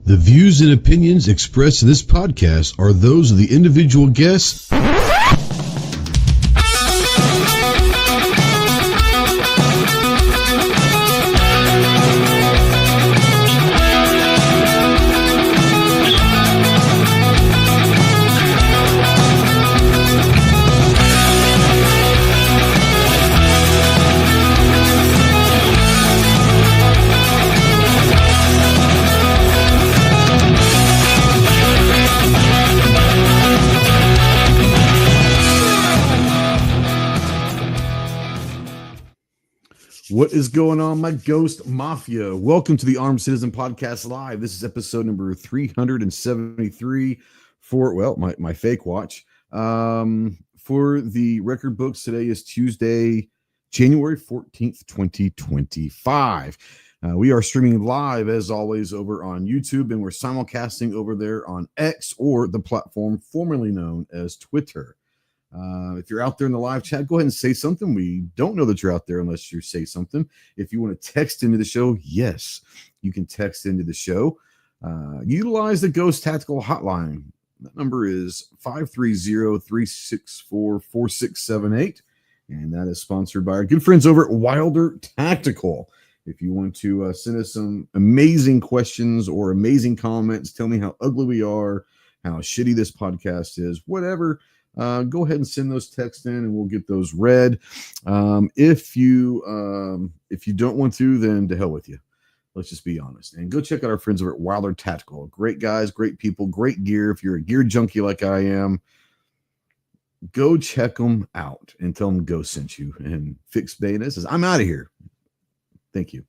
The views and opinions expressed in this podcast are those of the individual guests. What is going on, my Ghost Mafia? Welcome to the Armed Citizen Podcast Live. This is episode number 373 for, well, my fake watch. For the record books, today is Tuesday, January 14th, 2025. We are streaming live, as always, over on YouTube, and we're simulcasting over there on X, or the platform formerly known as Twitter. If you're out there in the live chat, go ahead and say something. We don't know that you're out there unless you say something. If you want to text into the show, yes, you can text into the show. Utilize the Ghost Tactical Hotline. That number is 530-364-4678. And that is sponsored by our good friends over at Wilder Tactical. If you want to send us some amazing questions or amazing comments, tell me how ugly we are, how shitty this podcast is, whatever, go ahead and send those texts in and we'll get those read. If you don't want to, then to hell with you. Let's just be honest. And go check out our friends over at Wilder Tactical. Great guys, great people, great gear. If you're a gear junkie like I am, go check them out and tell them Ghost sent you. And Fix Bayonets says, I'm out of here. Thank you.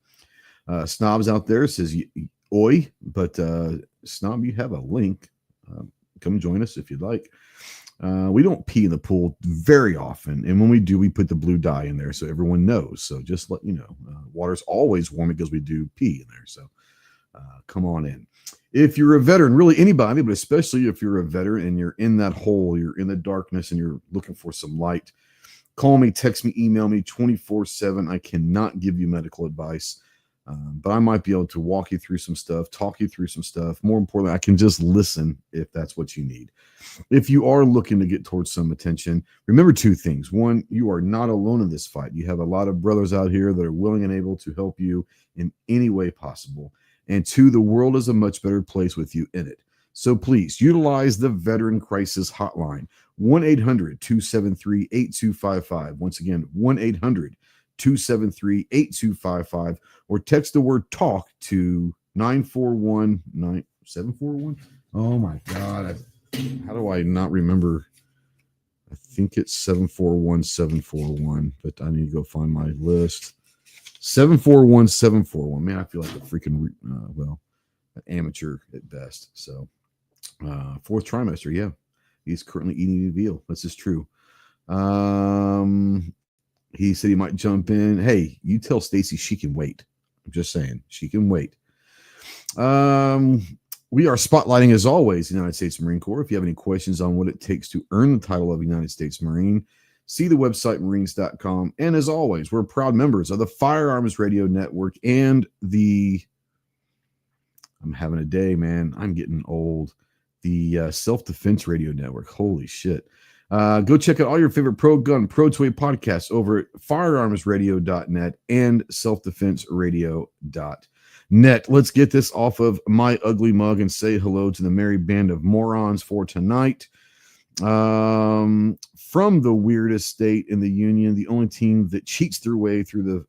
Snobs out there says, oi, but Snob, you have a link. Come join us if you'd like. We don't pee in the pool very often, and when we do, we put the blue dye in there so everyone knows. So just let you know, water's always warm because we do pee in there. So come on in. If you're a veteran, really anybody, but especially if you're a veteran and you're in that hole, you're in the darkness and you're looking for some light, call me, text me, email me 24/7. I cannot give you medical advice. But I might be able to walk you through some stuff, talk you through some stuff. More importantly, I can just listen if that's what you need. If you are looking to get towards some attention, remember two things. One, you are not alone in this fight. You have a lot of brothers out here that are willing and able to help you in any way possible. And two, the world is a much better place with you in it. So please utilize the Veteran Crisis Hotline, 1-800-273-8255. Once again, 1-800-273-8255, or text the word talk to 941-9741. Oh my God. How do I not remember? I think it's 741-741, but I need to go find my list. 741-741. Man, I feel like a freaking, an amateur at best. So, fourth trimester. Yeah. He's currently eating veal. This is true. He said he might jump in. Hey, you tell Stacy she can wait. I'm just saying, she can wait. We are spotlighting, as always, the United States Marine Corps. If you have any questions on what it takes to earn the title of United States Marine, see the website marines.com. And as always, we're proud members of the Firearms Radio Network and I'm having a day, man. I'm getting old. The Self-Defense Radio Network. Holy shit. Go check out all your favorite pro gun, pro toy podcasts over at firearmsradio.net and selfdefenseradio.net. Let's get this off of my ugly mug and say hello to the merry band of morons for tonight. From the weirdest state in the union, the only team that cheats their way through the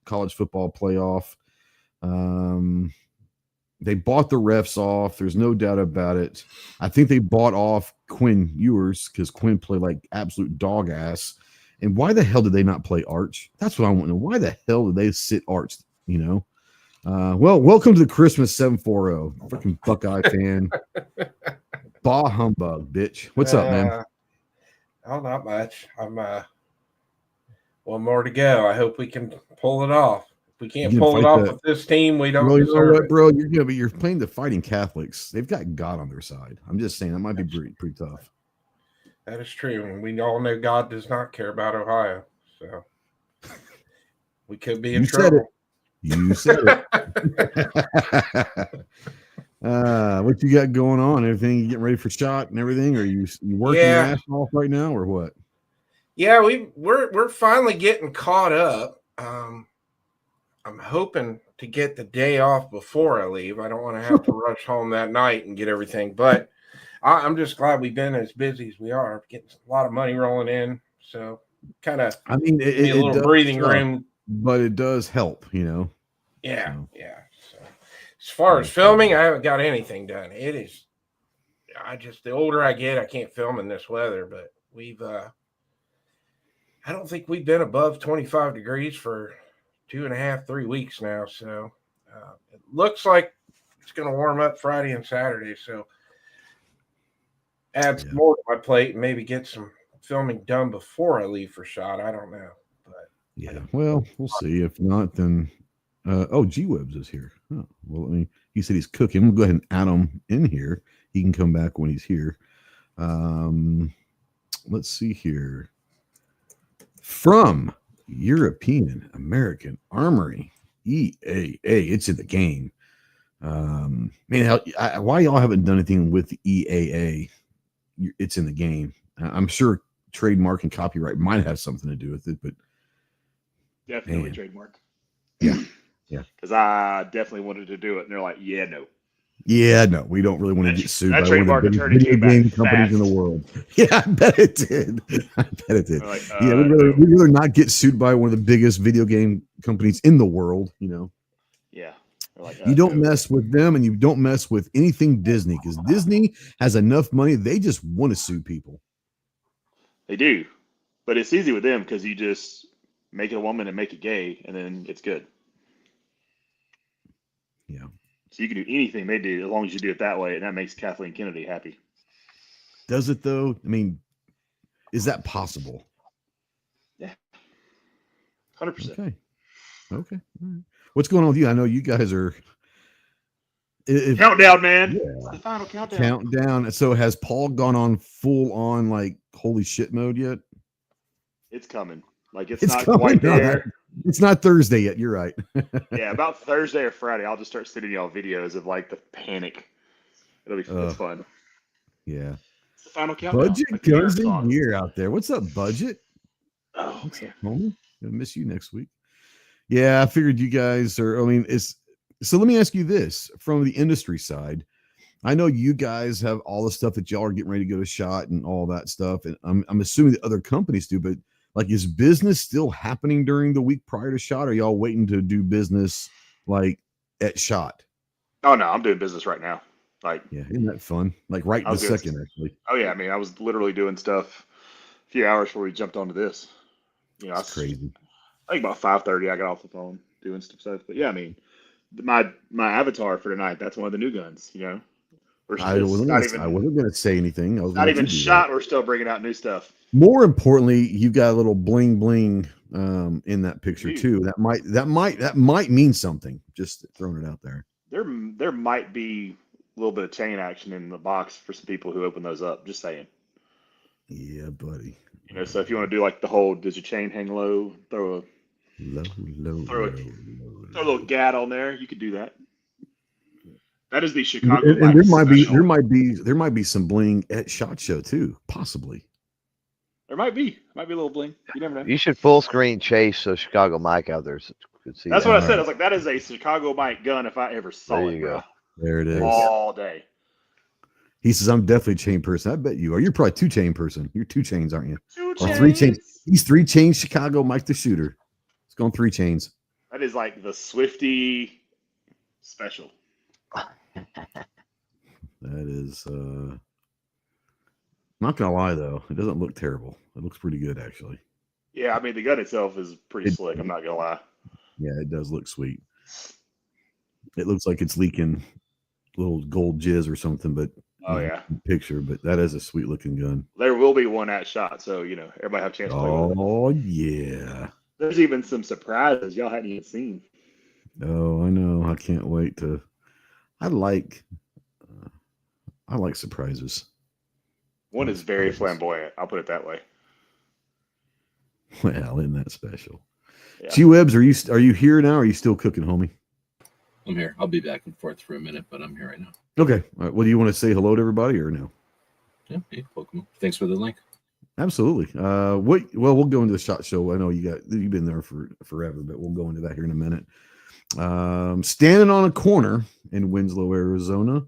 college football playoff. They bought the refs off. There's no doubt about it. I think they bought off Quinn Ewers because Quinn played like absolute dog ass. And why the hell did they not play Arch? That's what I want to know. Why the hell did they sit Arch? You know? Well, welcome to the Christmas 740. Freaking Buckeye fan. Bah humbug, bitch. What's up, man? Oh, not much. I'm one more to go. I hope we can pull it off. If we can't pull it off with this team, we don't deserve it. Bro, you're playing the Fighting Catholics. They've got God on their side. I'm just saying that might be pretty tough. That is true. And we all know God does not care about Ohio. So we could be in trouble. You said it. What you got going on? Everything you getting ready for shot and everything? Are you working your ass off right now or what? Yeah, we're finally getting caught up. I'm hoping to get the day off before I leave. I don't want to have to rush home that night and get everything, but I'm just glad we've been as busy as we are, getting a lot of money rolling in. So kind of, I mean, a little breathing room, but it does help, Yeah, so. yeah. So as far as filming, I haven't got anything done. It is, the older I get, I can't film in this weather. But I don't think we've been above 25 degrees for 2.5, 3 weeks now. So it looks like it's going to warm up Friday and Saturday. So add some more to my plate and maybe get some filming done before I leave for shot. I don't know. But yeah, well, we'll see. If not, then G-Webs is here. Oh, well, he said he's cooking. We'll go ahead and add him in here. He can come back when he's here. Let's see here. From European American Armory, EAA. It's in the game. Man, why y'all haven't done anything with EAA? It's in the game. I'm sure trademark and copyright might have something to do with it, but definitely trademark. Yeah. Because I definitely wanted to do it, and they're like, "Yeah, no." Yeah, no, we don't really want to get sued by trademark one of the video game companies in the world. Yeah, I bet it did. Like, yeah, we'd rather not get sued by one of the biggest video game companies in the world. Yeah. Like, you don't mess with them, and you don't mess with anything Disney, because Disney has enough money. They just want to sue people. They do, but it's easy with them because you just make it a woman and make it gay, and then it's good. Yeah. So you can do anything they do as long as you do it that way, and that makes Kathleen Kennedy happy. Does it though? I mean, is that possible? Yeah, 100%. Okay. All right. What's going on with you? I know you guys are countdown, man. Yeah. The final countdown. So has Paul gone on full on like holy shit mode yet? It's coming. Like it's not quite there. It's not Thursday yet. You're right. Yeah, about Thursday or Friday, I'll just start sending y'all videos of like the panic. It'll be it's fun. Yeah. It's the final countdown. Budget guns in gear out there. What's up, Budget? Oh, what's up, homie? Gonna miss you next week. Yeah, I figured you guys are. I mean, so. Let me ask you this: from the industry side, I know you guys have all the stuff that y'all are getting ready to go to shot and all that stuff, and I'm assuming that other companies do, but. Like, is business still happening during the week prior to shot? Or are y'all waiting to do business like at shot? Oh no, I'm doing business right now. Like, yeah, isn't that fun? Like right this second, actually. Oh yeah, I mean, I was literally doing stuff a few hours before we jumped onto this. That's crazy. I think about 5:30, I got off the phone doing stuff. But yeah, I mean, my avatar for tonight, that's one of the new guns. I wasn't going to say anything. I was not even shot. We're still bringing out new stuff. More importantly, you've got a little bling bling in that picture too. That might mean something. Just throwing it out there. There might be a little bit of chain action in the box for some people who open those up. Just saying. Yeah, buddy. So if you want to do like the whole, does your chain hang low? Throw a little gad on there. You could do that. That is the Chicago. And there might be some bling at SHOT Show too, possibly. There might be a little bling. You never know. You should full screen chase so Chicago Mike out there could see. That's what I said. I was like, that is a Chicago Mike gun if I ever saw it. There you go. There it is. All day. He says, I'm definitely a chain person. I bet you are. You're probably 2 chain person. You're 2 chains, aren't you? 2 chains. Or 3 chains. He's 3 chains Chicago Mike the shooter. It's going 3 chains. That is like the Swifty special. That is not gonna lie though, it doesn't look terrible. It looks pretty good actually. Yeah, I mean the gun itself is pretty slick, I'm not gonna lie. Yeah, it does look sweet. It looks like it's leaking little gold jizz or something, but picture, but that is a sweet looking gun. There will be one at shot, so everybody have a chance to play with it. Oh yeah. There's even some surprises y'all hadn't even seen. Oh, I know. I can't wait to I like surprises. One is very flamboyant. I'll put it that way. Well, isn't that special? Yeah. G-Webs, are you here now? Or are you still cooking, homie? I'm here. I'll be back and forth for a minute, but I'm here right now. Okay. All right. Well, do you want to say hello to everybody or no? Yeah, hey, welcome. Thanks for the link. Absolutely. We'll go into the SHOT Show. I know you've been there for forever, but we'll go into that here in a minute. Standing on a corner in Winslow, Arizona.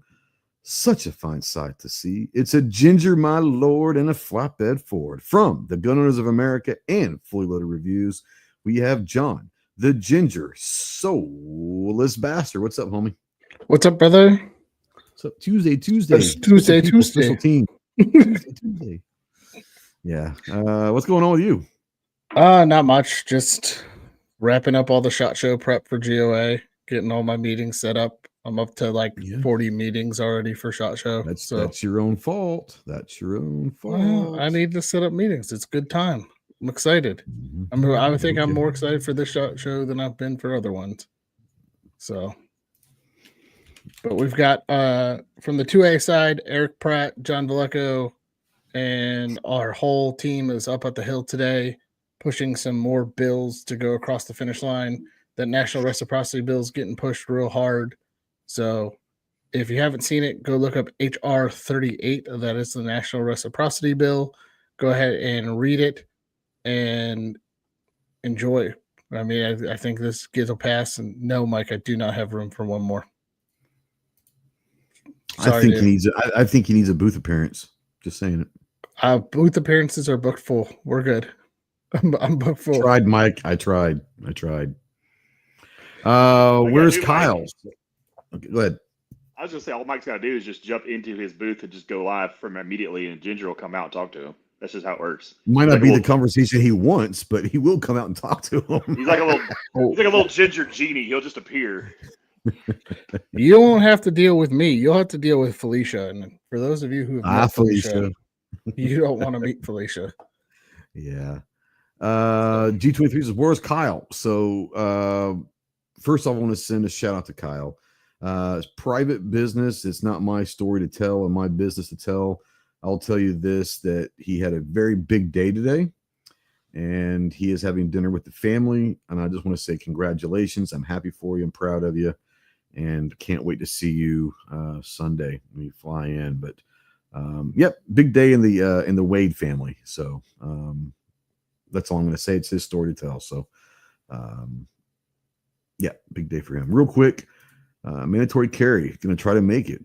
Such a fine sight to see. It's a Ginger, my lord, and a flatbed Ford. From the Gun Owners of America and Fully Loaded Reviews, we have John, the Ginger, soulless bastard. What's up, homie? What's up, brother? What's up? Tuesday. It's Tuesday. Official team. Tuesday. Yeah. What's going on with you? Not much. Just wrapping up all the SHOT Show prep for GOA, getting all my meetings set up. I'm up to like 40 meetings already for SHOT Show. That's your own fault. That's your own fault. Well, I need to set up meetings. It's good time. I'm excited. I think I'm more excited for this SHOT Show than I've been for other ones. So, but we've got from the 2A side, Eric Pratt, John Valleco, and our whole team is up at the Hill today, pushing some more bills to go across the finish line. That national reciprocity bill is getting pushed real hard. So if you haven't seen it, go look up HR 38. That is the national reciprocity bill. Go ahead and read it and enjoy. I mean, I think this gets a pass. And no, Mike, I do not have room for one more. Sorry, I think he needs a booth appearance. Just saying it. Booth appearances are booked full. We're good. I'm booked full. Tried, Mike. I tried. Where's Kyle? Okay, go ahead. I was gonna say all Mike's gotta do is just jump into his booth and just go live from immediately, and Ginger will come out and talk to him. That's just how it works. Might not be the conversation he wants, but he will come out and talk to him. He's like a little ginger genie. He'll just appear. You won't have to deal with me. You'll have to deal with Felicia. And for those of you who have met Felicia, you don't want to meet Felicia. Yeah. G23 says, where's Kyle? So first off, I want to send a shout out to Kyle. It's private business. It's not my story to tell and my business to tell. I'll tell you this, that he had a very big day today, and he is having dinner with the family. And I just want to say congratulations. I'm happy for you. I'm proud of you, and can't wait to see you Sunday when you fly in. But yep, big day in the Wade family. So that's all I'm going to say. It's his story to tell. So yeah, big day for him. Real quick, mandatory carry, going to try to make it.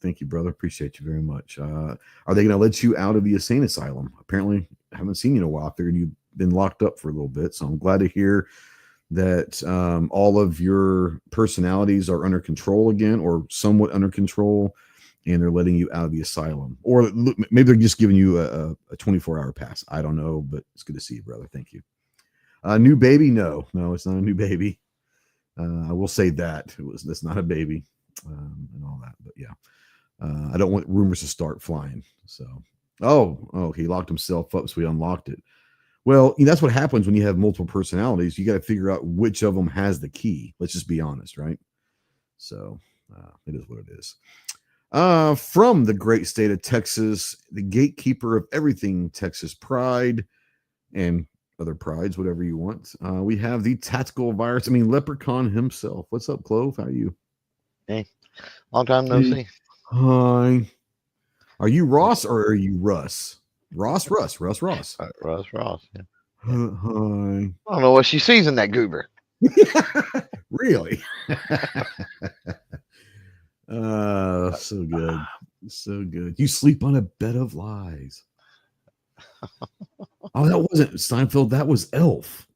Thank you, brother. Appreciate you very much. Are they going to let you out of the insane asylum? Apparently, I haven't seen you in a while. I figured you've been locked up for a little bit. So I'm glad to hear that all of your personalities are under control again, or somewhat under control, and they're letting you out of the asylum. Or maybe they're just giving you a 24-hour pass. I don't know, but it's good to see you, brother. Thank you. New baby? No, it's not a new baby. I will say that that's not a baby and all that. But yeah. I don't want rumors to start flying. So, he locked himself up, so he unlocked it. Well, that's what happens when you have multiple personalities. You got to figure out which of them has the key. Let's just be honest, right? So, it is what it is. From the great state of Texas, the gatekeeper of everything Texas pride and other prides, whatever you want. We have the tactical virus. Leprechaun himself. What's up, Clove? How are you? Hey, long time no see. Hi. Are you Ross or are you Russ? Ross. Ross, yeah. Hi. I don't know what she sees in that goober. Really? So good. So good. You sleep on a bed of lies. Oh, that wasn't Seinfeld. That was Elf.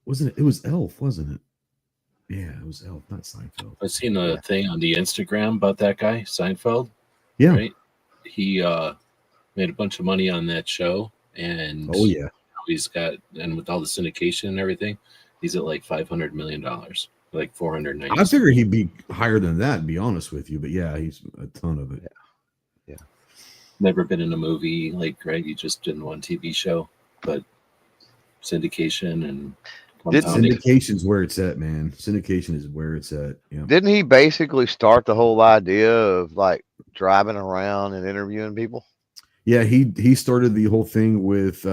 Wasn't it? It was Elf, wasn't it? Yeah, it was Elf, not Seinfeld. I seen a thing on the Instagram about that guy, Seinfeld. Yeah. Right? He made a bunch of money on that show. And he's got, and with all the syndication and everything, he's at like $500 million, like 490. I figured he'd be higher than that, to be honest with you. But yeah, he's a ton of it. Yeah. Never been in a movie, right? He just did one TV show, but syndication and syndication's where it's at, man. Syndication is where it's at. Yeah. Didn't he basically start the whole idea of like driving around and interviewing people? Yeah, he started the whole thing with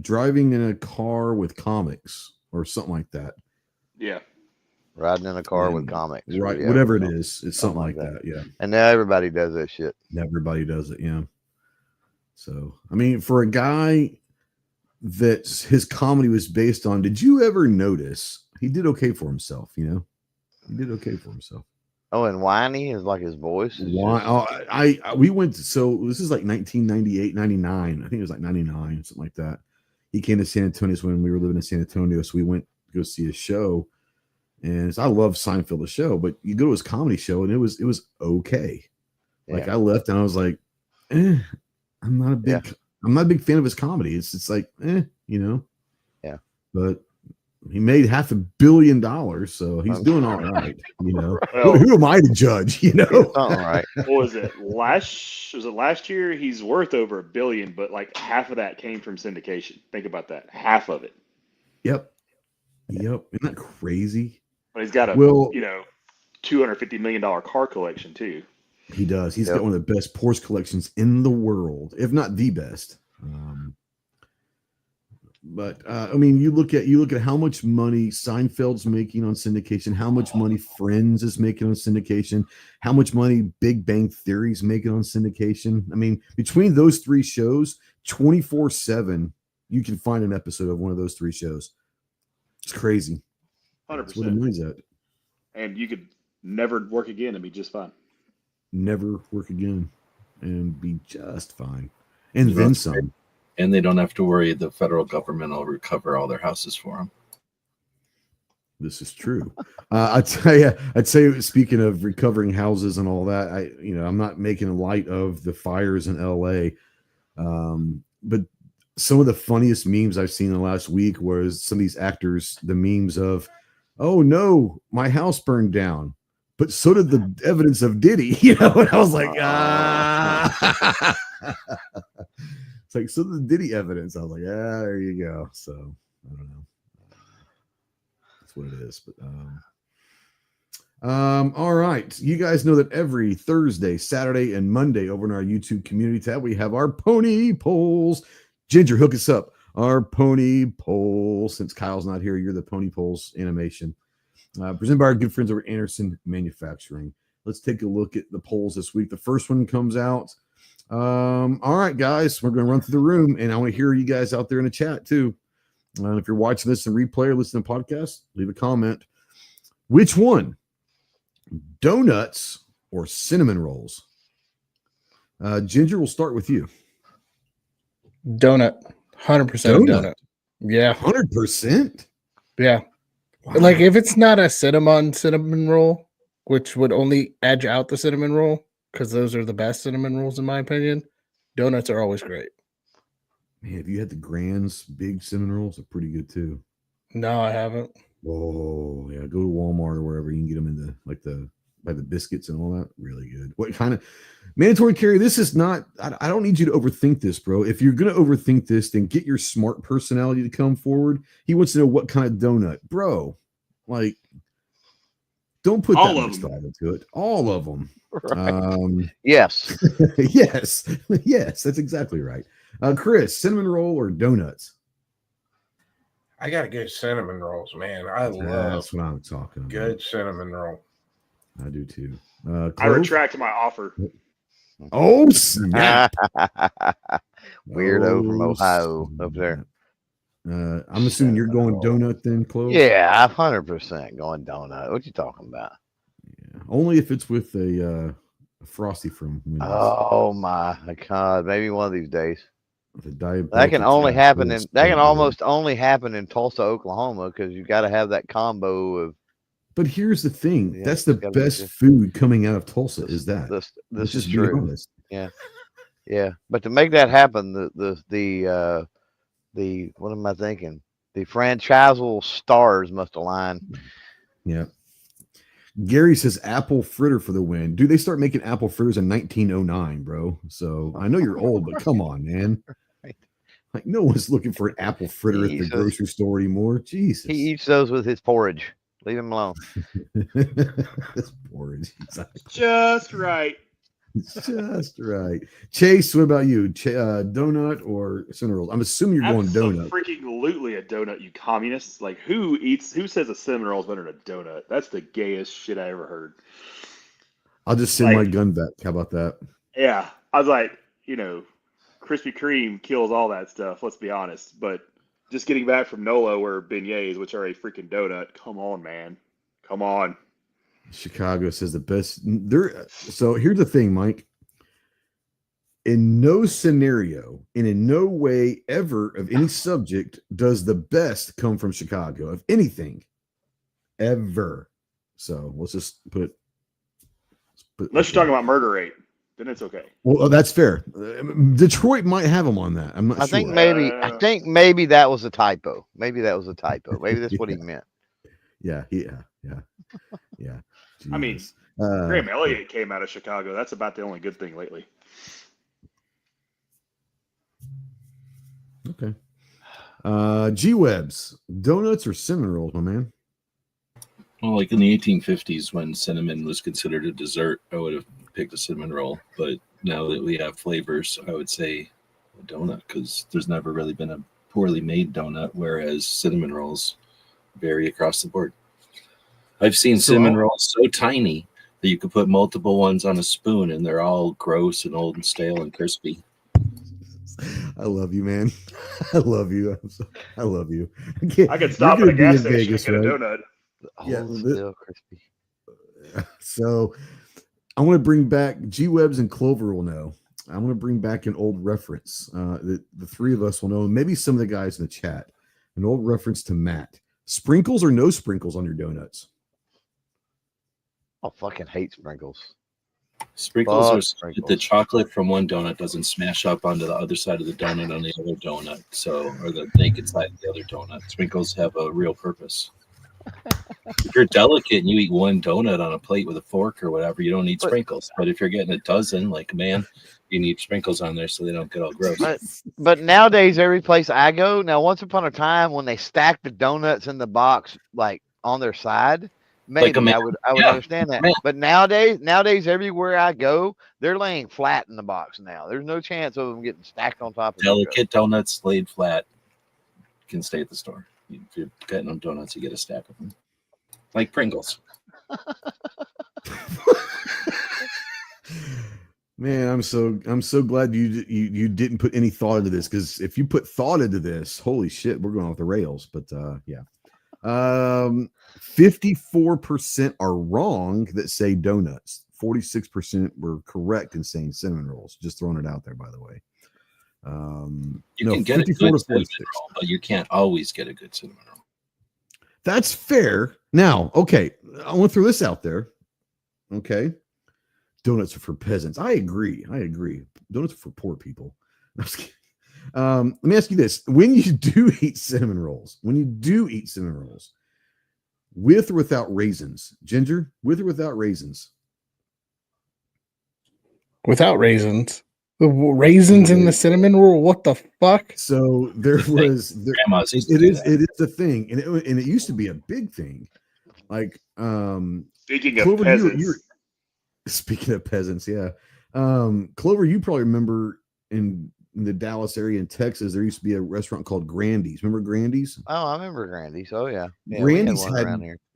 driving in a car with comics or something like that. Yeah. riding in a car with And- comics. right? Yeah, Whatever it is, it's something like that. Yeah, And now everybody does that shit. everybody does it. Yeah. So I mean, for a guy that his comedy was based on, did you ever notice he did okay for himself? You know, he did okay for himself. Oh, and whiny is like his voice. Why? Oh, we went to, so this is like 1998, 99. I think it was like 99, something like that. He came to San Antonio when we were living in San Antonio, so we went to go see his show. And I love Seinfeld the show, but you go to his comedy show and it was okay. Like I left and I was like, I'm not a big fan of his comedy. It's like, you know. Yeah. But he made $500 million, so he's doing all right. You know, Well, who am I to judge? You know, Something right. what was it? Last year? He's worth over $1 billion, but like half of that came from syndication. Think about that. Half of it. Yep. Isn't that crazy? But he's got a $250 million car collection too. He does. He's got one of the best Porsche collections in the world, if not the best. But I mean, you look at how much money Seinfeld's making on syndication, how much money Friends is making on syndication, how much money Big Bang Theory's making on syndication. I mean, between those three shows, 24/7, you can find an episode of one of those three shows. It's crazy. 100%. That's where the money's at. And you could never work again and be just fine. Never work again and be just fine. And then some. And they don't have to worry the federal government will recover all their houses for them. This is true. I'd say speaking of recovering houses and all that, I'm not making light of the fires in LA. But some of the funniest memes I've seen in the last week was some of these actors, the memes of, oh no, my house burned down, but so did the evidence of Diddy, and I was like, it's like, so the Diddy evidence. I was like, there you go. So I don't know. That's what it is. But all right. You guys know that every Thursday, Saturday, and Monday over in our YouTube community tab, we have our pony polls. Ginger, hook us up. Our pony poll. Since Kyle's not here, you're the pony polls animation. Presented by our good friends over at Anderson Manufacturing. Let's take a look at the polls this week. The first one comes out. All right, guys, we're going to run through the room, and I want to hear you guys out there in the chat too. If you're watching this in replay or listening to the podcast, leave a comment. Which one? Donuts or cinnamon rolls? Ginger, we'll start with you. Donut. 100% donut. Yeah. 100%? Yeah. Wow. Like if it's not a cinnamon roll, which would only edge out the cinnamon roll, because those are the best cinnamon rolls in my opinion, donuts are always great. Man, have you had the Grand's big cinnamon rolls? They're pretty good too. No, I haven't. Oh yeah, go to Walmart or wherever you can get them in by the biscuits and all that. Really good. What kind of mandatory carry? This is not. I don't need you to overthink this, bro. If you're gonna overthink this, then get your smart personality to come forward. He wants to know what kind of donut, bro. Like, don't put that much thought into it. All of them. Right. Yes. yes. That's exactly right. Chris, cinnamon roll or donuts? I got to go cinnamon rolls, man. I love that's what I'm talking about. Good cinnamon roll. I do too. I retract my offer. Oh snap! Weirdo from Ohio up there. I'm assuming you're going donut then, Clove? Yeah, 100% going donut. What you talking about? Yeah, only if it's with a frosty from Windows. Oh my God! Maybe one of these days. That can only happen in. That can almost only happen in Tulsa, Oklahoma, because you got to have that combo of. But here's the thing: that's the best food coming out of Tulsa. Is that this is true? Yeah, yeah. But to make that happen, the what am I thinking? The franchisal stars must align. Yeah. Gary says apple fritter for the win. Dude, they start making apple fritters in 1909, bro. So I know you're old, but come on, man. Like no one's looking for an apple fritter at the grocery store anymore. Jesus. He eats those with his porridge. Leave him alone. This porridge. Exactly. Just right. Just right. Chase, what about you? Donut or cinnamon rolls? I'm assuming you're going donut. Freaking a donut, you communists! Like who says a cinnamon roll is better than a donut? That's the gayest shit I ever heard. I'll just send my gun back. How about that? Yeah, I was like, Krispy Kreme kills all that stuff. Let's be honest, but just getting back from NOLA or beignets, which are a freaking donut. Come on, man. Come on. Chicago says the best. So here's the thing, Mike. In no scenario and in no way ever of any subject does the best come from Chicago of anything ever. So let's just put unless you're talking about murder rate, then it's okay. Well, that's fair. Detroit might have them on that. I'm not sure. I think maybe that was a typo. Maybe that's what he meant. Yeah. I mean, Graham Elliott came out of Chicago. That's about the only good thing lately. Okay. G-Webs, donuts or cinnamon rolls, my man? Well, like in the 1850s when cinnamon was considered a dessert, I would have picked a cinnamon roll. But now that we have flavors, I would say a donut because there's never really been a poorly made donut, whereas cinnamon rolls vary across the board. I've seen cinnamon rolls so tiny that you could put multiple ones on a spoon and they're all gross and old and stale and crispy. I love you, man. I love you. I love you. I could stop at a gas station and get a donut. Yeah, still crispy. So I want to bring back G-Webs and Clover will know. I want to bring back an old reference that the three of us will know, and maybe some of the guys in the chat. An old reference to Matt. Sprinkles or no sprinkles on your donuts? I fucking hate sprinkles. Sprinkles. The chocolate from one donut doesn't smash up onto the other side of the donut on the other donut, or the naked side of the other donut. Sprinkles have a real purpose. If you're delicate and you eat one donut on a plate with a fork or whatever, you don't need sprinkles. But if you're getting a dozen, like man, you need sprinkles on there so they don't get all gross. But nowadays, every place I go, now once upon a time when they stacked the donuts in the box like on their side, maybe I would understand that. Man. But nowadays everywhere I go, they're laying flat in the box now. There's no chance of them getting stacked on top of delicate donuts laid flat can stay at the store. If you're getting them donuts, you get a stack of them, like Pringles. Man, I'm so glad you didn't put any thought into this, because if you put thought into this, holy shit, we're going off the rails. But yeah, 54% are wrong that say donuts. 46% were correct in saying cinnamon rolls. Just throwing it out there, by the way. You can get a good cinnamon roll, but you can't always get a good cinnamon roll. That's fair. Now, okay, I want to throw this out there. Okay, donuts are for peasants. I agree. Donuts are for poor people. Let me ask you this: when you do eat cinnamon rolls, with or without raisins, Ginger, with or without raisins? Without raisins. The raisins in the cinnamon roll. What the fuck? So it is a thing, and it used to be a big thing. Like speaking of peasants, speaking of peasants, yeah. Clover, you probably remember in the Dallas area in Texas, there used to be a restaurant called Grandy's. Remember Grandy's? Oh, I remember Grandy's. Oh yeah, Grandy's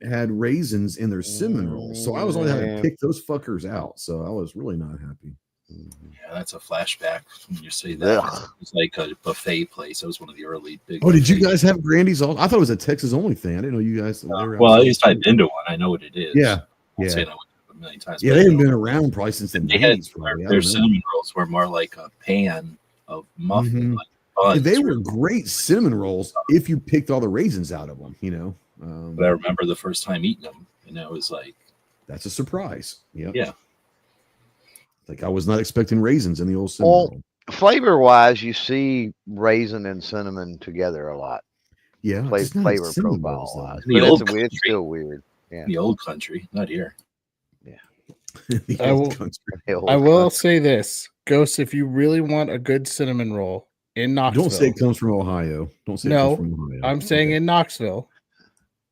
had raisins in their cinnamon rolls, so I was only having to pick those fuckers out. So I was really not happy. Yeah, that's a flashback when you say that. It was like a buffet place. It was one of the early big. Oh, did you guys have Grandy's? I thought it was a Texas only thing. I didn't know you guys. Well, at least I've been to one. I know what it is. Yeah, I'm saying I went to a million times. Yeah, they haven't been around probably since the 90s. Their cinnamon rolls were more like a pan of muffin. Like buns. They were great cinnamon rolls if you picked all the raisins out of them. But I remember the first time eating them, and it was like, that's a surprise. Yeah. Like I was not expecting raisins in the old cinnamon roll. Flavor wise, you see raisin and cinnamon together a lot. Yeah, flavor profile wise. It's still weird. Yeah, the old country, not here. Yeah, I will say this, Ghost. If you really want a good cinnamon roll in Knoxville, don't say it comes from Ohio. Don't say it comes from Ohio. I'm saying in Knoxville,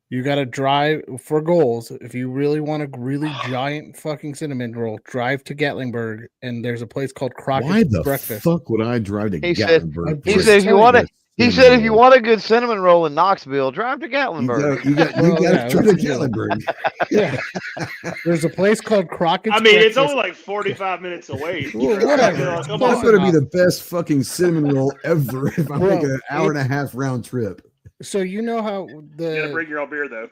You got to drive for goals. If you really want a really giant fucking cinnamon roll, drive to Gatlinburg, and there's a place called Crockett's Why the Breakfast. fuck would I drive to He said- Gatlinburg? he for said a if you want it- He cinnamon said, if you roll? want a good cinnamon roll in Knoxville, drive to Gatlinburg. You got Well, to yeah, try to let's do it. Gatlinburg. Yeah. There's a place called Crockett's I mean, it's Breakfast. only like 45 minutes away. Well, Trevor. whatever. Come That on. better be the best fucking cinnamon roll ever if I'm Bro, making an hour and a half round trip. So you know how You gotta the bring your own beer though.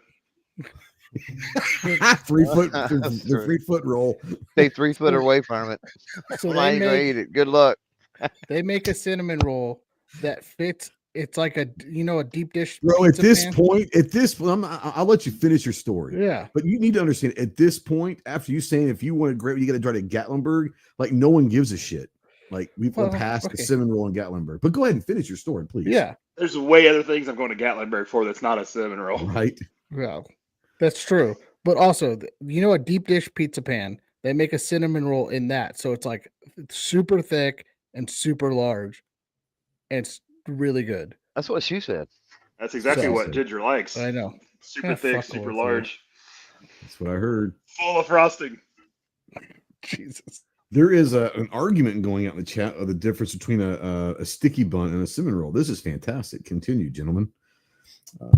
3 foot, That's the true. 3 foot roll. Stay 3 foot away from it. so Well, I ain't gonna eat it. Good luck. they make a cinnamon roll that fits. It's like a a deep dish. Bro, at pizza this pan. point, I'll let you finish your story. Yeah. But you need to understand, at this point, after you saying if you want to great, you got to drive to Gatlinburg, like no one gives a shit. Like we've Well, passed okay. the cinnamon roll in Gatlinburg. But go ahead and finish your story, please. Yeah. There's way other things I'm going to Gatlinburg for that's not a cinnamon roll. Right. Well, that's true. But also, a deep dish pizza pan, they make a cinnamon roll in that. So it's like super thick and super large. And it's really good. That's what she said. That's exactly So- what Ginger likes. I know. Super Yeah, thick, fuck super with you. large, That's what I heard. full of frosting. Jesus. There is an argument going out in the chat of the difference between a sticky bun and a cinnamon roll. This is fantastic. Continue, gentlemen. All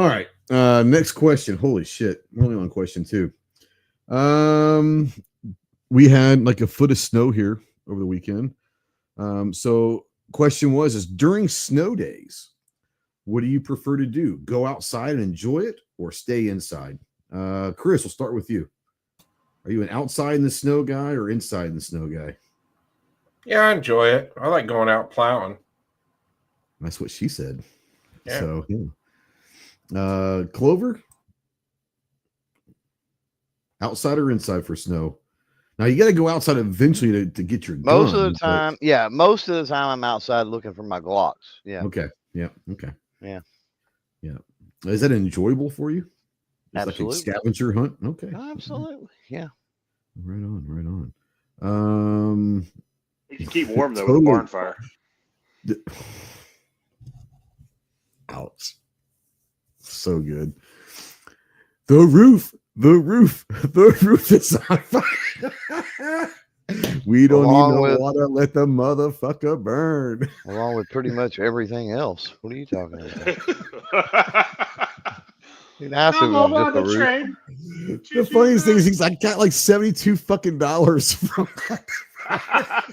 right. Next question. Holy shit. We're only on question 2. We had like a foot of snow here over the weekend. So question is during snow days, what do you prefer to do? Go outside and enjoy it or stay inside? Chris, we'll start with you. Are you an outside in the snow guy or inside in the snow guy? Yeah, I enjoy it. I like going out plowing. That's what she said. Yeah. So, yeah. Clover? Outside or inside for snow? Now, you got to go outside eventually to get your Most gun, of the time, most of the time I'm outside looking for my Glocks. Yeah. Okay. Yeah. Okay. Yeah. Yeah. Is that enjoyable for you? It's Absolutely. like a scavenger hunt? Okay. Absolutely. Yeah. Right on. Right on. You can keep warm though Totally. with a barn fire. Ouch. So good. The roof is on fire. We don't Along even with- want to let the motherfucker burn. Along with pretty much everything else. What are you talking about? You'd have to I'm just on the the roof. train. The funniest thing is I got like $72 fucking from that.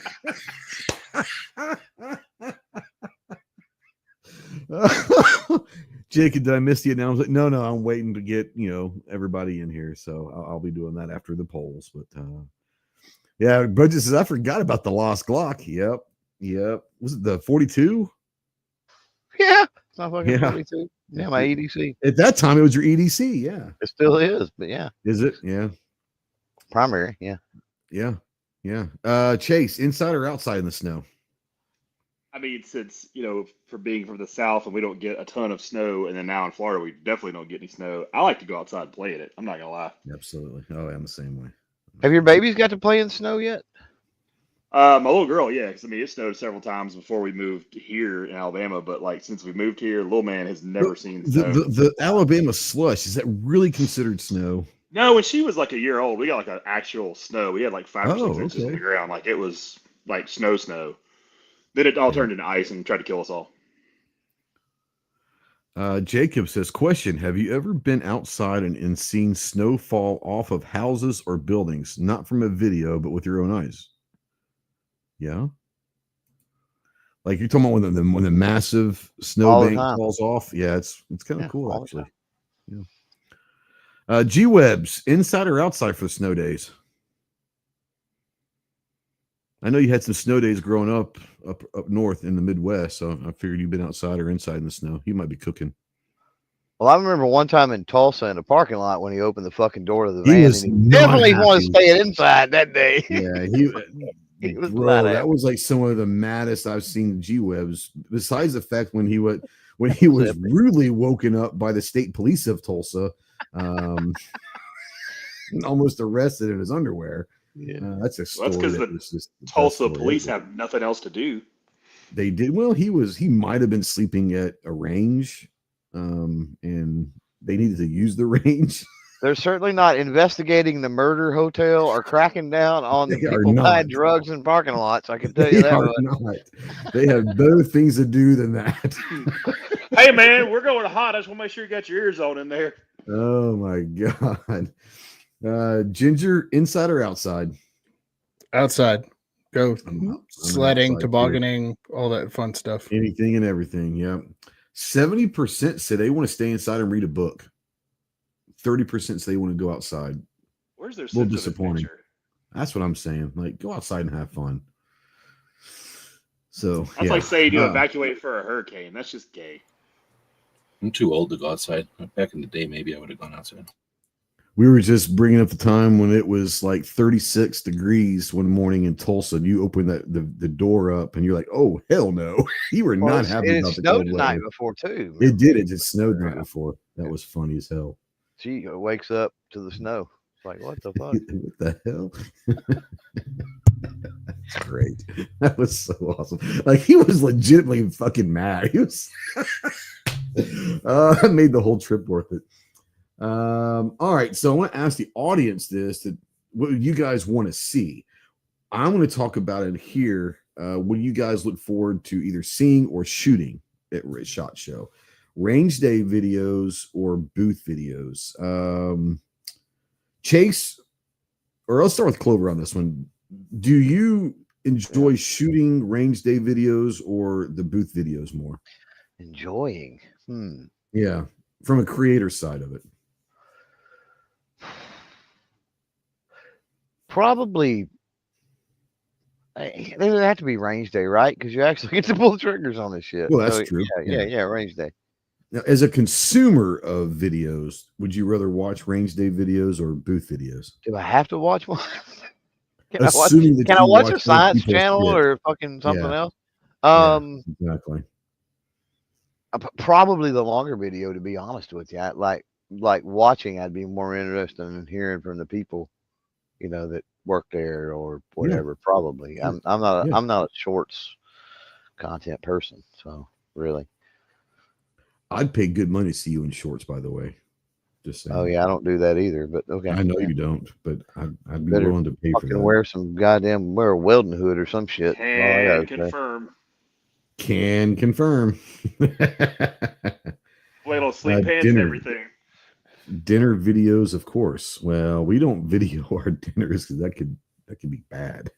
Jacob, did I miss the announcement? No, I'm waiting to get everybody in here, so I'll be doing that after the polls. But yeah, Budget says I forgot about the lost Glock. Yep. Was it the 42? Yeah. It's not fucking Yeah. 42. Yeah, my EDC. At that time, it was your EDC. Yeah, It still is, but yeah. is it? Yeah. Primary. Yeah. Chase, inside or outside in the snow? I mean, since for being from the South and we don't get a ton of snow, and then now in Florida we definitely don't get any snow. I like to go outside and play in it. I'm not gonna lie. Absolutely. Oh, I'm the same way. Have your babies got to play in snow yet? My little girl, yeah, because I mean it snowed several times before we moved here in Alabama, but like since we moved here, little man has never seen snow. The Alabama slush, is that really considered snow? No, when she was like a year old, we got like an actual snow. We had like 5 or 6 Oh, inches on okay. the ground. Like it was like snow. Then it all turned into ice and tried to kill us all. Jacob says, question, have you ever been outside and seen snow fall off of houses or buildings? Not from a video, but with your own eyes. Yeah. Like you're talking about when the massive All snow the bank time. falls off. Yeah, it's kind of Yeah, cool all the actually. Yeah. G-Webs, inside or outside for the snow days? I know you had some snow days growing up north in the Midwest, so I figured you've been outside or inside in the snow. You might be cooking. Well, I remember one time in Tulsa in the parking lot when he opened the fucking door to the He van. was And he not definitely wanted to happy. stay inside that day. Yeah, He was bro, not that happy. was like some of the maddest I've seen G-Webs. Besides the fact when he was rudely woken up by the state police of Tulsa, almost arrested in his underwear. Yeah. That's a story. Well, that's 'cause that the was just the best Tulsa story police ever. have nothing else to do. They did well. He might have been sleeping at a range, and they needed to use the range. They're certainly not investigating the murder hotel or cracking down on the They are people buying not. drugs in parking lots. I can tell you They that are much. not. They have better things to do than that. Hey man, we're going hot. I just want to make sure you got your ears on in there. Oh my god. Ginger, inside or outside? Outside. Go I'm sledding, outside, too. tobogganing, all that fun stuff. Anything and everything. Yeah. 70% say they want to stay inside and read a book. 30% say they want to go outside. Where's their A little sense of disappointing. adventure? That's what I'm saying. Like, go outside and have fun. So That's like saying you evacuate for a hurricane. That's just gay. I'm too old to go outside. Back in the day, maybe I would have gone outside. We were just bringing up the time when it was like 36 degrees one morning in Tulsa. And you opened the door up and you're like, oh, hell no. You were not happy about the cold snowed the night weather. before, too. It did. It just snowed the night before. That was funny as hell. She wakes up to the snow. It's like, what the fuck? What the hell? That's great. That was so awesome. Like, he was legitimately fucking mad. He was made the whole trip worth it. All right, so I want to ask the audience what you guys want to see. I'm going to talk about it here. What do you guys look forward to either seeing or shooting at SHOT Show? Range day videos or booth videos? Chase, or let's start with Clover on this one. Do you enjoy shooting range day videos or the booth videos more? Enjoying. Yeah, from a creator side of it. Probably. They would have to be range day, right? Because you actually get to pull triggers on this shit. Well, that's true. Yeah, range day. Now, as a consumer of videos, would you rather watch range day videos or booth videos? Do I have to watch one? Can I Can watch a science channel or fucking something else? Exactly. Probably the longer video, to be honest with you. Like watching, I'd be more interested in hearing from the people, that work there or whatever. Probably. I'm not a shorts content person, so really. I'd pay good money to see you in shorts, by the way. Just saying. Oh yeah, I don't do that either, but okay. I know you don't, but I'd be willing to pay for that. Wear a welding hood or some shit. Can confirm. Can confirm. Little sleep pants and everything. Dinner videos, of course. Well, we don't video our dinners because that could be bad.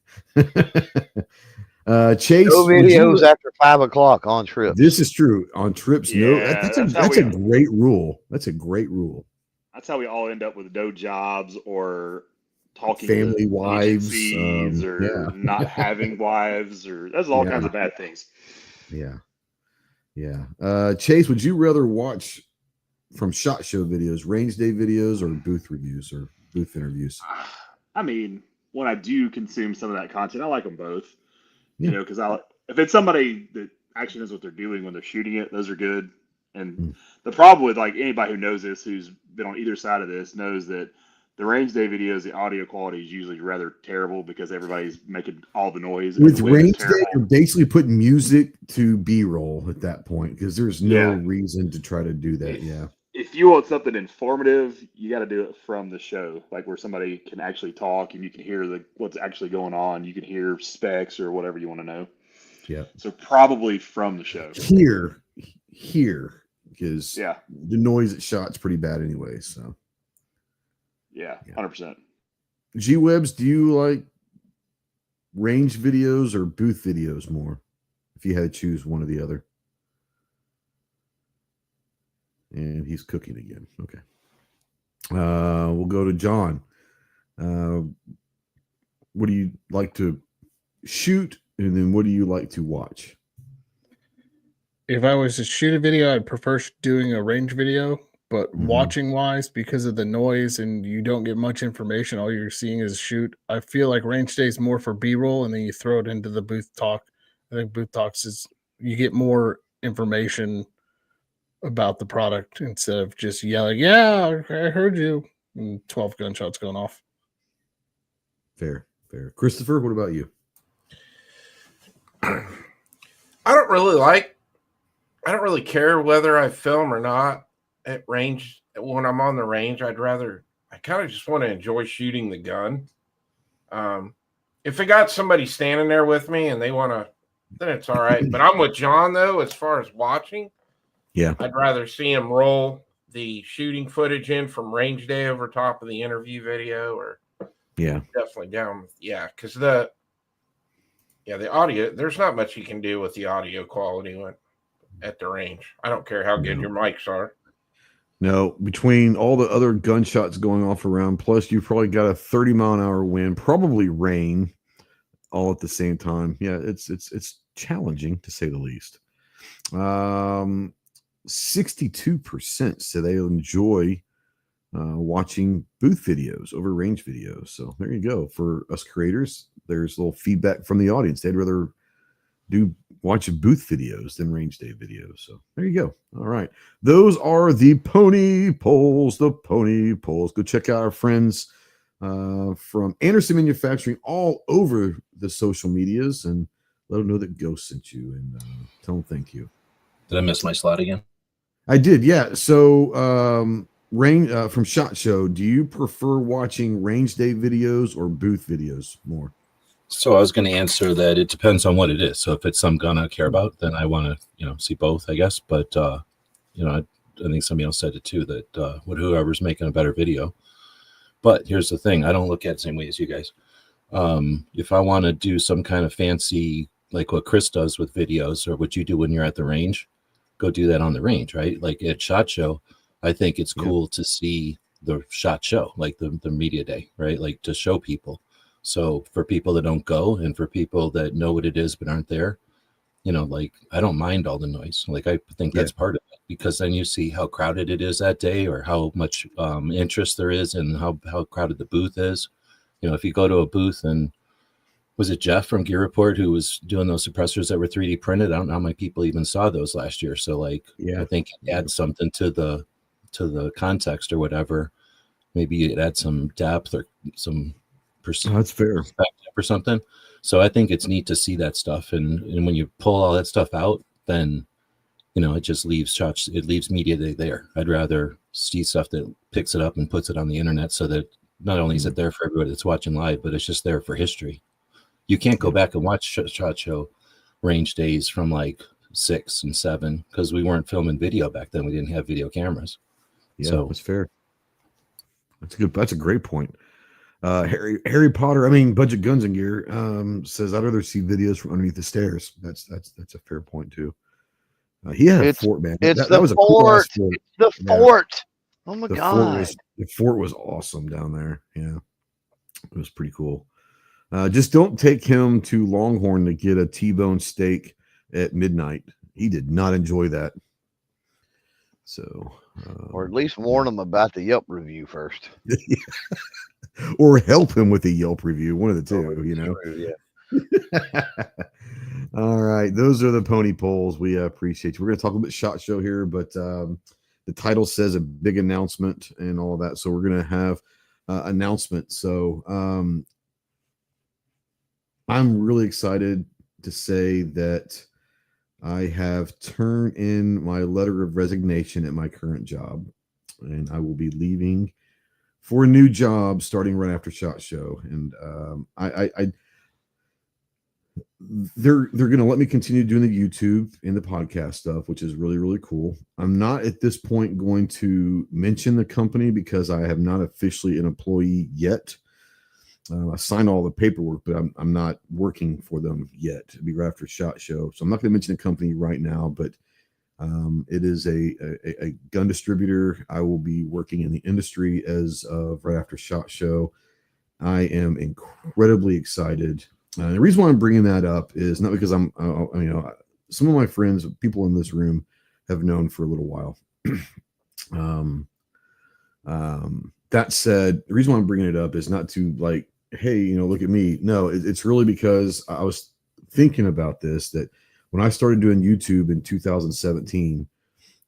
Chase, no videos after 5 o'clock on trips. This is true on trips. Yeah, that's a great rule. That's a great rule. That's how we all end up with no jobs or talking family to wives or not having wives, or there's all kinds of bad things. Yeah. Chase, would you rather watch from SHOT Show videos, range day videos, or booth reviews or booth interviews? I mean, when I do consume some of that content, I like them both. Because if it's somebody that actually knows what they're doing when they're shooting it, those are good. And the problem with like anybody who knows this, who's been on either side of this, knows that the range day videos, the audio quality is usually rather terrible because everybody's making all the noise. With range day, you're basically putting music to B-roll at that point because there's no reason to try to do that. If you want something informative, you got to do it from the show, like where somebody can actually talk and you can hear what's actually going on. You can hear specs or whatever you want to know. Yeah. So probably from the show. Here, because the noise at SHOT's pretty bad anyway. So. Yeah, 100%. G-Webs, do you like range videos or booth videos more? If you had to choose one or the other. And he's cooking again. Okay. We'll go to John. What do you like to shoot? And then what do you like to watch? If I was to shoot a video, I'd prefer doing a range video. But watching wise, because of the noise and you don't get much information, all you're seeing is shoot. I feel like range day is more for B-roll, and then you throw it into the booth talk. I think booth talks is you get more information about the product instead of just yelling, "Yeah, I heard you," and 12 gunshots going off. Fair. Christopher, what about you? I don't really care whether I film or not at range when I'm on the range, I kind of just want to enjoy shooting the gun. If I got somebody standing there with me and they want to, then it's all right. But I'm with John though, as far as watching. Yeah. I'd rather see him roll the shooting footage in from range day over top of the interview video, or definitely down. Yeah. Cause the audio, there's not much you can do with the audio quality at the range. I don't care how good your mics are. No, between all the other gunshots going off around, plus you've probably got a 30-mile-an-hour wind, probably rain, all at the same time. Yeah, it's challenging to say the least. 62% say they enjoy watching booth videos over range videos. So there you go. For us creators, there's a little feedback from the audience. They'd rather watch booth videos than range day videos. So there you go. All right. Those are the pony polls. Go check out our friends from Anderson Manufacturing all over the social medias and let them know that Ghost sent you and tell them thank you. Did I miss my slot again? I did. Yeah. So from SHOT Show, do you prefer watching range day videos or booth videos more? So I was going to answer that it depends on what it is. So if it's some gun I care about, then I want to, see both, I guess. But, I think somebody else said it too, that whoever's making a better video. But here's the thing. I don't look at it the same way as you guys. If I want to do some kind of fancy, like what Chris does with videos or what you do when you're at the range, go do that on the range, right? Like at SHOT Show, I think it's cool to see the SHOT Show, like the media day, right? Like to show people. So for people that don't go and for people that know what it is but aren't there, like I don't mind all the noise. Like I think that's part of it because then you see how crowded it is that day or how much interest there is and how crowded the booth is. If you go to a booth and was it Jeff from Gear Report who was doing those suppressors that were 3D printed? I don't know how many people even saw those last year. So I think it adds something to the context or whatever. Maybe it adds some depth or some that's fair or something. So I think it's neat to see that stuff. And when you pull all that stuff out, then, it just leaves shots. It leaves media day there. I'd rather see stuff that picks it up and puts it on the internet so that not only is it there for everybody that's watching live, but it's just there for history. You can't go back and watch SHOT Show range days from like 6 and 7 because we weren't filming video back then. We didn't have video cameras. Yeah, so that's fair. That's a great point. Harry Potter, Budget Guns and Gear says I'd rather see videos from underneath the stairs. That's a fair point too. He had a fort, man. That was a cool fort. Fort. It's the fort. Oh my god. The fort was awesome down there. Yeah. It was pretty cool. Just don't take him to Longhorn to get a T-bone steak at midnight. He did not enjoy that. So, or at least warn him about the Yelp review first. Or help him with a Yelp review. One of the two, Yeah. All right. Those are the pony polls. We appreciate you. We're going to talk a little bit SHOT Show here, but the title says a big announcement and all of that. So we're going to have announcement. So I'm really excited to say that I have turned in my letter of resignation at my current job, and I will be leaving for a new job starting right after SHOT Show. And they're going to let me continue doing the YouTube and the podcast stuff, which is really, really cool. I'm not at this point going to mention the company because I have not officially an employee yet. I signed all the paperwork, but I'm not working for them yet. It'll be right after SHOT Show. So I'm not going to mention the company right now, but it is a gun distributor. I will be working in the industry as of right after SHOT Show. I am incredibly excited. The reason why I'm bringing that up is not because some of my friends, people in this room, have known for a little while. That said, the reason why I'm bringing it up is not to like, hey, look at me. No, it's really because I was thinking about this, that when I started doing YouTube in 2017,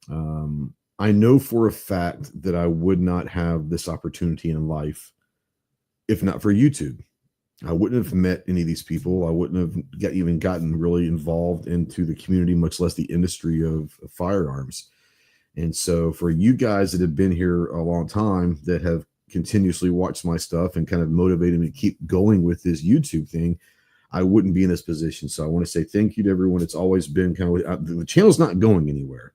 I know for a fact that I would not have this opportunity in life if not for YouTube. I wouldn't have met any of these people. I wouldn't have even gotten really involved into the community, much less the industry of firearms. And so for you guys that have been here a long time, that have continuously watched my stuff and kind of motivated me to keep going with this YouTube thing, I wouldn't be in this position. So I want to say thank you to everyone. It's always been kind of, the channel's not going anywhere.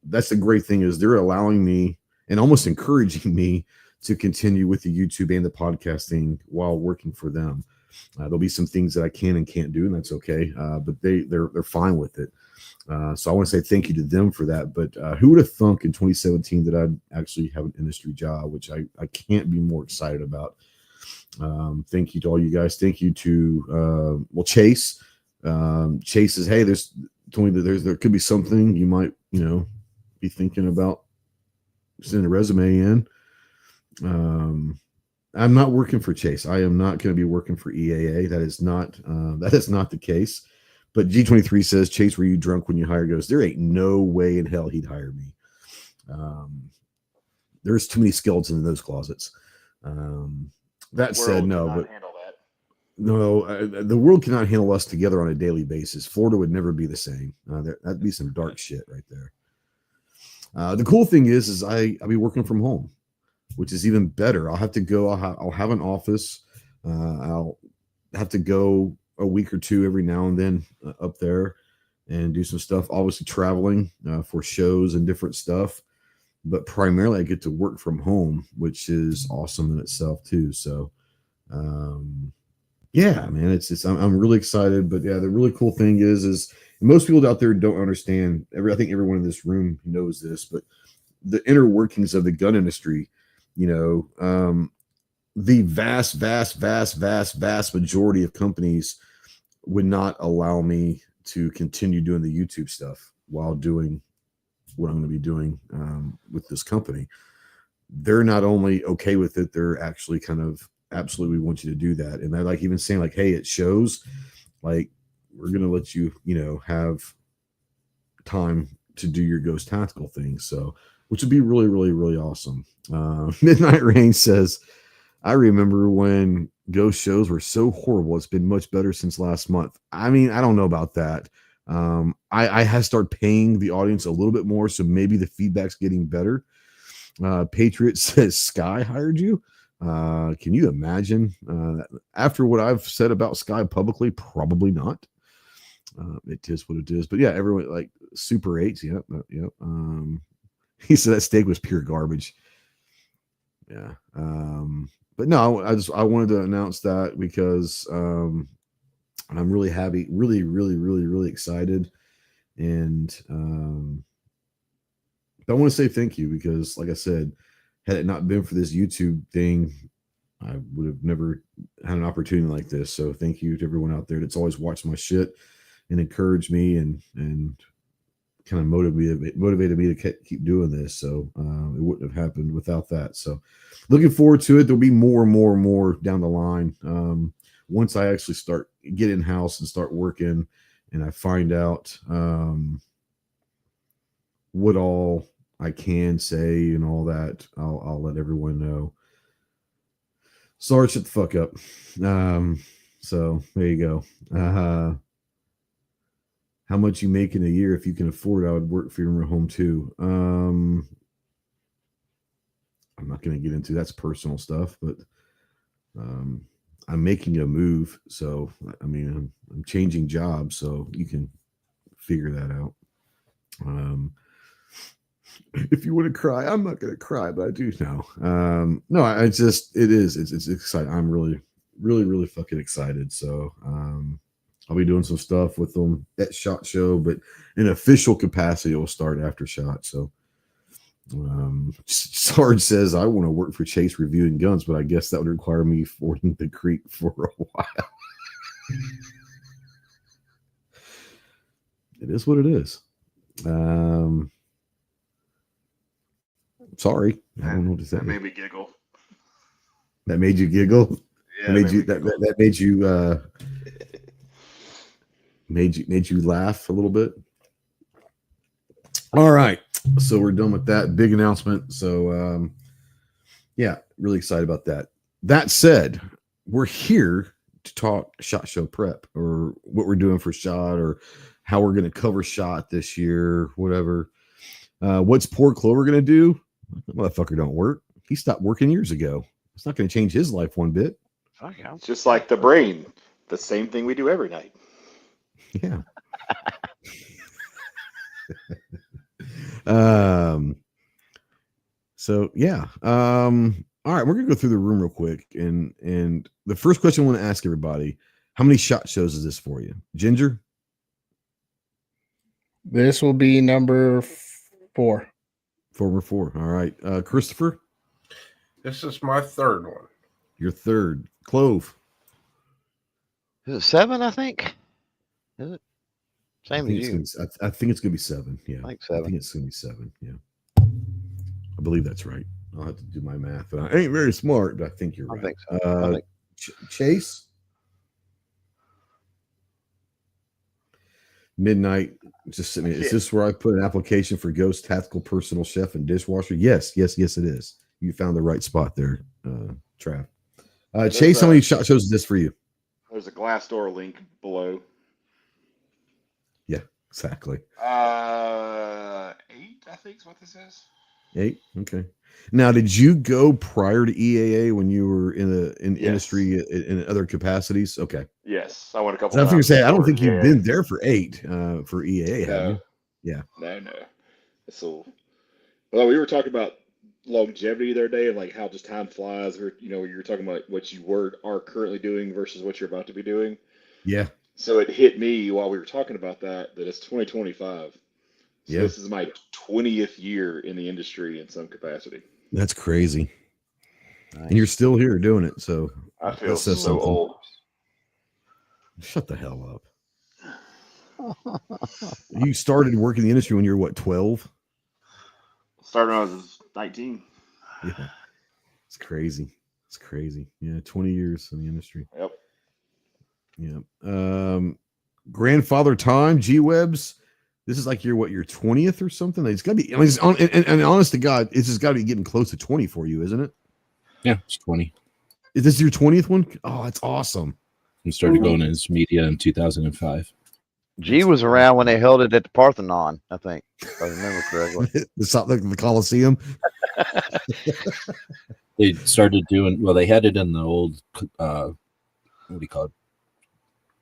That's the great thing, is they're allowing me and almost encouraging me to continue with the YouTube and the podcasting while working for them. There'll be some things that I can and can't do, and that's okay. But they're fine with it. So I want to say thank you to them for that. But who would have thunk in 2017 that I'd actually have an industry job, which I can't be more excited about. Thank you to all you guys. Thank you to Chase. Chase says, hey, told me that there could be something you might, be thinking about sending a resume in. I'm not working for Chase. I am not going to be working for EAA. That is not the case. But G23 says, Chase, were you drunk when you hired? Goes, there ain't no way in hell he'd hire me. There's too many skeletons in those closets. That said, no, but no, the world cannot handle us together on a daily basis. Florida would never be the same. That'd be some dark shit right there. The cool thing is I'll be working from home, which is even better. I'll have to go. I'll have an office. I'll have to go a week or two every now and then up there and do some stuff. Obviously traveling for shows and different stuff, but primarily I get to work from home, which is awesome in itself too. So, yeah, man, I'm really excited. But yeah, the really cool thing is most people out there don't understand. I think everyone in this room knows this, but the inner workings of the gun industry, the vast majority of companies would not allow me to continue doing the YouTube stuff while doing what I'm going to be doing with this company. They're not only okay with it, they're actually kind of absolutely want you to do that. And they're like even saying like, hey, it shows, like, we're going to let you, have time to do your Ghost Tactical thing. So, which would be really, really, really awesome. Midnight Rain says, I remember when ghost shows were so horrible. It's been much better since last month. I mean, I don't know about that. I have started paying the audience a little bit more, so maybe the feedback's getting better. Patriot says, Sky hired you? Can you imagine? After what I've said about Sky publicly, probably not. It is what it is. But yeah, everyone like Super 8s. Yep. He said that steak was pure garbage. Yeah. But no, I wanted to announce that because I'm really happy, really, really, really, really excited. And I want to say thank you because, like I said, had it not been for this YouTube thing, I would have never had an opportunity like this. So thank you to everyone out there that's always watched my shit and encouraged me and kind of motivated me to keep doing this. So it wouldn't have happened without that. So looking forward to it. There'll be more and more and more down the line. Once I actually get in house and start working and I find out what all I can say and all that, I'll let everyone know. Sorry, shut the fuck up. So there you go. How much you make in a year? If you can afford, I would work for your home too. I'm not going to get into that's personal stuff, but I'm making a move. So, I mean, I'm changing jobs, so you can figure that out. If you want to cry, I'm not going to cry, but I do know. No, it's exciting. I'm really, really, really fucking excited. So, I'll be doing some stuff with them at SHOT Show, but in official capacity, will start after SHOT. So, Sarge says, I want to work for Chase reviewing guns, but I guess that would require me fording the creek for a while. It is what it is. Sorry. I don't know what to say. That made me giggle. That made you giggle? Yeah, that made you laugh a little bit. All right, so we're done with that big announcement. So yeah, really excited about that. That said, we're here to talk SHOT Show prep, or what we're doing for SHOT, or how we're going to cover SHOT this year, whatever. What's poor Clover gonna do? That motherfucker don't work. He stopped working years ago. It's not gonna change his life one bit. It's just like the brain. The same thing we do every night. Yeah. So yeah. All right, we're gonna go through the room real quick, and the first question I want to ask everybody: how many shot shows is this for you, Ginger? This will be number 4. 4. All right, Christopher. This is my third one. Your third. Clove. Is it 7? I think. Is it? Same as you. I think it's gonna be 7. Yeah, I think 7. I think it's gonna be 7. Yeah, I believe that's right. I'll have to do my math. I ain't very smart, but I think you're right. I think so. Chase. Midnight. Just sitting. Is this where I put an application for Ghost Tactical Personal Chef and Dishwasher? Yes, it is. You found the right spot there, Trav. Chase, how many shot shows is this for you? There's a Glassdoor link below. Yeah, exactly. 8, I think is what this is. 8. Okay. Now, did you go prior to EAA when you were in the industry in other capacities? Okay. Yes, I went a couple. I was going to say, I don't think before you've been there for 8 for EAA, have you? Yeah. No. So, well, we were talking about longevity the other day and like how just time flies. Or you were talking about what you are currently doing versus what you're about to be doing. Yeah. So it hit me while we were talking about that it's 2025. So this is my 20th year in the industry in some capacity. That's crazy. Nice. And you're still here doing it. So I feel so old. Shut the hell up. You started working in the industry when you were what, 12? Started when I was 19. Yeah. It's crazy. Yeah, 20 years in the industry. Yep. Yeah. Grandfather time, G-Webs. This is like your 20th or something? It's got to be, and honest to God, it's just got to be getting close to 20 for you, isn't it? Yeah, it's 20. Is this your 20th one? Oh, that's awesome. I started going into media in 2005. G was around when they held it at the Parthenon, I think, if I remember correctly. the Coliseum. They started doing, they had it in the old, what do you call it?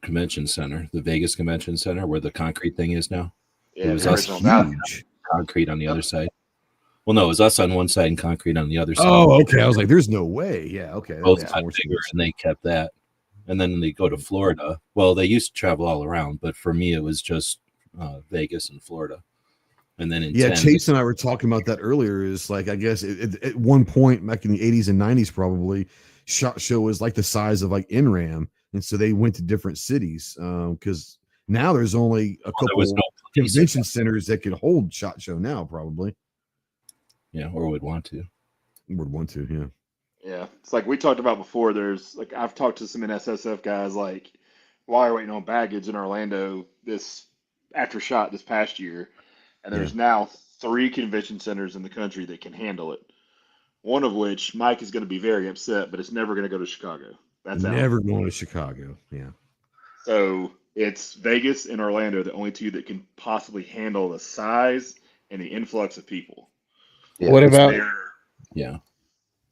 Convention center, the Vegas Convention Center, where the concrete thing is now. Yeah, it was us huge concrete on the other side. Well, no, it was us on one side and concrete on the other side. Oh, okay. I was like, there's no way. Yeah, okay. Both got bigger, and they kept that. And then they go to Florida. Well, they used to travel all around, but for me, it was just Vegas and Florida. And then Chase and I were talking about that earlier. Is like, I guess at one point back in the 80s and 90s, probably SHOT Show was like the size of like NRAM. And so they went to different cities because now there's only a couple convention centers that could hold SHOT Show now, probably. Yeah, or would want to. Yeah. Yeah, it's like we talked about before. There's like I've talked to some NSSF guys like while you're waiting on baggage in Orlando this after SHOT this past year, and there's now 3 convention centers in the country that can handle it. One of which Mike is going to be very upset, but it's never going to go to Chicago. That's never going to Chicago. Yeah. So it's Vegas and Orlando, the only 2 that can possibly handle the size and the influx of people. Yeah. What about?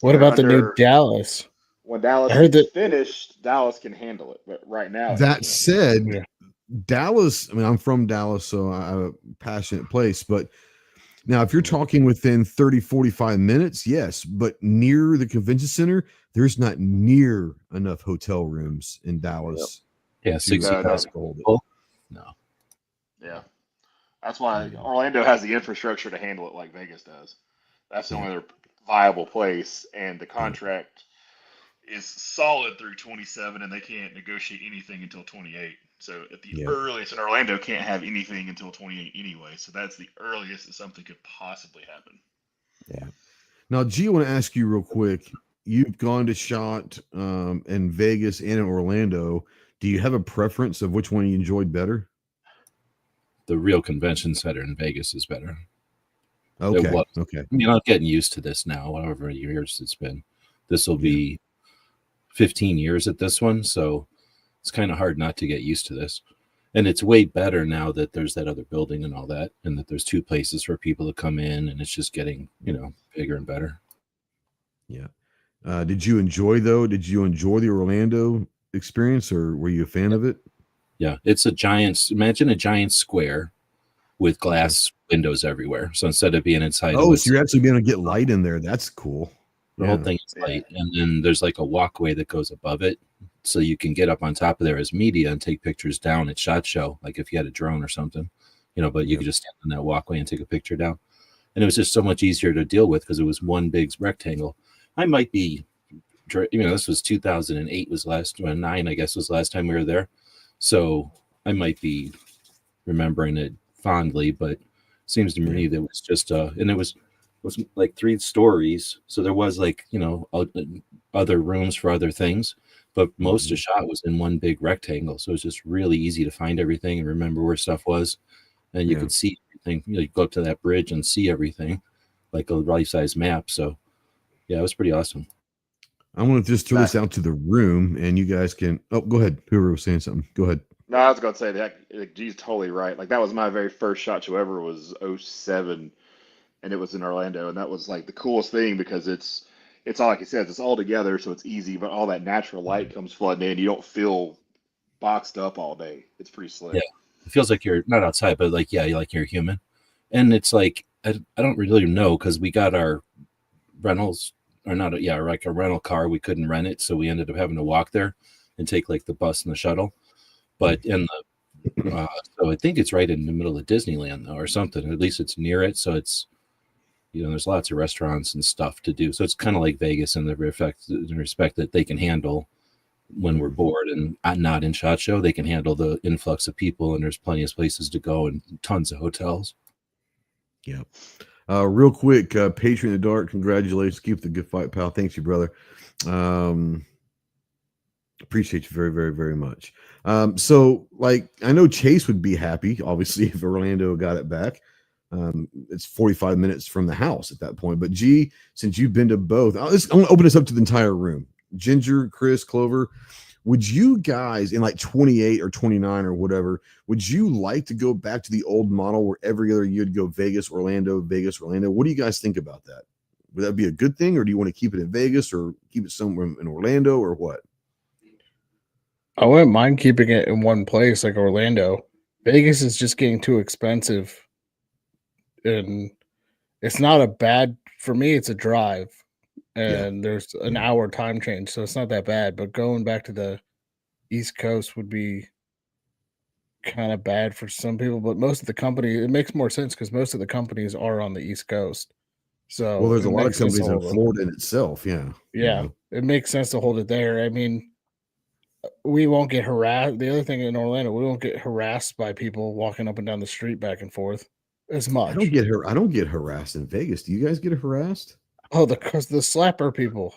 What about the new Dallas? When Dallas is finished, Dallas can handle it. But right now, that said, Dallas. I mean, I'm from Dallas, so I'm a passionate place. But now, if you're talking within 30, 45 minutes, yes. But near the convention center, there's not near enough hotel rooms in Dallas. Yeah, 60,000 people. No. Yeah. That's why Orlando has the infrastructure to handle it like Vegas does. That's the only other viable place. And the contract is solid through 27, and they can't negotiate anything until 28. So at the earliest, and Orlando can't have anything until 28 anyway. So that's the earliest that something could possibly happen. Yeah. Now, G, I want to ask you real quick. You've gone to SHOT in Vegas and in Orlando. Do you have a preference of which one you enjoyed better? The real convention center in Vegas is better. Okay. Okay. I mean, I'm getting used to this now, however years it's been. This will be 15 years at this one, so it's kind of hard not to get used to this. And it's way better now that there's that other building and all that, and that there's 2 places for people to come in, and it's just getting, bigger and better. Yeah. Did you enjoy the Orlando experience, or were you a fan of it? Yeah, it's imagine a giant square with glass windows everywhere. So instead of being inside, so you're actually being able to get light in there. That's cool. the whole thing is light, and then there's like a walkway that goes above it, so you can get up on top of there as media and take pictures down at SHOT Show, like if you had a drone or something, but you could just stand on that walkway and take a picture down. And it was just so much easier to deal with because it was one big rectangle. I might be, this was 2008 was last, 9, I guess, was the last time we were there. So I might be remembering it fondly, but it seems to me that it was just, and it was like 3 stories. So there was like, other rooms for other things, but most of SHOT was in one big rectangle. So it was just really easy to find everything and remember where stuff was. And you could see everything. You go up to that bridge and see everything like a life-size map. So yeah, it was pretty awesome. I want to just throw this out to the room, and you guys can. Oh, go ahead. Whoever was saying something, go ahead. No, I was going to say that. G's totally right. Like that was my very first SHOT Show ever. Was 07, and it was in Orlando, and that was like the coolest thing because it's all like you said. It's all together, so it's easy. But all that natural light comes flooding in. You don't feel boxed up all day. It's pretty slick. Yeah, it feels like you're not outside, but like you're human. And it's like I don't really know because we got our rentals. Or not, like a rental car. We couldn't rent it, so we ended up having to walk there and take like the bus and the shuttle. But so I think it's right in the middle of Disneyland though, or something. At least it's near it, so it's there's lots of restaurants and stuff to do. So it's kind of like Vegas in the respect that they can handle when we're bored and not in SHOT Show. They can handle the influx of people, and there's plenty of places to go and tons of hotels. Yeah. Real quick, Patriot in the Dark, congratulations. Keep the good fight, pal. Thanks you, brother. Appreciate you very, very, very much. So, like, I know Chase would be happy, obviously, if Orlando got it back. It's 45 minutes from the house at that point. But, G, since you've been to both, I'm going to open this up to the entire room. Ginger, Chris, Clover, would you guys in like 28 or 29 or whatever, would you like to go back to the old model where every other year you'd go Vegas, Orlando? What do you guys think about that? Would that be a good thing, or do you want to keep it in Vegas or keep it somewhere in Orlando, or what? I wouldn't mind keeping it in one place like Orlando. Vegas is just getting too expensive. And it's not a bad, for me, it's a drive. And there's an hour time change, so it's not that bad. But going back to the East Coast would be kind of bad for some people. But most of the company, it makes more sense because most of the companies are on the East Coast. So well, there's a lot of companies in Florida in itself. Yeah, it makes sense to hold it there. I mean, we won't get harassed. The other thing in Orlando, we won't get harassed by people walking up and down the street back and forth as much. I don't get harassed in Vegas. Do you guys get harassed? Oh, the slapper people.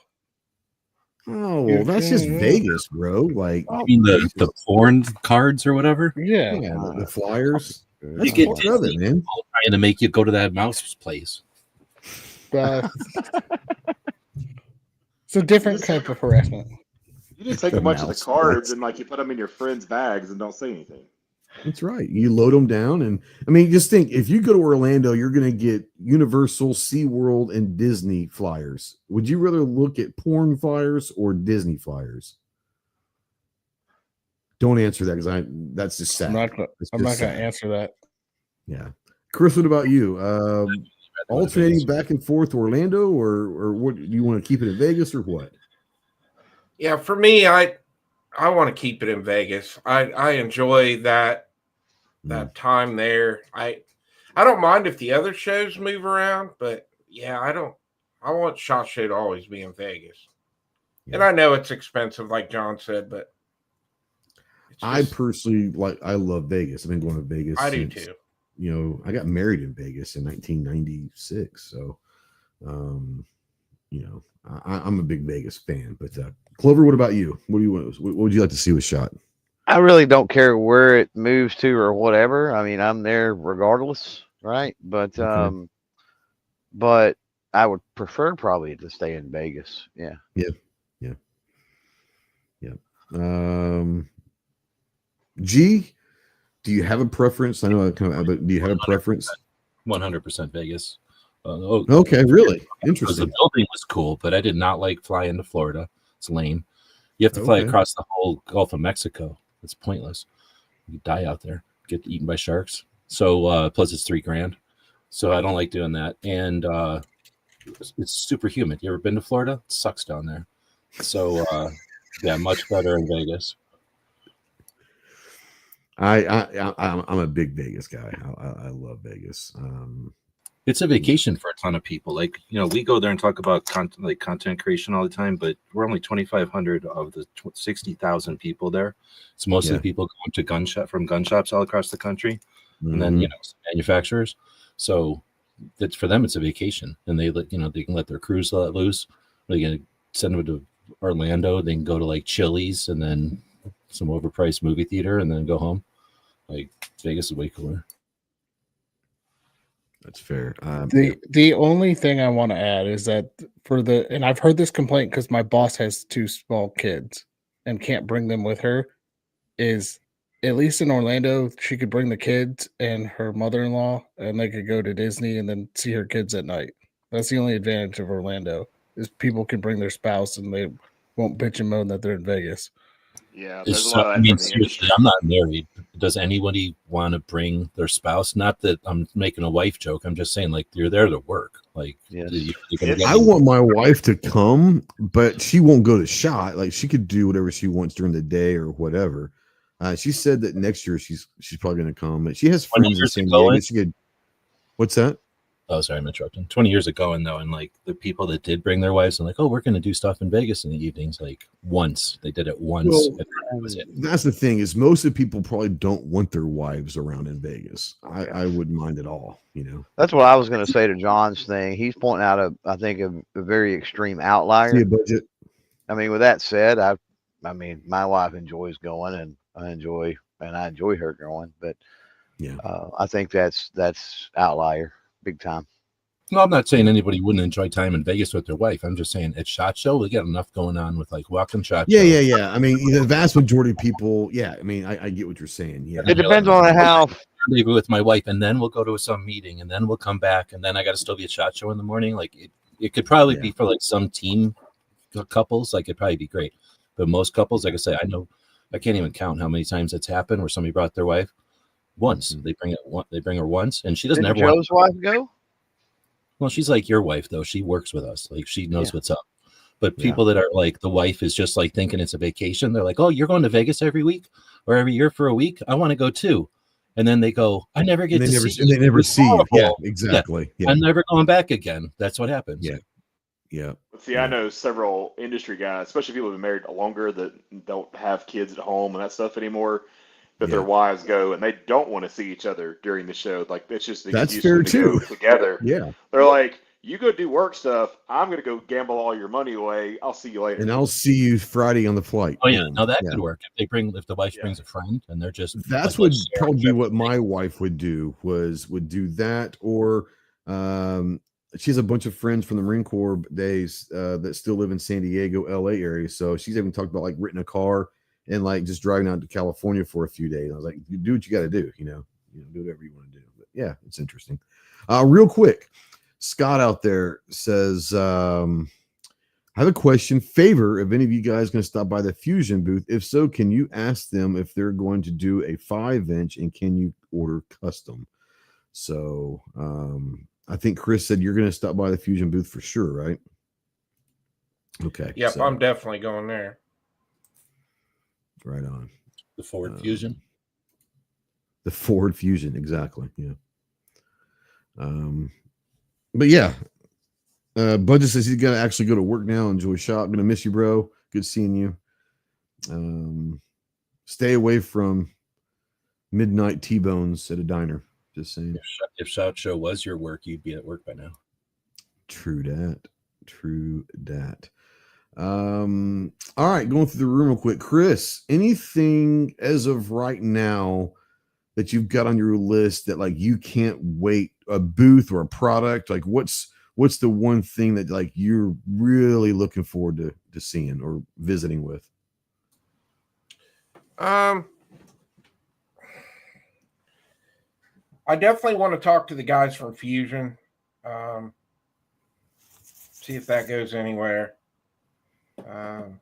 Oh, well, that's just Vegas, bro. Like, I mean the porn cards or whatever. Yeah, the flyers. You get Disney man trying to make you go to that mouse place. It's a different type of harassment. You just take a bunch of the cards and like you put them in your friends' bags and don't say anything. That's right. You load them down, and I mean, just think: if you go to Orlando, you're going to get Universal, SeaWorld, and Disney flyers. Would you rather look at porn flyers or Disney flyers? Don't answer that because that's just sad. I'm not going to answer that. Yeah, Chris, what about you? Alternating back and forth Orlando, or what? Do you want to keep it in Vegas or what? Yeah, for me, I want to keep it in Vegas. I enjoy that time there. I don't mind if the other shows move around, but yeah, I want SHOT Show to always be in Vegas. Yeah. And I know it's expensive, like John said, but I personally I love Vegas. I've been going to Vegas. I do too. I got married in Vegas in 1996, so I'm a big Vegas fan. But Clover, what about you? What would you like to see with SHOT? I really don't care where it moves to or whatever. I mean, I'm there regardless, right? But but I would prefer probably to stay in Vegas. Yeah. G, Do you have a preference? I know I kind of, but do you have a preference? 100% Vegas. Okay, really Because interesting. the building was cool, but I did not like flying to Florida. It's lame. You have to fly across the whole Gulf of Mexico. It's pointless. You die out there, get eaten by sharks. So plus it's $3,000. So I don't like doing that. And it's super humid. You ever been to Florida? It sucks down there. So yeah, much better in Vegas. I'm a big Vegas guy. I love Vegas. It's a vacation for a ton of people. Like, we go there and talk about content creation all the time, but we're only 2,500 of the 60,000 people there. It's mostly people going to gun shops all across the country, and then some manufacturers. So that's for them. It's a vacation, and they they can let their crews let loose. They can send them to Orlando. They can go to like Chili's and then some overpriced movie theater, and then go home. Like Vegas is way cooler. That's fair. The only thing I want to add is that and I've heard this complaint because my boss has 2 small kids and can't bring them with her, is at least in Orlando, she could bring the kids and her mother-in-law and they could go to Disney and then see her kids at night. That's the only advantage of Orlando is people can bring their spouse and they won't bitch and moan that they're in Vegas. Yeah, seriously, I'm not married. Does anybody want to bring their spouse? Not that I'm making a wife joke. I'm just saying, like, you're there to work. Like, I want my wife to come, but she won't go to SHOT. Like, she could do whatever she wants during the day or whatever. She said that next year she's probably going to come. But she has friends in San Diego. She could. What's that? Oh, sorry, I'm interrupting. 20 years ago, and like the people that did bring their wives and like, oh, we're going to do stuff in Vegas in the evenings. Like once they did it once. Well, that's the thing is most of the people probably don't want their wives around in Vegas. I wouldn't mind at all. That's what I was going to say to John's thing. He's pointing out I think a very extreme outlier. See a budget. I mean, with that said, I mean, my wife enjoys going, and I enjoy her going, but yeah, I think that's outlier. Big time. No, I'm not saying anybody wouldn't enjoy time in Vegas with their wife. I'm just saying at SHOT Show, we got enough going on with like welcome SHOT Show. Yeah. I mean, the vast majority of people, I mean, I get what you're saying. Yeah. It depends on how. Maybe with my wife, and then we'll go to some meeting, and then we'll come back, and then I got to still be at SHOT Show in the morning. Like it could probably be for like some team couples, like it'd probably be great. But most couples, like I say, I can't even count how many times it's happened where somebody brought their wife. Once they bring her once, and she doesn't ever. Joe's wife go? Well, she's like your wife though. She works with us, like she knows what's up. But people that are like the wife is just like thinking it's a vacation. They're like, oh, you're going to Vegas every week or every year for a week. I want to go too. And then they go, I never get to see. And they never see you. Yeah, exactly. Yeah. I'm never going back again. That's what happens. Yeah. See, I know several industry guys, especially people who've been married longer that don't have kids at home and that stuff anymore. That their wives go and they don't want to see each other during the show. Like it's just an that's excuse fair to too. Go together. Yeah, they're like, you go do work stuff. I'm gonna go gamble all your money away. I'll see you later. And I'll see you Friday on the flight. Oh yeah, no, that could work. If the wife brings a friend and they're just that's what probably be what my wife would do would do that, or she has a bunch of friends from the Marine Corps days that still live in San Diego, LA area. So she's even talked about like renting a car and like just driving out to California for a few days. I was like, you do what you got to do, do whatever you want to do. But yeah, it's interesting. Real quick, Scott out there says, I have a question. Favor, if any of you guys going to stop by the Fusion booth? If so, can you ask them if they're going to do a 5-inch and can you order custom? So I think Chris said you're going to stop by the Fusion booth for sure, right? Okay. Yep, so I'm definitely going there. Right on. The Ford Fusion. The Ford Fusion, exactly. Yeah. But yeah, Budget says he's gonna actually go to work now. Enjoy SHOT. Gonna miss you, bro. Good seeing you. Stay away from midnight T-bones at a diner. Just saying. If SHOT Show was your work, you'd be at work by now. True that. All right, going through the room real quick. Chris, anything as of right now that you've got on your list that like you can't wait, a booth or a product? Like what's the one thing that like you're really looking forward to seeing or visiting with? I definitely want to talk to the guys from Fusion. See if that goes anywhere. I'm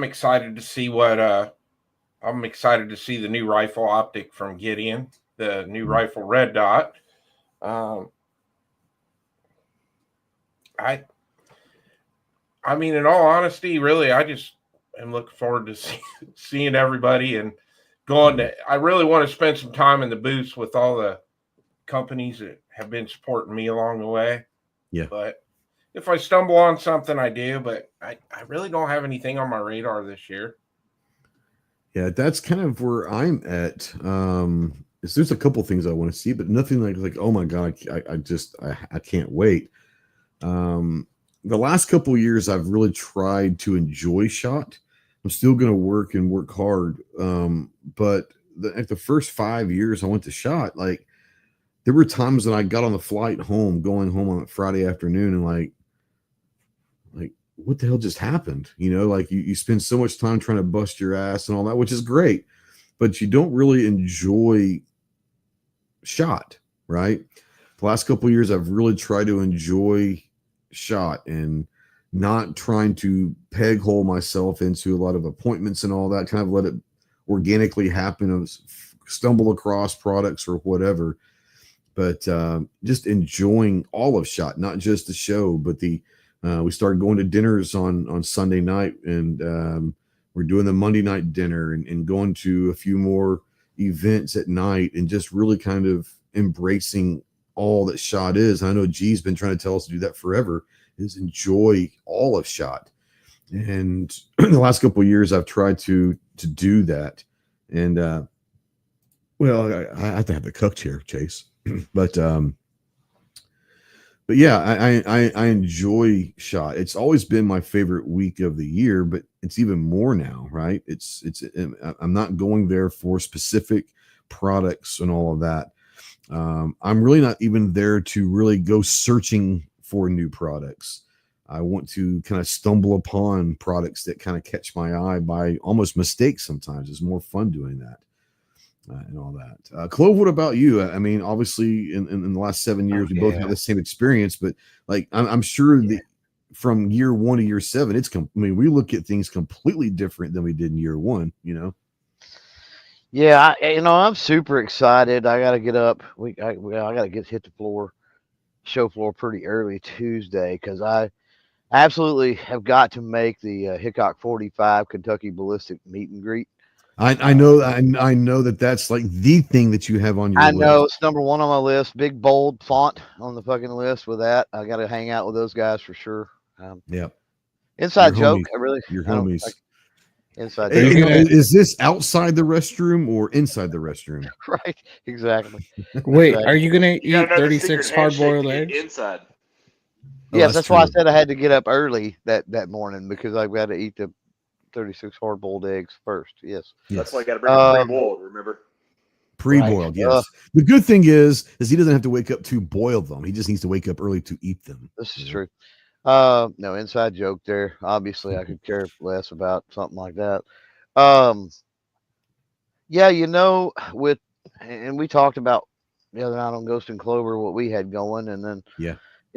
excited to see I'm excited to see the new rifle optic from Gideon, the new rifle red dot. I mean, in all honesty, really, I just am looking forward to seeing everybody and going to. I really want to spend some time in the booths with all the companies that have been supporting me along the way. Yeah. But if I stumble on something, I do. But I really don't have anything on my radar this year. Yeah, that's kind of where I'm at. There's a couple things I want to see, but nothing like oh my god, I can't wait. The last couple of years, I've really tried to enjoy SHOT. I'm still going to work hard, but the first 5 years I went to SHOT, like there were times that I got on the flight home, going home on a Friday afternoon, and like what the hell just happened? Like you spend so much time trying to bust your ass and all that, which is great, but you don't really enjoy SHOT, right? The last couple of years, I've really tried to enjoy SHOT and not trying to peg hole myself into a lot of appointments and all that, kind of let it organically happen, and stumble across products or whatever, but just enjoying all of SHOT, not just the show, but we started going to dinners on Sunday night, and we're doing the Monday night dinner and going to a few more events at night, and just really kind of embracing all that SHOT is. I know G's been trying to tell us to do that forever, is enjoy all of SHOT. And in the last couple of years, I've tried to do that. And well, I have to have the cuck chair, Chase. But yeah, I enjoy SHOT. It's always been my favorite week of the year, but it's even more now, right? I'm not going there for specific products and all of that. I'm really not even there to really go searching for new products. I want to kind of stumble upon products that kind of catch my eye by almost mistake sometimes. It's more fun doing that. And all that. Clove, what about you? I mean, obviously, in the last 7 years, we both had the same experience, but like, I'm sure that from year 1 to year 7, we look at things completely different than we did in year 1. Yeah, I'm super excited. I got to get up. I got to hit the show floor pretty early Tuesday, because I absolutely have got to make the Hickok 45 Kentucky Ballistic meet and greet. I know that's like the thing that you have on your list. I know it's number 1 on my list. Big bold font on the fucking list with that. I got to hang out with those guys for sure. Yeah. Inside joke. Your homies. Inside joke. Is this outside the restroom or inside the restroom? Right. Exactly. Wait, are you going to eat know 36 hard-boiled eggs? Inside. Yes, that's why I said I had to get up early that morning, because I've got to eat the 36 hard-boiled eggs first. Yes. That's why I got to bring them pre-boiled, remember? Pre-boiled, yes. The good thing is he doesn't have to wake up to boil them. He just needs to wake up early to eat them. This is true. No, inside joke there. Obviously, I could care less about something like that. Yeah, and we talked about the other night on Ghost and Clover what we had going, and then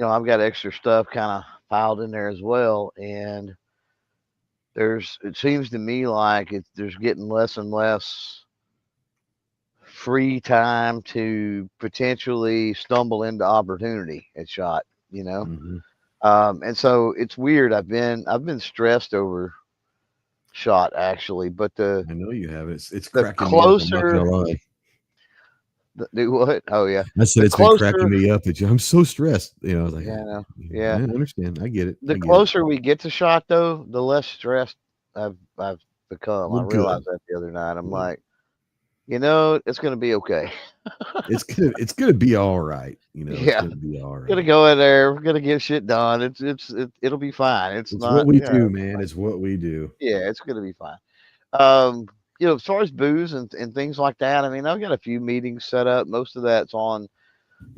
I've got extra stuff kind of piled in there as well, and it seems to me like there's getting less and less free time to potentially stumble into opportunity at SHOT, Mm-hmm. And so it's weird. I've been stressed over SHOT, actually, but I know you have. It's the cracking closer. me up. I'm not gonna lie. Do what? Oh yeah, I said it's been cracking me up. I'm so stressed. I was like, yeah, I understand. I get it. The closer we get to SHOT, though, the less stressed I've become. Well, I realized that the other night. I'm like, it's gonna be okay. it's gonna be all right. It's gonna be all right. Gonna go in there. We're gonna get shit done. It'll be fine. It's not what we do, man. It's what we do. Yeah, it's gonna be fine. As far as booze and things like that, I mean, I've got a few meetings set up. Most of that's on,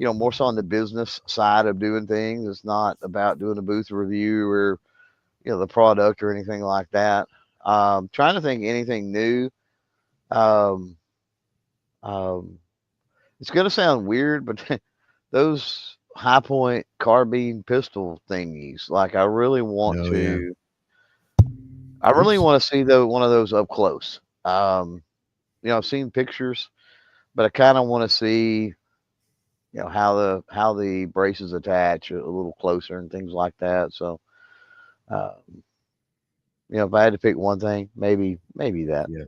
more so on the business side of doing things. It's not about doing a booth review or, the product or anything like that. Trying to think anything new. It's going to sound weird, but those high point carbine pistol thingies, like I really want Oh, to. yeah. I really Oops. want to see one of those up close. I've seen pictures, but I kind of want to see, how the braces attach a little closer and things like that. So, if I had to pick one thing, maybe that.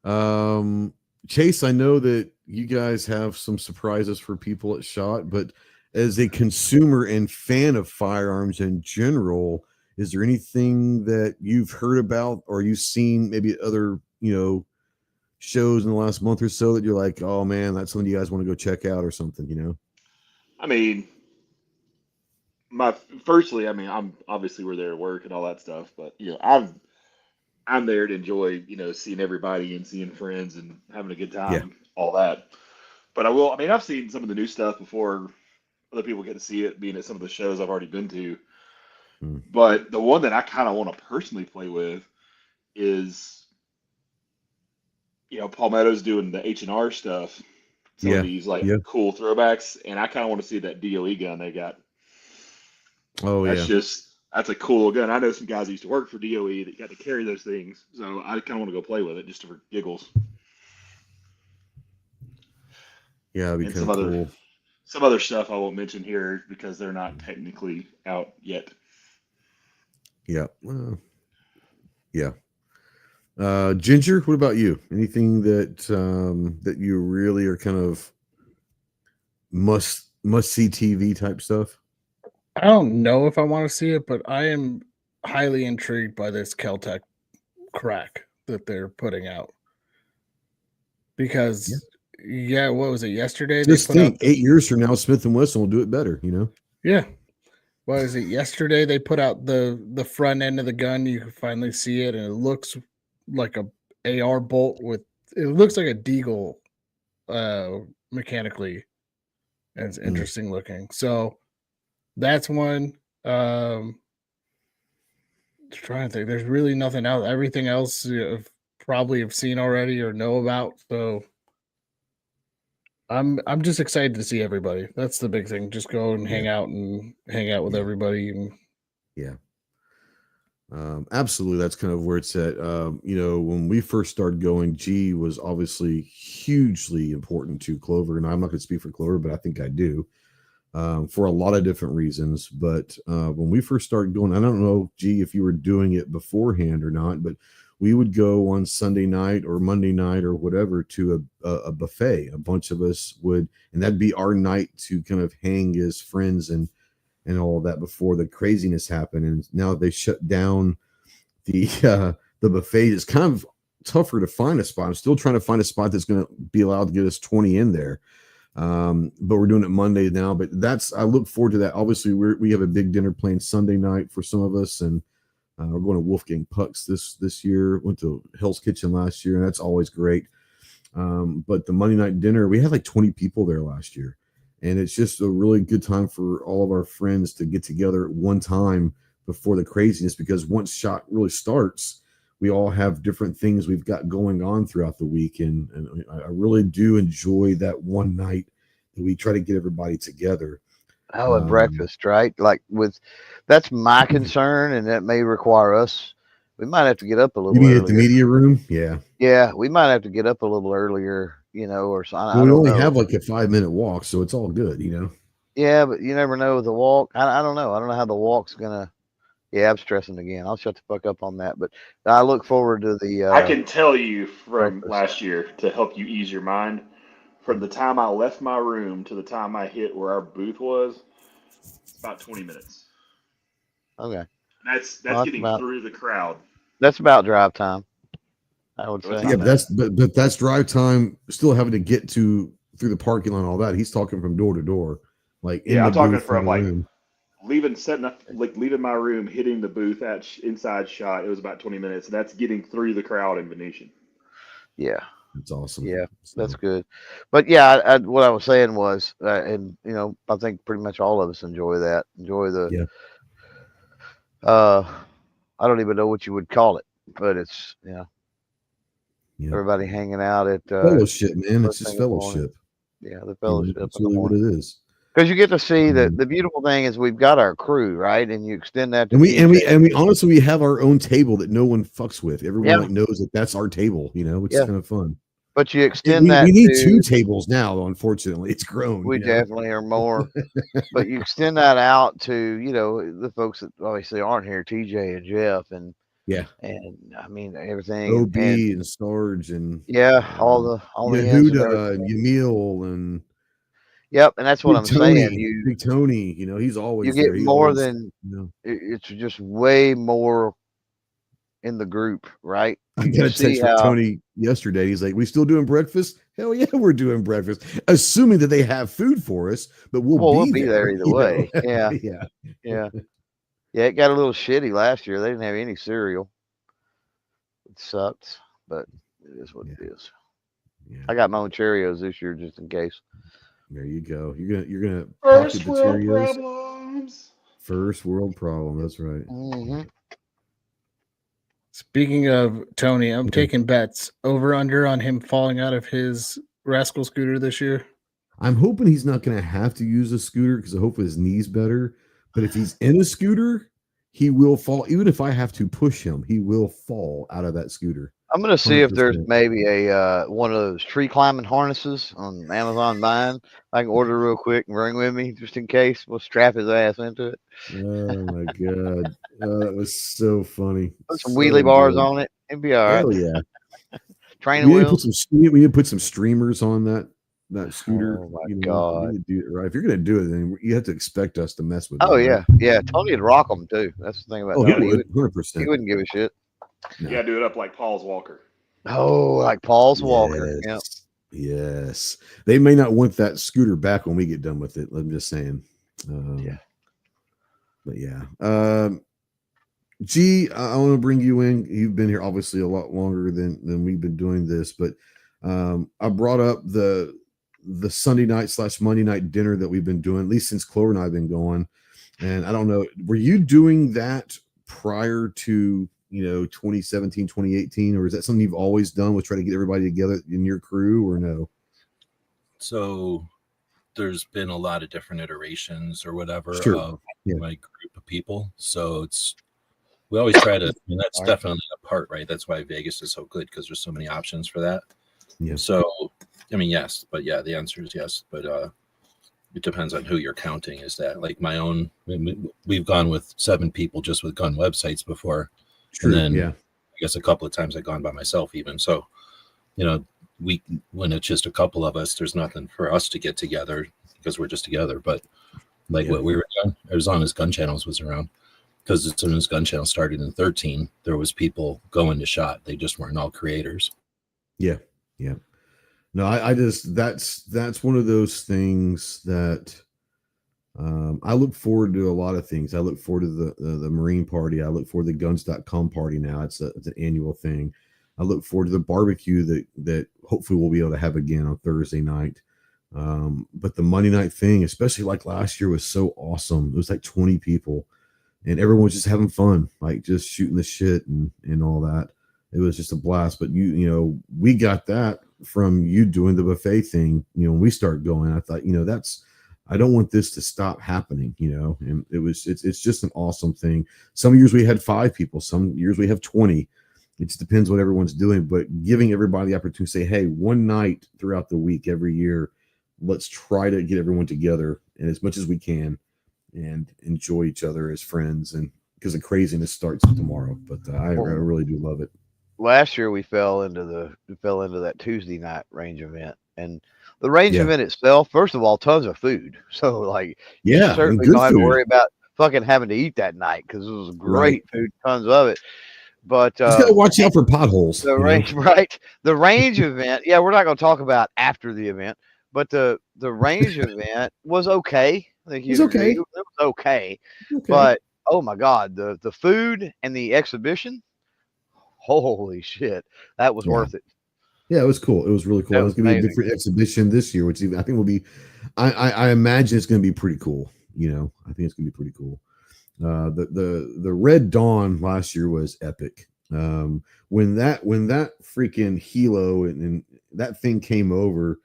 Yeah. Chase, I know that you guys have some surprises for people at SHOT, but as a consumer and fan of firearms in general, is there anything that you've heard about or you've seen maybe at other, shows in the last month or so that you're like, oh man, that's something you guys want to go check out or something, I mean, firstly, I mean, I'm obviously we're there to work and all that stuff, but I'm there to enjoy, seeing everybody and seeing friends and having a good time, all that. But I mean, I've seen some of the new stuff before other people get to see it, being at some of the shows I've already been to. But the one that I kind of want to personally play with is, Palmetto's doing the H&R stuff, some of these cool throwbacks, and I kind of want to see that DOE gun they got. Oh, That's a cool gun. I know some guys that used to work for DOE that got to carry those things, so I kind of want to go play with it just for giggles. Yeah, it'd be kind of cool. Some other stuff I won't mention here because they're not technically out yet. Yeah. Ginger, what about you? Anything that that you really are kind of must see TV type stuff? I don't know if I want to see it, but I am highly intrigued by this Kel-Tec crack that they're putting out. Because what was it yesterday? Just think, 8 years from now, Smith & Wesson will do it better, Yeah. What is it? Yesterday they put out the front end of the gun. You can finally see it, and it looks like a AR bolt it looks like a Deagle mechanically. And it's interesting looking. So that's one. Trying to think. There's really nothing else. Everything else probably have seen already or know about. So I'm just excited to see everybody. That's the big thing. Just go and hang out with everybody. And absolutely, that's kind of where it's at. When we first started going, G was obviously hugely important to Clover, and I'm not going to speak for Clover, but I think I do. For a lot of different reasons. But when we first started going, I don't know, G, if you were doing it beforehand or not, but we would go on Sunday night or Monday night or whatever to a buffet. A bunch of us would, and that'd be our night to kind of hang as friends and all of that before the craziness happened. And now they shut down the buffet. It's kind of tougher to find a spot. I'm still trying to find a spot that's going to be allowed to get us 20 in there. But we're doing it Monday now, but I look forward to that. Obviously we have a big dinner planned Sunday night for some of us, and we're going to Wolfgang Puck's this year, went to Hell's Kitchen last year, and that's always great. But the Monday night dinner, we had like 20 people there last year, and it's just a really good time for all of our friends to get together at one time before the craziness, because once SHOT really starts, we all have different things we've got going on throughout the week. And I really do enjoy that one night that we try to get everybody together. Oh, and breakfast, right? That's my concern, and that may require us. We might have to get up a little earlier. At the media room? Yeah. Yeah, we might have to get up a little earlier, or something. Well, we only have like a 5-minute walk, so it's all good, Yeah, but you never know with the walk. I don't know. I don't know how the walk's gonna. Yeah, I'm stressing again. I'll shut the fuck up on that. But I look forward to the. I can tell you from breakfast. Last year, to help you ease your mind, from the time I left my room to the time I hit where our booth was, it's about 20 minutes. Okay. That's getting through the crowd. That's about drive time, I would say. Yeah, but that's drive time. Still having to get through the parking lot and all that. He's talking from door to door, like I'm talking from leaving my room, hitting the booth at inside SHOT. It was about 20 minutes. That's getting through the crowd in Venetian. Yeah, that's awesome. Yeah, that's good. But yeah, what I was saying was, and I think pretty much all of us enjoy that. Enjoy the. I don't even know what you would call it, but it's Yeah. Everybody hanging out at Fellowship, man. It's first just thing in the morning. fellowship. Yeah, the You know, fellowship that's in the really what morning. it is. Because you get to see Mhm. the beautiful thing is we've got our crew, right? And you extend that to And we PJ. honestly we have our own table that no one fucks with. Everyone Yeah. like knows that that's our table, you know, which is Yeah. kind of fun. But you And extend that we need to 2 tables now, though, unfortunately. It's grown, we you know. definitely are more. But you extend that out to, you know, the folks that obviously aren't here, TJ and Jeff and Yeah. I mean everything OB and and Sarge and yeah, all the ends of Yehuda and everything. Yamil and Yep, and that's what Big I'm saying. Tony. Big Tony, you know, he's You always get there. He more always, than you know. it's just way more in the group, right? I You got a see text from how Tony yesterday. He's like, "We still doing breakfast? Hell yeah, we're doing breakfast." Assuming that they have food for us, but we'll be there. either You know? way. Yeah, Yeah. yeah, yeah. It got a little shitty last year. They didn't have any cereal. It sucked, but it is what it is. Yeah. I got my own Cheerios this year just in case. There you go. You're gonna First pocket the world Cheerios. problems. First world problem. That's right. Mm-hmm. Speaking of Tony, I'm Mhm. taking bets over under on him falling out of his rascal scooter this year. I'm hoping he's not going to have to use a scooter because I hope his knee's better. But if he's in a scooter, he will fall. Even if I have to push him, he will fall out of that scooter. I'm gonna see if there's 100%. maybe a one of those tree climbing harnesses on Amazon Mine. I can order real quick and bring with me just in case. We'll strap his ass into it. Oh my god, that was so funny. Put some So wheelie bars good. on it. It'd be all right. Hell yeah. Training We need to wheels. we need to put some streamers on that scooter. Oh my You know, god. we need to do it right. If you're going to do it, then you have to expect us to mess with it. Oh right? yeah, yeah. Tony would rock them too. That's the thing about Oh, he Tony. would He 100%. wouldn't give a shit. No. You gotta do it up like Paul's Walker. Oh, like Paul's Walker. Yeah. Yes. They may not want that scooter back when we get done with it. I'm just saying. Yeah. But yeah. G, I want to bring you in. You've been here obviously a lot longer than we've been doing this, but I brought up the Sunday night / Monday night dinner that we've been doing, at least since Clover and I have been going. And I don't know, were you doing that prior to 2017, 2018, or is that something you've always done, with try to get everybody together in your crew, or no? So there's been a lot of different iterations or whatever of my group of people. So we always try to, and that's definitely a part, right? That's why Vegas is so good, because there's so many options for that. Yeah. So, I mean, yes, but yeah, the answer is yes. But it depends on who you're counting. Is that like my own? We've gone with 7 people just with gun websites before. True. And then yeah. I guess a couple of times I've gone by myself even. So, when it's just a couple of us, there's nothing for us to get together because we're just together. But like what we were doing, as long as Gun Channels was around, because as soon as Gun Channel started in 2013, there was people going to shot. They just weren't all creators. Yeah. Yeah. No, I just, that's one of those things that I look forward to a lot of things. I look forward to the Marine party. I look forward to the guns.com party now. It's an annual thing. I look forward to the barbecue that hopefully we'll be able to have again on Thursday night. But the Monday night thing, especially like last year, was so awesome. It was like 20 people and everyone was just having fun, like just shooting the shit and all that. It was just a blast. But we got that from you doing the buffet thing. When we started going, I thought, I don't want this to stop happening, and it's just an awesome thing. Some years we had 5 people, some years we have 20. It just depends what everyone's doing, but giving everybody the opportunity to say, hey, one night throughout the week, every year, let's try to get everyone together and as much as we can and enjoy each other as friends. And because the craziness starts tomorrow, but I really do love it. Last year we fell into that Tuesday night range event, and the range event itself, first of all, tons of food. So like, you certainly don't have to worry about fucking having to eat that night because it was great food, tons of it. But just gotta watch out for potholes. The range, right? The range event. Yeah, we're not going to talk about after the event, but the range event was okay. I think it was okay. It was okay. But oh my god, the food and the exhibition. Holy shit, that was worth it. Yeah, it was cool. It was really cool. It was going to be a different exhibition this year, which I think will be. I imagine it's going to be pretty cool. I think it's going to be pretty cool. The Red Dawn last year was epic. When that freaking helo and that thing came over,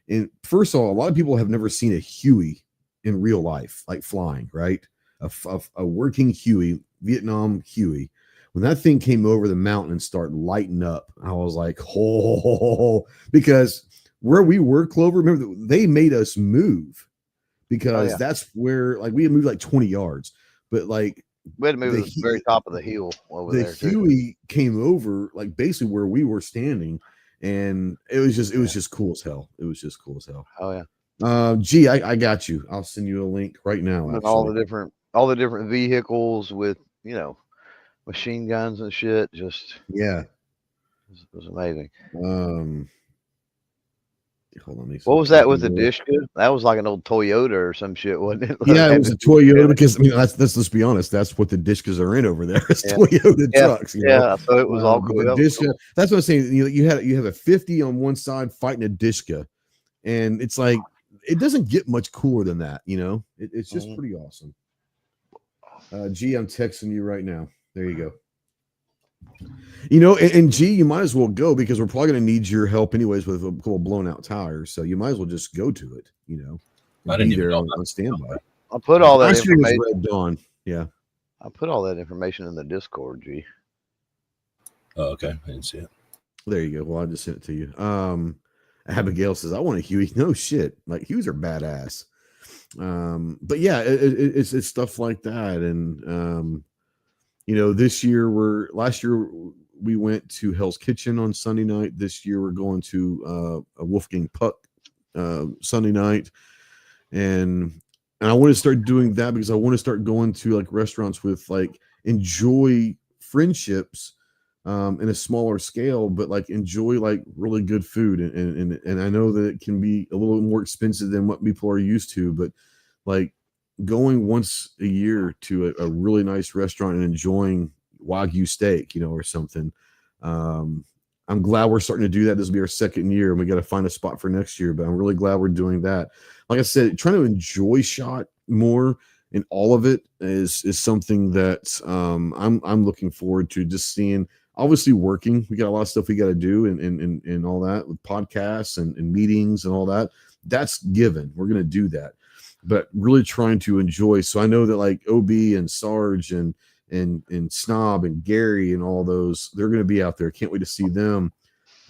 and first of all, a lot of people have never seen a Huey in real life, like flying, right? A working Huey, Vietnam Huey. When that thing came over the mountain and started lighting up, I was like, oh, because where we were, Clover, remember they made us move because that's where, like, we had moved like 20 yards, but like we had to move to the very top of the hill over there. The Huey came over like basically where we were standing, and it was just cool as hell. It was just cool as hell. Oh yeah. Gee, I got you. I'll send you a link right now. All the different vehicles with, you know, machine guns and shit. Just it was amazing. Hold on. What was that with the Dishka? That was like an old Toyota or some shit, wasn't it? Yeah, it was a Toyota because I mean, let's be honest. That's what the Dishkas are in over there. It's Toyota trucks. You know? So it was all cool. Dishka, that's what I'm saying. You have a 50 on one side fighting a Dishka, and it's like it doesn't get much cooler than that. You know, it's just pretty awesome. G, I'm texting you right now. There you go. You know, and G, you might as well go because we're probably going to need your help anyways with a couple blown out tires. So you might as well just go to it. You know, I didn't even know on standby. I'll put all that information. Red Dawn. Yeah, I'll put all that information in the Discord. G. Oh, okay, I didn't see it. There you go. Well, I just sent it to you. Abigail says, "I want a Huey." No shit, like Hueys are badass. But yeah, it's stuff like that, and you know, last year we went to Hell's Kitchen on Sunday night. This year we're going to a Wolfgang Puck Sunday night, and I want to start doing that because I want to start going to like restaurants with like enjoy friendships in a smaller scale, but like enjoy like really good food, and I know that it can be a little more expensive than what people are used to, but like going once a year to a really nice restaurant and enjoying Wagyu steak, you know, or something. I'm glad we're starting to do that. This will be our second year, and we got to find a spot for next year, but I'm really glad we're doing that. Like I said, trying to enjoy SHOT more in all of it is something that I'm looking forward to just seeing. Obviously working, we got a lot of stuff we got to do and all that with podcasts and meetings and all that. That's given. We're going to do that. But really trying to enjoy. So I know that like OB and Sarge and Snob and Gary and all those, they're going to be out there. Can't wait to see them.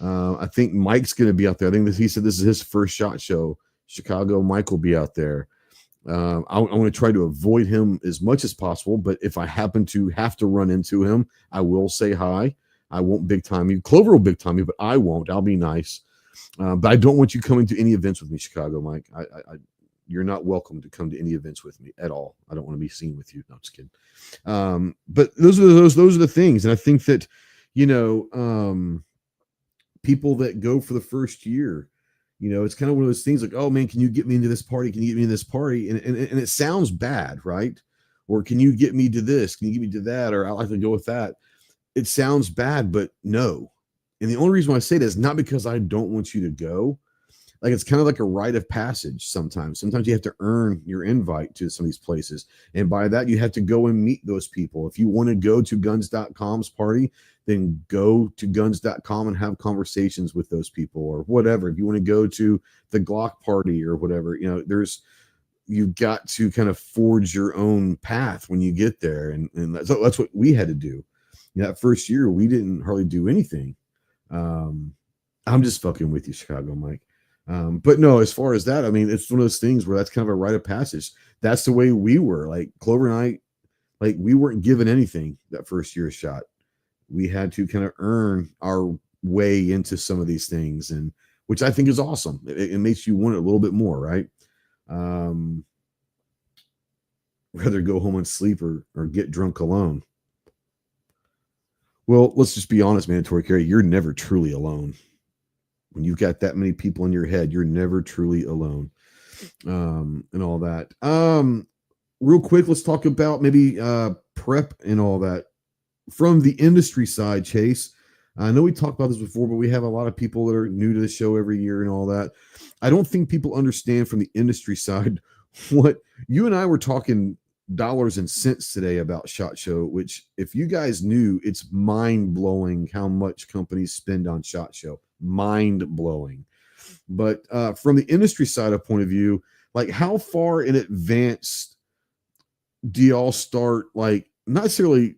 I think Mike's going to be out there. I think he said this is his first SHOT show. Chicago Mike will be out there. I want to try to avoid him as much as possible. But if I happen to have to run into him, I will say hi. I won't big time you. Clover will big time you, but I won't. I'll be nice. But I don't want you coming to any events with me, Chicago Mike. You're not welcome to come to any events with me at all. I don't want to be seen with you. No, just kidding. But those are the things. And I think that, you know, people that go for the first year, you know, it's kind of one of those things like, oh man, can you get me into this party? Can you get me into this party? And it sounds bad, right? Or can you get me to this? Can you get me to that? Or I like to go with that. It sounds bad, but no. And the only reason why I say that is not because I don't want you to go. Like it's kind of like a rite of passage sometimes. Sometimes you have to earn your invite to some of these places. And by that, you have to go and meet those people. If you want to go to guns.com's party, then go to guns.com and have conversations with those people or whatever. If you want to go to the Glock party or whatever, you know, you've got to kind of forge your own path when you get there. And that's what we had to do. You know, that first year, we didn't hardly do anything. I'm just fucking with you, Chicago Mike. But no, as far as that, I mean, it's one of those things where that's kind of a rite of passage. That's the way we were. Like Clover and I, like we weren't given anything that first year SHOT. We had to kind of earn our way into some of these things, and which I think is awesome. It makes you want it a little bit more, right? Rather go home and sleep or get drunk alone. Well, let's just be honest, Mandatory Carry. You're never truly alone. When you've got that many people in your head, you're never truly alone. And all that. Real quick, let's talk about maybe prep and all that. From the industry side, Chase, I know we talked about this before, but we have a lot of people that are new to the show every year and all that. I don't think people understand from the industry side what you and I were talking dollars and cents today about SHOT Show, which if you guys knew, it's mind blowing how much companies spend on SHOT Show. Mind blowing. But from the industry side of point of view, like how far in advance do y'all start, like not necessarily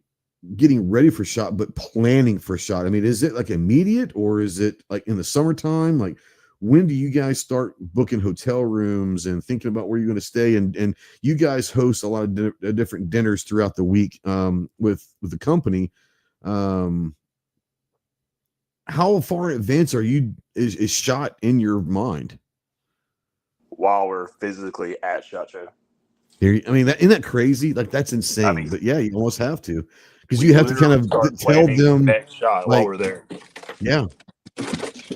getting ready for SHOT, but planning for SHOT? I mean, is it like immediate, or is it like in the summertime? Like when do you guys start booking hotel rooms and thinking about where you're going to stay? And you guys host a lot of different dinners throughout the week with the company. How far in advance is SHOT in your mind? While we're physically at SHOT Show. I mean, isn't that crazy? Like that's insane. I mean, but yeah, you almost have to, because you have to kind of tell them next shot like, while we're there. Yeah.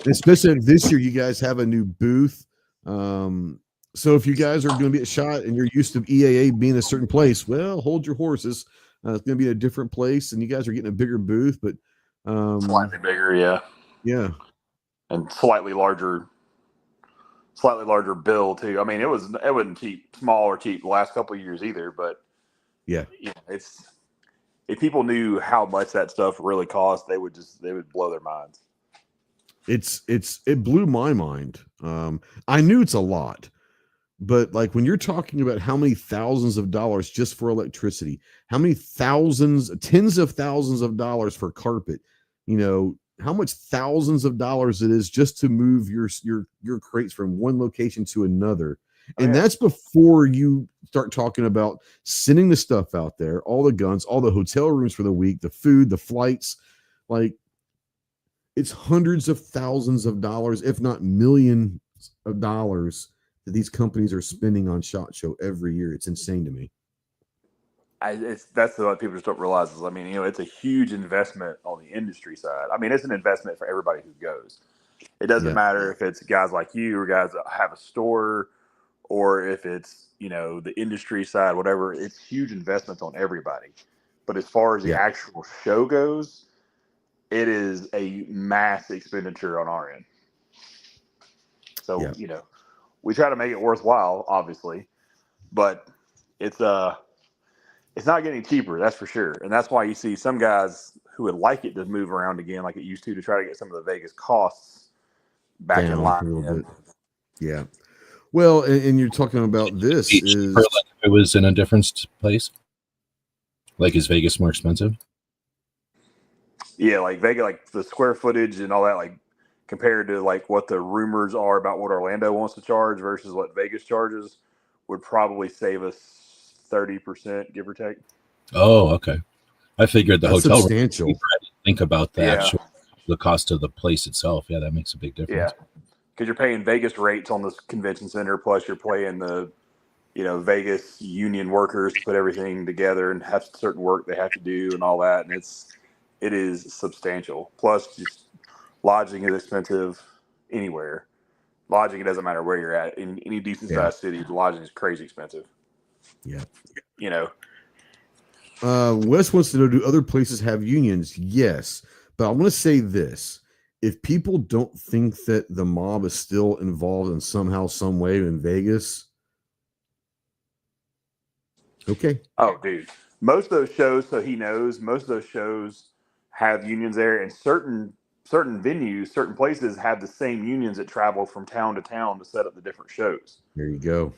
Especially this year, you guys have a new booth. So if you guys are going to be at SHOT and you're used to EAA being a certain place, well, hold your horses. It's going to be a different place, and you guys are getting a bigger booth, but slightly bigger, yeah, and slightly larger bill too. I mean, it wasn't cheap, small or cheap the last couple of years either, but yeah, it's, if people knew how much that stuff really cost, they would blow their minds. It blew my mind. I knew it's a lot, but like when you're talking about how many thousands of dollars just for electricity, how many tens of thousands of dollars for carpet, how much thousands of dollars it is just to move your crates from one location to another. And that's before you start talking about sending the stuff out there, all the guns, all the hotel rooms for the week, the food, the flights. Like, it's hundreds of thousands of dollars, if not millions of dollars, that these companies are spending on SHOT Show every year. It's insane to me. That's what people just don't realize is, I mean, it's a huge investment on the industry side. I mean, it's an investment for everybody who goes. It doesn't matter if it's guys like you or guys that have a store, or if it's, the industry side, whatever. It's huge investments on everybody. But as far as the actual show goes, it is a mass expenditure on our end. So, we try to make it worthwhile, obviously, but it's not getting cheaper, that's for sure. And that's why you see some guys who would like it to move around again like it used to try to get some of the Vegas costs back in line. A little bit. Yeah. Well, and you're talking about this is like if it was in a different place. Like, is Vegas more expensive? Yeah, like Vegas, like the square footage and all that, like compared to like what the rumors are about what Orlando wants to charge versus what Vegas charges, would probably save us 30%, give or take. Oh, okay. I figured the That's hotel substantial. room, think about the the cost of the place itself. Yeah, that makes a big difference. Yeah, because you're paying Vegas rates on this convention center, plus you're paying the, Vegas union workers to put everything together and have certain work they have to do and all that, and it is substantial. Plus, just lodging is expensive anywhere. Lodging, it doesn't matter where you're at. In any decent sized city, lodging is crazy expensive. Yeah. Wes wants to know, do other places have unions? Yes. But I want to say this. If people don't think that the mob is still involved in somehow, some way in Vegas, okay. Oh, dude. Most of those shows, so he knows, most of those shows have unions there, and certain venues, certain places have the same unions that travel from town to town to set up the different shows. There you go.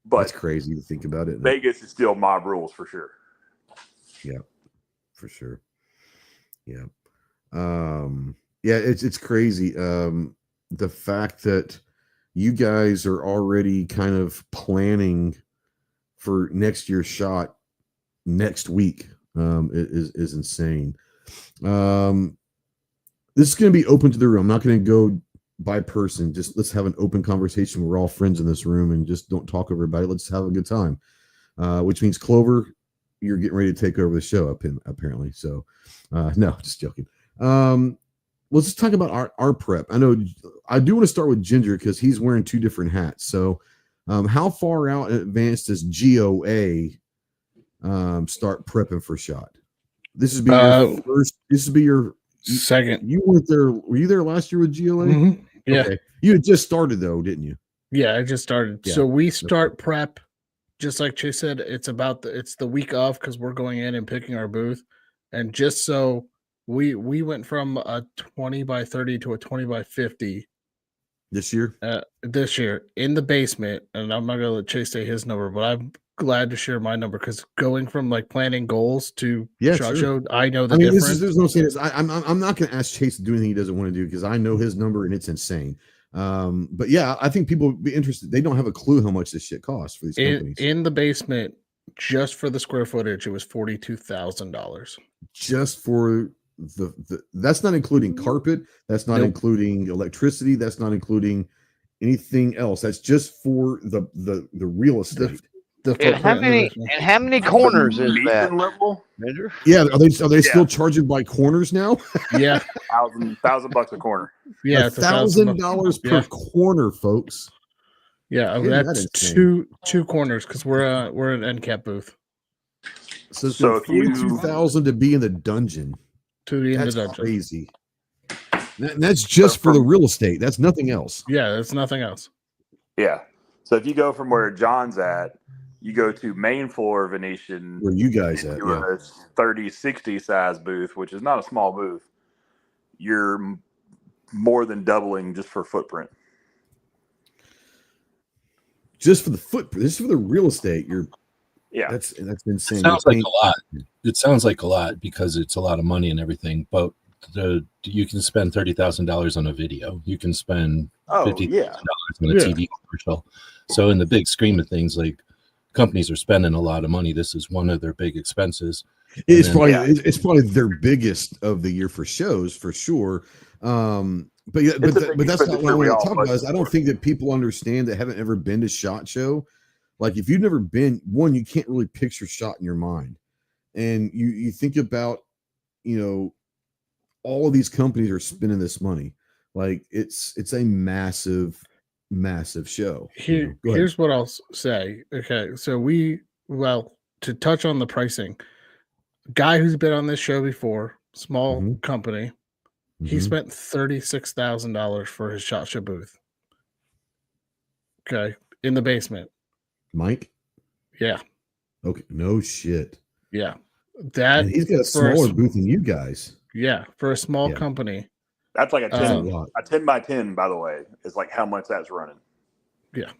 But that's crazy to think about it. Vegas is still mob rules for sure. Yeah, for sure. Yeah. It's crazy. The fact that you guys are already kind of planning for next year's SHOT next week is insane. This is going to be open to the room. I'm not going to go by person. Just let's have an open conversation. We're all friends in this room, and just don't talk over everybody. Let's have a good time. Which means, Clover, you're getting ready to take over the show apparently. So no, just joking. Let's just talk about our prep. I know I do want to start with Ginger because he's wearing two different hats. So how far out in advance does GOA start prepping for SHOT? This would be your first. This would be your second. You weren't there. Were you there last year with GOA? Mm-hmm. Yeah. Okay. You had just started though, didn't you? Yeah, I just started. Yeah. So we start prep just like Chase said, it's the week of, because we're going in and picking our booth, and just so we went from a 20 by 30 to a 20 by 50 this year. This year in the basement, and I'm not gonna let Chase say his number, but I'm glad to share my number, because going from like planning goals to shot show, I know the difference. This is what I'm saying is I'm not going to ask Chase to do anything he doesn't want to do, because I know his number and it's insane. But yeah, I think people would be interested. They don't have a clue how much this shit costs for these companies. In the basement, just for the square footage, it was $42,000. Just for the that's not including carpet. That's not including electricity. That's not including anything else. That's just for the real estate. And how many corners is that? Level? Yeah, are they still charging by corners now? Yeah, $1,000 a corner. Yeah, $1,000 per corner, folks. Yeah, that's two corners, because we're an end cap booth. So it's $42,000 to be in the dungeon. That's crazy. That's just for the real estate. That's nothing else. Yeah, that's nothing else. Yeah. So if you go from where John's at, you go to main floor Venetian. Where you guys at? Yeah. 30, 60 size booth, which is not a small booth. You're more than doubling just for footprint. Just for the footprint. This is for the real estate. That's insane. It sounds like a lot. It sounds like a lot because it's a lot of money and everything. But you can spend $30,000 on a video. You can spend $50,000 on a TV commercial. So in the big scheme of things, like companies are spending a lot of money. This is one of their big expenses. It's probably their biggest of the year for shows, for sure. But that's not what I want to talk about. I don't think that people understand that haven't ever been to SHOT Show. Like, if you've never been, one, you can't really picture SHOT in your mind, and you think about, all of these companies are spending this money. Like, it's a massive show. Here's what I'll say. Okay, so to touch on the pricing, guy who's been on this show before, small company, he spent $36,000 for his SHOT Show booth. Okay, in the basement. Mike? Yeah. Okay, no shit. Yeah. He's got a smaller booth than you guys. Yeah, for a small company. That's like a 10 by 10, by the way, is like how much that's running. Yeah.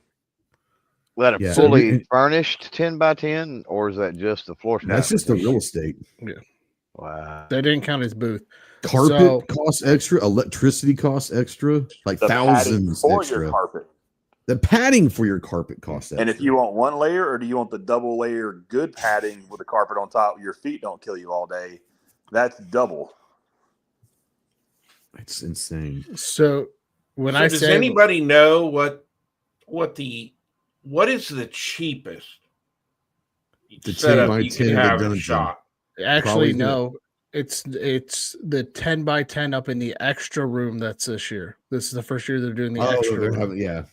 That a fully furnished 10 by 10, or is that just the floor? That's just the real estate. Yeah. Wow. They didn't count his booth. Carpet costs extra. Electricity costs extra. Like thousands extra. Your carpet. The padding for your carpet costs extra. And if you want one layer, or do you want the double layer good padding with the carpet on top, your feet don't kill you all day, that's double. It's insane. So does anybody know what is the cheapest the 10 by 10 have a SHOT? Actually, no. It's the 10 by 10 up in the extra room. That's this year. This is the first year they're doing the extra room. Yeah.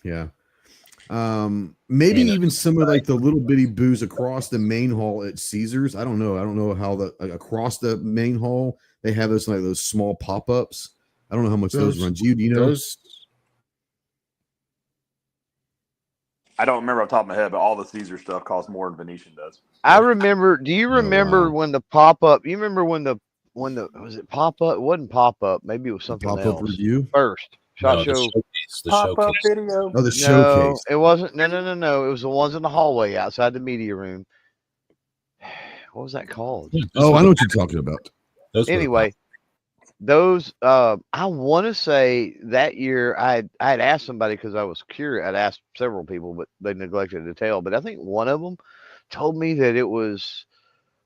Maybe even some of like the little bitty booths across the main hall at Caesars. I don't know how across the main hall they have those small pop-ups. I don't know how much those run. Do you know? I don't remember off the top of my head, but all the Caesar stuff costs more than Venetian does. I remember. Do you remember when the pop-up? You remember when the was it pop-up? It wasn't pop-up. Maybe it was something else. Pop-up review first. SHOT Show. The showcase video. Oh, the showcase. It wasn't. No. It was the ones in the hallway outside the media room. What was that called? Oh, I know what you're talking about. Anyway, those. I want to say that year I had asked somebody because I was curious. I'd asked several people, but they neglected to tell. But I think one of them told me that it was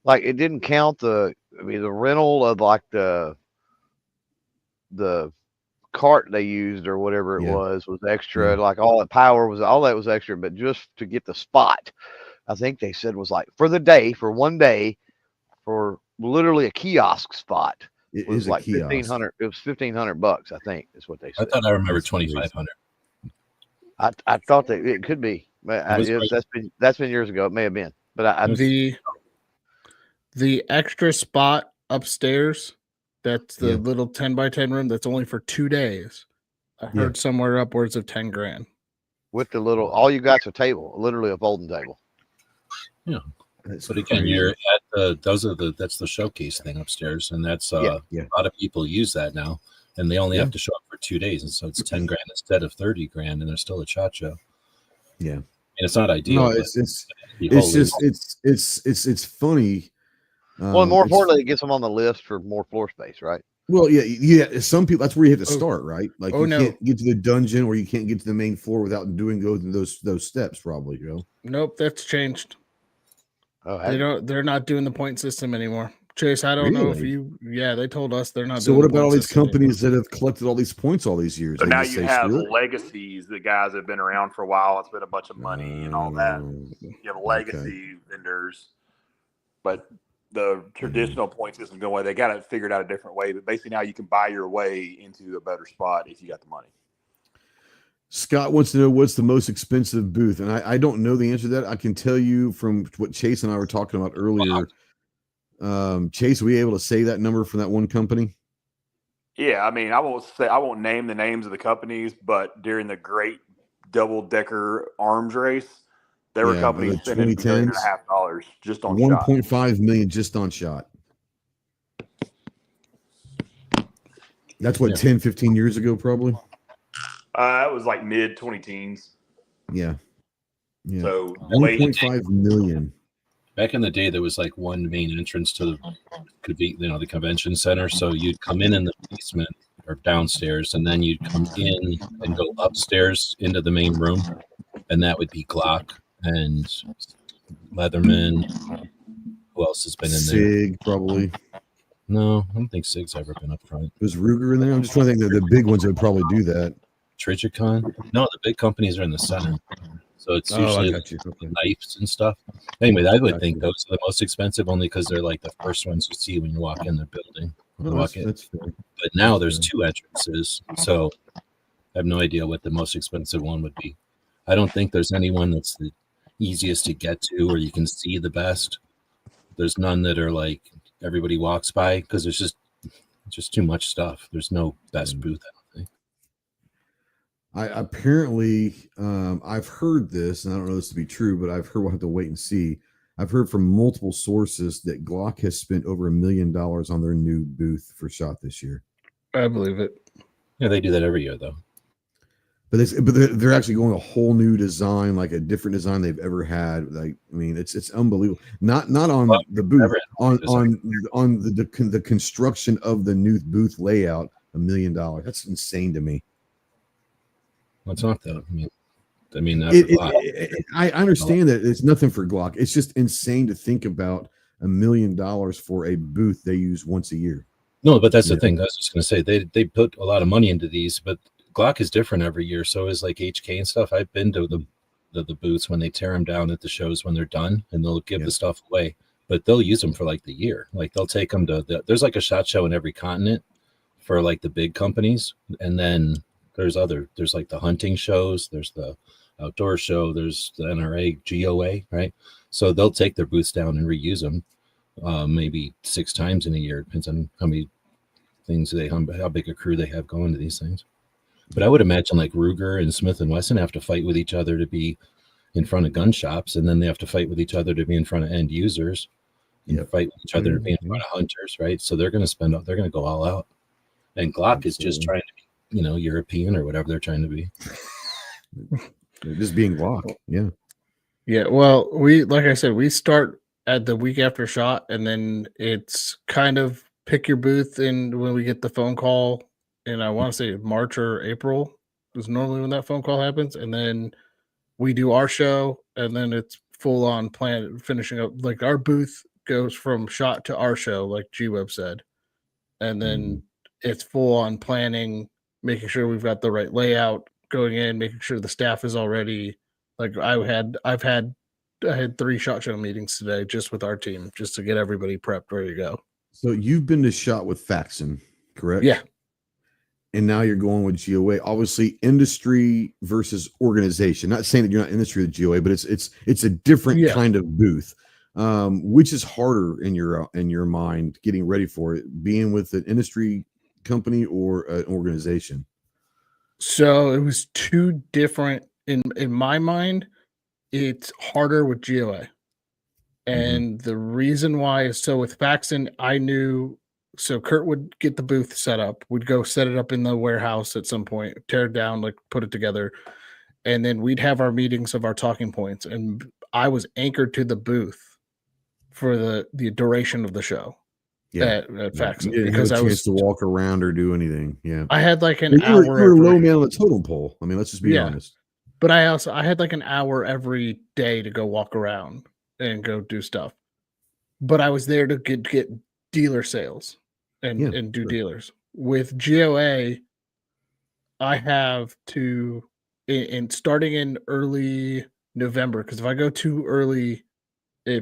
like it didn't count the rental of like the cart they used or whatever it was extra. Like all that was extra, but just to get the spot, I think they said was like for one day for literally a kiosk spot. It was like $1,500. It was $1,500, I think is what they said. I thought I remember 2,500. I thought that it could be, but that's been years ago. It may have been, but the extra spot upstairs. That's the little 10 by 10 room. That's only for 2 days. I heard somewhere upwards of $10,000 with the little. All you got's a table, literally a folding table. Yeah. That's But again, crazy. you're at that's the showcase thing upstairs, and that's Yeah. a lot of people use that now, and they only Yeah. have to show up for 2 days, and so it's 10 grand instead of 30 grand, and there's still a shot show. Yeah. And it's not ideal. No, but it's behold, just it's funny. Well, and more It's importantly, it gets them on the list for more floor space, right? well, yeah. Some people, that's where you have to Oh. start, right? Like Oh, you no. can't get to the dungeon, or you can't get to the main floor without go through those steps, probably. You know. Nope, that's changed. Oh, They don't. They're not doing the point system anymore. Chase, I don't know if Really? you. Yeah, they told us they're not. So doing what the about point all these system companies that have collected all these points all these years? So They now just you say, have screw it. legacies, the guys that have been around for a while, it's been a bunch of money and all that. You have legacy vendors, but the traditional point system going away. They got it figured out a different way, but basically now you can buy your way into a better spot if you got the money. Scott wants to know what's the most expensive booth, and I don't know the answer to that. I can tell you from what Chase and I were talking about earlier. Chase, were we able to say that number from that one company? Yeah, I mean, I won't name the names of the companies, but during the great double-decker arms race, there were companies the spending $1.5 million just on shot. 1.5 million just on shot. That's what 10, 15 years ago, probably. It was like mid 20-teens. Yeah. So 1.5 million. Back in the day, there was like one main entrance to the convention center. So you'd come in the basement or downstairs, and then you'd come in and go upstairs into the main room, and that would be Glock and Leatherman. Who else has been in there? Sig, probably. No, I don't think Sig's ever been up front. Was Ruger in there? I'm just trying to think of the big ones that would probably do that. Trigicon? No, the big companies are in the center. So it's usually knives and stuff. Anyway, I would think those are the most expensive only because they're like the first ones you see when you walk in the building. That's fair. But now there's 2 entrances. So I have no idea what the most expensive one would be. I don't think there's anyone that's the easiest to get to or you can see the best. There's none that are like everybody walks by because there's just too much stuff. There's no best booth, I don't think. I've heard this, and I don't know this to be true, but I've heard, we'll have to wait and see. I've heard from multiple sources that Glock has spent over $1 million on their new booth for SHOT this year. I believe it. Yeah, they do that every year, though. But they're actually going a whole new design, like a different design they've ever had. Like, I mean, it's unbelievable. Not on the booth, on the construction of the new booth layout. $1 million. That's insane to me. Well, it's not that. I mean, I understand that it's nothing for Glock. It's just insane to think about $1 million for a booth they use once a year. No, but that's the thing. I was just going to say they put a lot of money into these, but Glock is different every year. So is like HK and stuff. I've been to the booths when they tear them down at the shows when they're done, and they'll give the stuff away. But they'll use them for like the year. Like they'll take them to there's like a SHOT Show in every continent for like the big companies, and then there's like the hunting shows, there's the outdoor show, there's the NRA GOA, right? So they'll take their booths down and reuse them maybe 6 times in a year. It depends on how many things how big a crew they have going to these things. But I would imagine like Ruger and Smith & Wesson have to fight with each other to be in front of gun shops, and then they have to fight with each other to be in front of end users, and fight with each other to be in front of hunters, right? So they're going to go all out. And Glock is just trying to be, European or whatever they're trying to be. They're just being Glock. Yeah. Yeah. Well, like I said, we start at the week after SHOT, and then it's kind of pick your booth. And when we get the phone call, and I want to say March or April is normally when that phone call happens. And then we do our show, and then it's full on plan finishing up. Like our booth goes from SHOT to our show, like G-Web said. And then it's full on planning, making sure we've got the right layout going in, making sure the staff is all ready. Like I had 3 SHOT Show meetings today just with our team, just to get everybody prepped, ready to go. So you've been to SHOT with Faxon, correct? Yeah. And now you're going with GOA. Obviously, industry versus organization. Not saying that you're not industry with GOA, but it's a different kind of booth. Which is harder in your mind getting ready for it, being with an industry company or an organization? So it was 2 different in my mind. It's harder with GOA. And the reason why is so with Faxon, I knew. So Kurt would get the booth set up. We'd go set it up in the warehouse at some point, tear it down, like put it together, and then we'd have our meetings of our talking points. And I was anchored to the booth for the duration of the show. At Faxon, because I was to walk around or do anything. Yeah, I had like an hour. You were low man on the totem pole. I mean, let's just be honest. But I had like an hour every day to go walk around and go do stuff. But I was there to get dealer sales and do dealers. With GOA, I have to starting in early November, because if I go too early,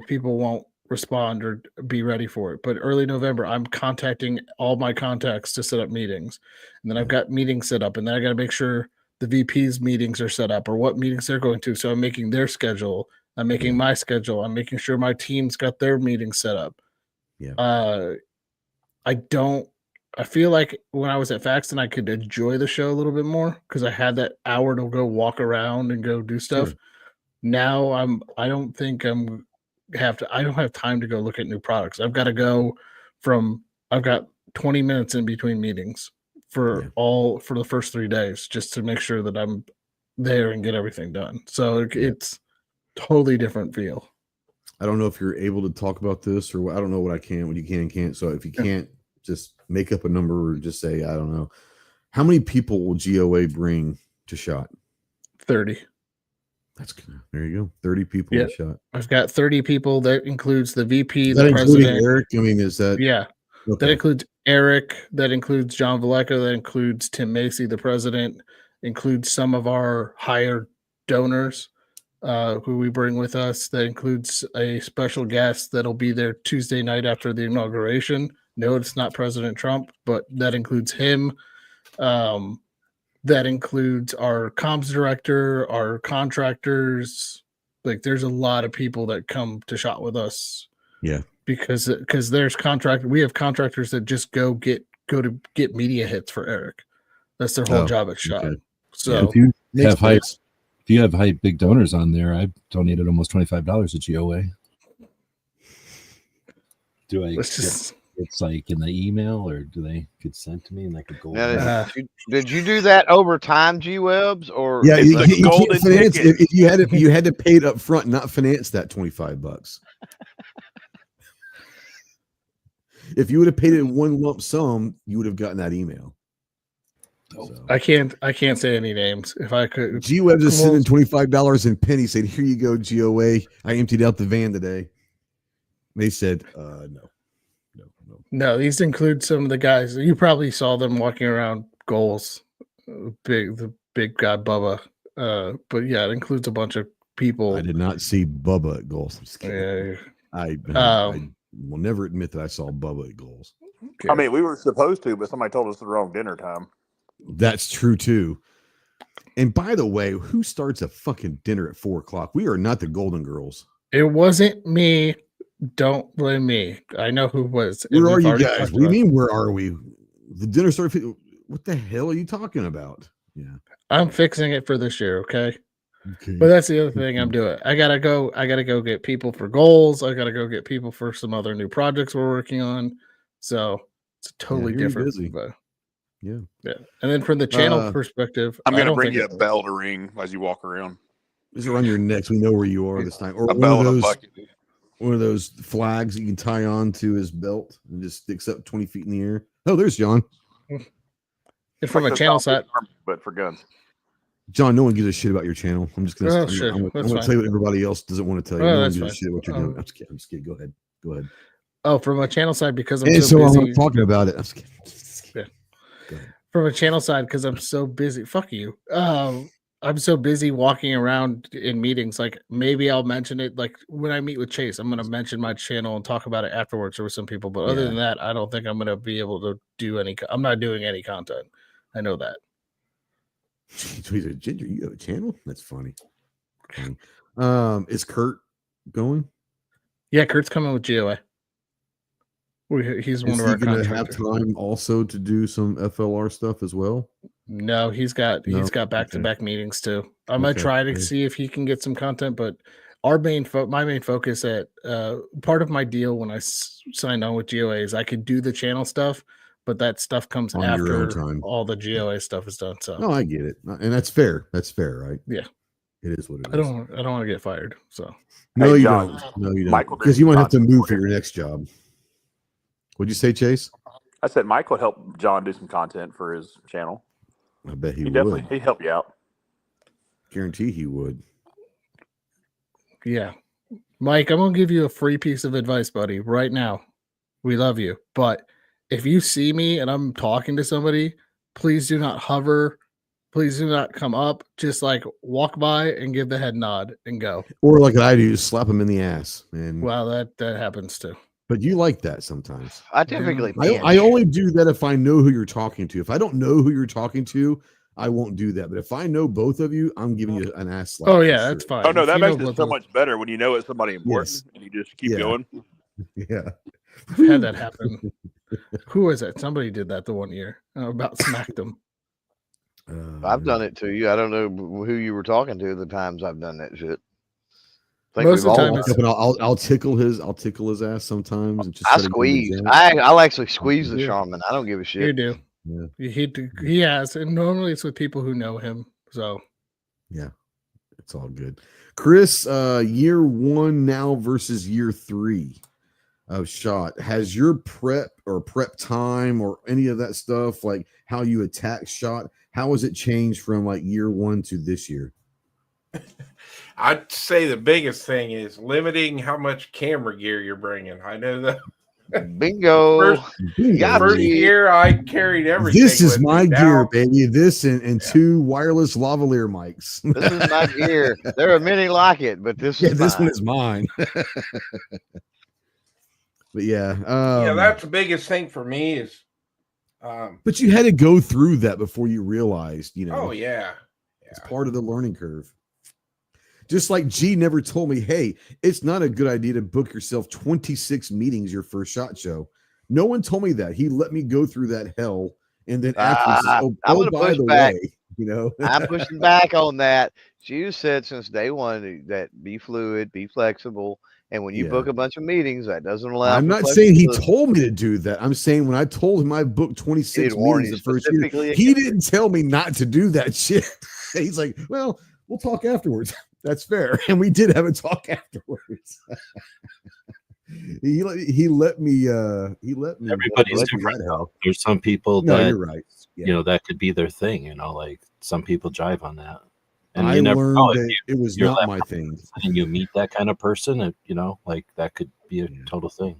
people won't respond or be ready for it. But early November, I'm contacting all my contacts to set up meetings. And then I've got meetings set up, and then I got to make sure the VP's meetings are set up or what meetings they're going to. So I'm making their schedule. I'm making my schedule. I'm making sure my team's got their meetings set up. Yeah. I feel like when I was at Faxon, I could enjoy the show a little bit more because I had that hour to go walk around and go do stuff. Sure. Now I don't have time to go look at new products. I've got 20 minutes in between meetings for the first 3 days just to make sure that I'm there and get everything done. So it's totally different feel. I don't know if you're able to talk about this, or I don't know what you can and can't. So if you can't, just make up a number or just say, I don't know. How many people will GOA bring to SHOT? 30. That's good. There you go. 30 people to SHOT. I've got 30 people. That includes the VP, the president. Eric? I mean, is that? Yeah. Okay. That includes Eric. That includes John Valleco. That includes Tim Macy, the president. Includes some of our higher donors who we bring with us. That includes a special guest that'll be there Tuesday night after the inauguration. No, it's not President Trump, but that includes him. That includes our comms director, our contractors. Like, there's a lot of people that come to SHOT with us. Yeah, because there's we have contractors that just go to get media hits for Eric. That's their whole job at SHOT. Okay. So yeah, if you have big donors on there, I've donated almost $25 to GOA. Do I? It's like in the email, or do they get sent to me and I could go? Did you do that over time, G-Webs, or you golden finance if you had to pay it up front, not finance that $25. If you would have paid it in one lump sum, you would have gotten that email. So. I can't say any names. If I could, G-Webs is sending $25 in pennies. Said, "Here you go, GOA. I emptied out the van today." They said, No, these include some of the guys. You probably saw them walking around goals. The big guy Bubba. But yeah, it includes a bunch of people. I did not see Bubba at goals. I'm just kidding. I will never admit that I saw Bubba at goals. Okay. I mean, we were supposed to, but somebody told us the wrong dinner time. That's true too. And by the way, who starts a fucking dinner at 4:00? We are not the Golden Girls. It wasn't me. Don't blame me. I know who was. Where are you guys? What do you mean, where are we? The dinner started. What the hell are you talking about? Yeah. I'm fixing it for this year, okay? But that's the other thing I'm doing. I gotta go get people for goals. I gotta go get people for some other new projects we're working on. So it's totally different. Busy. But yeah. And then from the channel perspective, I'm gonna bring you a bell to ring as you walk around. Just around your necks. We know where you are this time. Or a bell and a bucket. One of those flags that you can tie on to his belt and just sticks up 20 feet in the air. Oh, there's John. And from a channel side, but for guns. John, no one gives a shit about your channel. I'm just gonna. I'm gonna tell you what everybody else doesn't want to tell you. No one gives a shit what you're doing. I'm just kidding. Go ahead. Oh, from a channel side, because I'm I'm talking about it. I'm just kidding. Yeah. From a channel side, because I'm so busy. Fuck you. I'm so busy walking around in meetings. Like, maybe I'll mention it. Like, when I meet with Chase, I'm going to mention my channel and talk about it afterwards or with some people. But other than that, I don't think I'm going to be able to do any. I'm not doing any content. I know that. Ginger, you have a channel? That's funny. Is Kurt going? Yeah, Kurt's coming with GOA. He's one of our contractors. Have time also to do some FLR stuff as well? No, he's got back-to-back meetings too. I'm gonna try to see if he can get some content, but my main focus at part of my deal when I signed on with GOA is I could do the channel stuff, but that stuff comes On your own after time. all the GOA stuff is done. So no, I get it, and that's fair. That's fair, right? Yeah. It is what it is. I don't want to get fired. So No, Hey, you John, don't. No, you don't. Michael Because did you might have to content move for for your next job. What'd you say, Chase? I said Mike would help John do some content for his channel. I bet he He would. definitely he'd help you out. Guarantee he would. yeah, Mike, I'm gonna give you a free piece of advice, buddy. Right now, we love you, but if you see me and I'm talking to somebody, please do not hover. Please do not come up. Just like walk by and give the head nod and go. Or like I do, slap him in the ass. And Well, that happens too. but you like that sometimes. I typically I only do that if I know who you're talking to. If I don't know who you're talking to, I won't do that. But if I know both of you, I'm giving you an ass slap. Oh for yeah, sure. that's fine. Oh no, If that you know makes it both so of- much better when you know it's somebody important Yes. and you just keep Yeah. going. Yeah. I've had that happen. Who was it? Somebody did that the one year. I about smacked them. I've done it to you. I don't know who you were talking to the times I've done that shit. I think Most we've of the all time done it's- it. But I'll tickle his ass sometimes. And just I try to give him a squeeze. jab. I'll actually squeeze the Yeah. shaman. I don't give a You shit. do. Yeah. He has, and normally it's with people who know him. So Yeah. It's all good. Chris, year 1 now versus year 3 of shot. Has your prep time or any of that stuff, like how you attack shot, how has it changed from like year 1 to this year? I'd say the biggest thing is limiting how much camera gear you're bringing. I know that Bingo. Bingo. first me. year I carried everything. This is with my me. gear, Now, baby. This and 2 wireless lavalier mics. This is my gear. There are many like it, but this Yeah, is this mine. one is mine. But yeah, yeah, that's the biggest thing for me is. but you had to go through that before you realized, Oh yeah, it's part of the learning curve. Just like G never told me, hey, it's not a good idea to book yourself 26 meetings your first SHOT Show. No one told me that. He let me go through that hell, and then afterwards, I'm oh gonna by push the back. way, I'm pushing back on that. She said since day one that be fluid, be flexible, and when you Yeah. book a bunch of meetings, that doesn't allow. I'm for not saying he flexibility. told me to do that. I'm saying when I told him I booked 26 He'd warn meetings you the first year, specifically he against didn't tell me not to do that shit. He's like, well, we'll talk afterwards. That's fair. And we did have a talk afterwards. he let me Everybody's let me different. that hell. There's some people No, that you're right. Yeah. you know that could be their thing. Like some people jive on that, and I you never learned know if that it was you're not that my thing. and you meet that kind of person, and like that could be a total thing.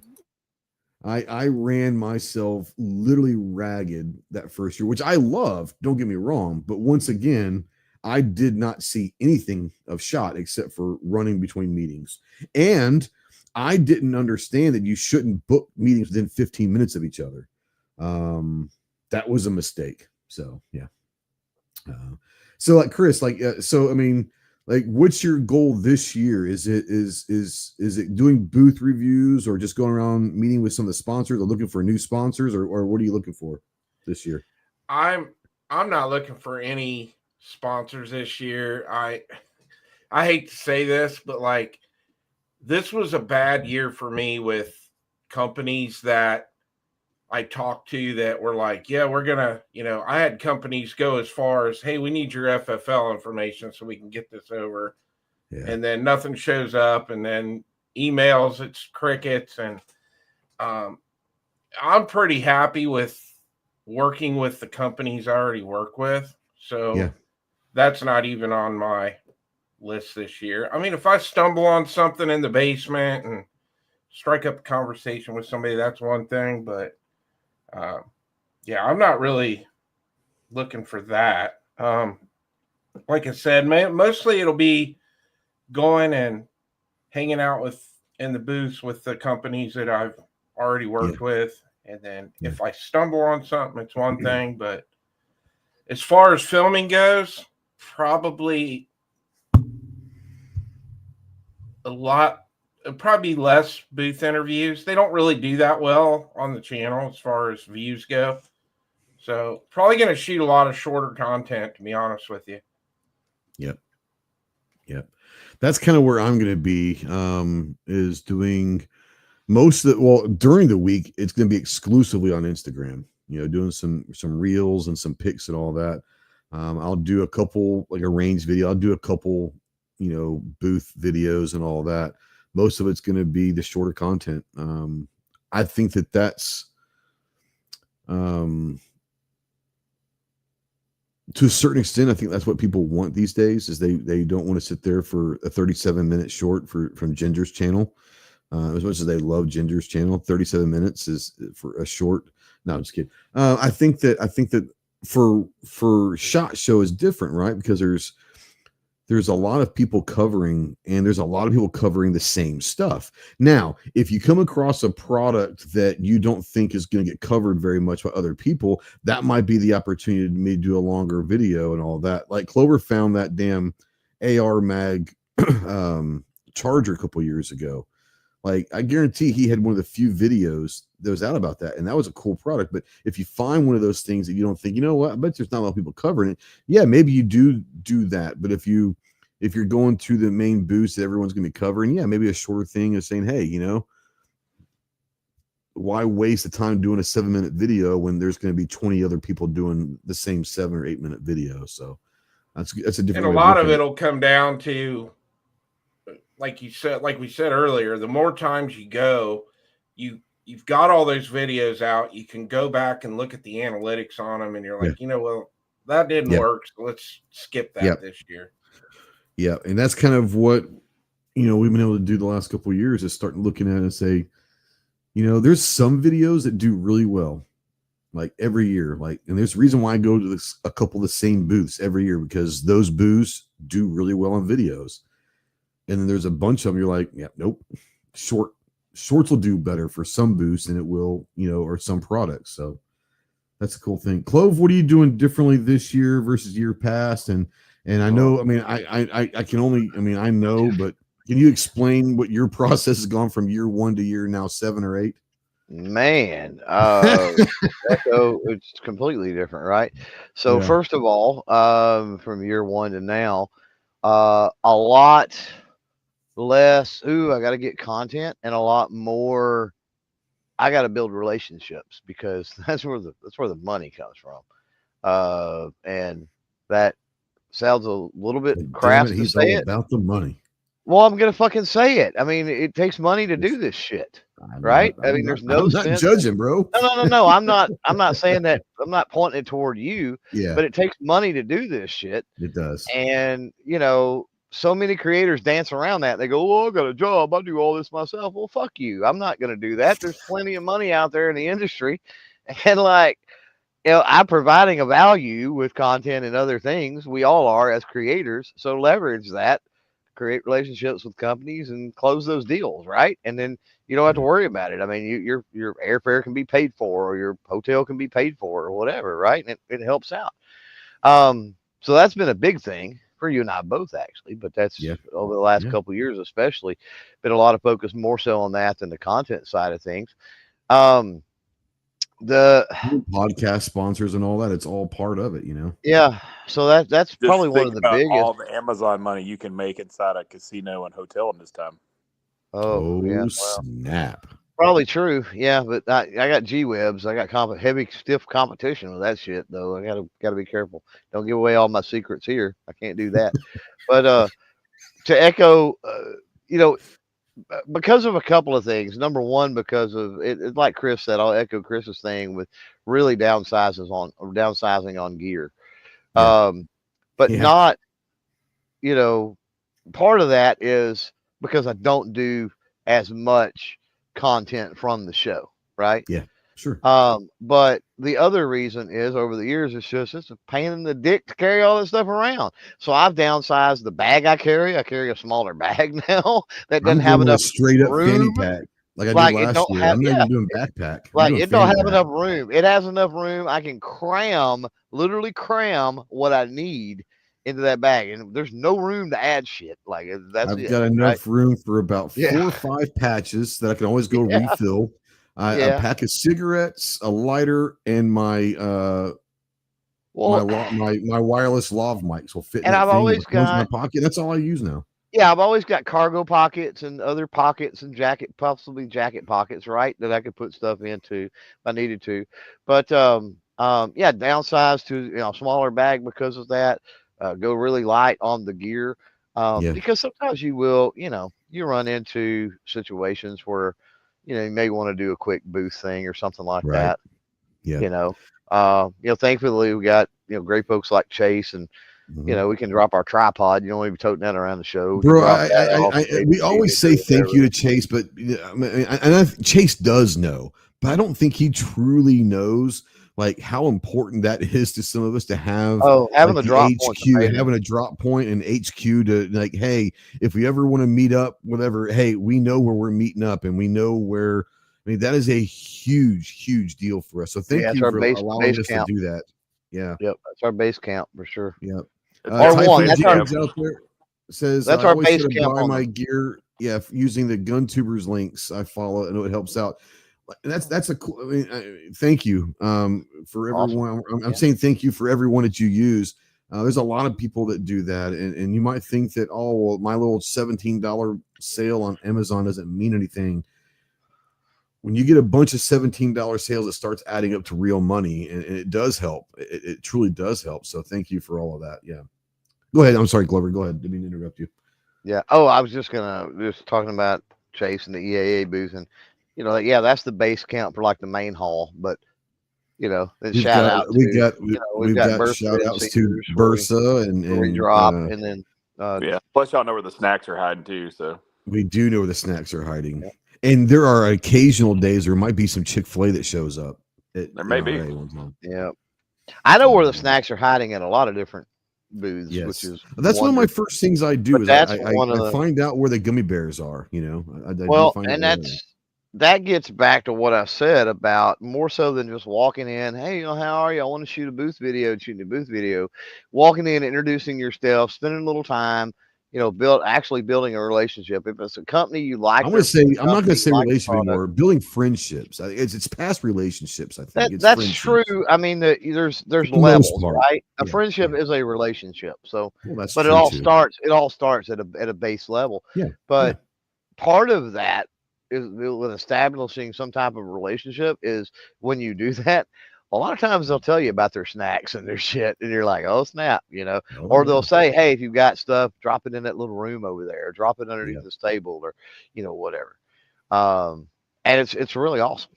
I ran myself literally ragged that first year, which I love. Don't get me wrong, but once again, I did not see anything of shot except for running between meetings, and I didn't understand that you shouldn't book meetings within 15 minutes of each other. That was a mistake. So yeah. So like Chris, so I mean, like, what's your goal this year? Is it doing booth reviews or just going around meeting with some of the sponsors or looking for new sponsors or what are you looking for this year? I'm not looking for any sponsors this year. I hate to say this, but like this was a bad year for me with companies that I talked to that were like, yeah, we're gonna, I had companies go as far as, hey, we need your FFL information so we can get this over. Yeah. And then nothing shows up, and then emails, it's crickets. And I'm pretty happy with working with the companies I already work with. So that's not even on my list this year. I mean, if I stumble on something in the basement and strike up a conversation with somebody, that's one thing. But I'm not really looking for that. Like I said, mostly it'll be going and hanging out in the booths with the companies that I've already worked with. And then if I stumble on something, it's one thing. But as far as filming goes, probably less booth interviews. They don't really do that well on the channel as far as views go. So probably going to shoot a lot of shorter content, to be honest with you. Yep. That's kind of where I'm going to be, is doing most of the, well, during the week, it's going to be exclusively on Instagram, doing some reels and some pics and all that. I'll do a couple, like a range video. I'll do a couple, booth videos and all that. Most of it's going to be the shorter content. I think that's, to a certain extent, I think that's what people want these days. Is they don't want to sit there for a 37-minute short from Ginger's channel. As much as they love Ginger's channel, 37 minutes is for a short. No, I'm just kidding. I think that for SHOT Show is different, right? Because there's a lot of people covering, and there's a lot of people covering the same stuff. Now, if you come across a product that you don't think is going to get covered very much by other people, that might be the opportunity to maybe do a longer video and all that. Like Clover found that damn AR mag charger a couple years ago. Like, I guarantee he had one of the few videos that was out about that, and that was a cool product. But if you find one of those things that you don't think, what, I bet there's not a lot of people covering it. Yeah, maybe you do that. But if you're going to the main booths that everyone's going to be covering, yeah, maybe a shorter thing is saying, hey, why waste the time doing a 7-minute video when there's going to be 20 other people doing the same 7 or 8 minute video? So that's a different. And a lot of it'll come down to, like we said earlier, the more times you go, you've got all those videos out. You can go back and look at the analytics on them, and you're like, well, that didn't work, so let's skip that this year. Yeah, and that's kind of what we've been able to do the last couple of years, is start looking at it and say, there's some videos that do really well, like every year, and there's a reason why I go to a couple of the same booths every year, because those booths do really well on videos. And then there's a bunch of them you're like, yeah, nope. Shorts will do better for some booths than it will, or some products. So that's a cool thing. Clove, what are you doing differently this year versus year past? And I know, I can only, I know, but can you explain what your process has gone from year 1 to year now 7 or 8? Man, Echo, it's completely different, right? So first of all, from year 1 to now, a lot less, I got to get content, and a lot more, I got to build relationships, because that's where the money comes from. And that sounds a little bit crass to say it. About the money. Well, I'm gonna fucking say it. It takes money to do this shit, right? There's no sense. I'm not judging, bro. No. I'm not saying that. I'm not pointing it toward you. Yeah. But it takes money to do this shit. It does. And so many creators dance around that. They go, "Well, I got a job. I do all this myself." Well, fuck you. I'm not gonna do that. There's plenty of money out there in the industry, and I'm providing a value with content and other things. We all are as creators. So leverage that, create relationships with companies, and close those deals, right? And then you don't have to worry about it. Your airfare can be paid for, or your hotel can be paid for, or whatever, right? And it helps out. So that's been a big thing for you and I both, actually. But that's over the last couple of years, especially, been a lot of focus more so on that than the content side of things. The podcast sponsors and all that, it's all part of it, Yeah. So that's Just probably one of the biggest. All the Amazon money you can make inside a casino and hotel in this time. Oh yeah, snap. Probably true. Yeah, but I got G-Webs. I got heavy, stiff competition with that shit, though. I gotta be careful. Don't give away all my secrets here. I can't do that. But to echo, because of a couple of things. Number one, because of it, like Chris said, I'll echo Chris's thing with really downsizing on gear. But not, part of that is because I don't do as much content from the show, right? Yeah, sure. But the other reason is, over the years, it's a pain in the dick to carry all this stuff around. So I've downsized the bag I carry. I carry a smaller bag now that doesn't have enough straight up room. fanny pack. Like I did last year. I'm not even doing backpack. It don't have enough room. It has enough room. I can literally cram what I need into that bag, and there's no room to add shit. I've got enough room for about 4 or 5 patches that I can always go refill. A pack of cigarettes, a lighter, and my my Well, my wireless lav mics will fit in and that I've thing. always It comes in my got pocket. That's all I use now. yeah, I've always got cargo pockets and other pockets and possibly jacket pockets, right? That I could put stuff into if I needed to. But yeah, downsize to smaller bag because of that. Go really light on the gear. Yeah. Because sometimes you will, you run into situations where, you may want to do a quick booth thing or something like Right. that. Yeah. Thankfully we got, great folks like Chase and Mhm. we can drop our tripod. You don't want to be toting that around the show. We can Bro, drop that off. we always say thank you to Chase, but Chase does know, but I don't think he truly knows like how important that is to some of us to have Oh, having like the the drop point's HQ, amazing. having a drop point and HQ to like, hey, if we ever want to meet up, whatever, hey, we know where we're meeting up and we know where. I mean, that is a huge, huge deal for us. So thank Yeah, it's you our for allowing us camp. to do that. Yeah. Yep, that's our base camp for sure. Yep. Or one. Typhoon That's James out there says that's I our always base try to camp buy on my the. gear. Yeah, using the gun tubers links I follow. I know it helps out. And that's a cool. I mean, thank you for Awesome. everyone. I'm Yeah. saying thank you for everyone that you use. There's a lot of people that do that, and you might think that well, my little $17 sale on Amazon doesn't mean anything. When you get a bunch of $17 sales, it starts adding up to real money, and it does help. It truly does help. So thank you for all of that. Yeah. Go ahead. I'm sorry, Glover. Go ahead. Didn't mean to interrupt you. Yeah. Oh, I was just talking about Chase and the EAA booth, and that's the base camp for like the main hall. But then We've shout got out we've to got we've got Bursa shout and outs to Seekers Bursa where we and drop, and then Yeah. Plus, y'all know where the snacks are hiding too. So we do know where the snacks are hiding. And there are occasional days there might be some Chick-fil-A that shows up. There may be. NRA one time. Yeah, I know where the snacks are hiding at a lot of different booths, Yes, which is that's one of my first things I do But is that's I one of the find out where the gummy bears are. I do well, find and out where they are. that gets back to what I said about more so than just walking in. Hey, how are you? I want to shoot a booth video. Shooting a booth video, walking in, introducing yourself, spending a little time. Building a relationship. If it's a company you like, I'm going to say I'm not going to say like relationship anymore. Building friendships. It's past relationships. I think that's true. I mean, there's levels, right? A friendship is a relationship. So, that's but true it all starts at a base level. Yeah. But part of that is with establishing some type of relationship is when you do that. A lot of times they'll tell you about their snacks and their shit, and you're like, "Oh snap," or they'll say, "Hey, if you've got stuff, drop it in that little room over there, or drop it underneath this table, or whatever." And it's really awesome.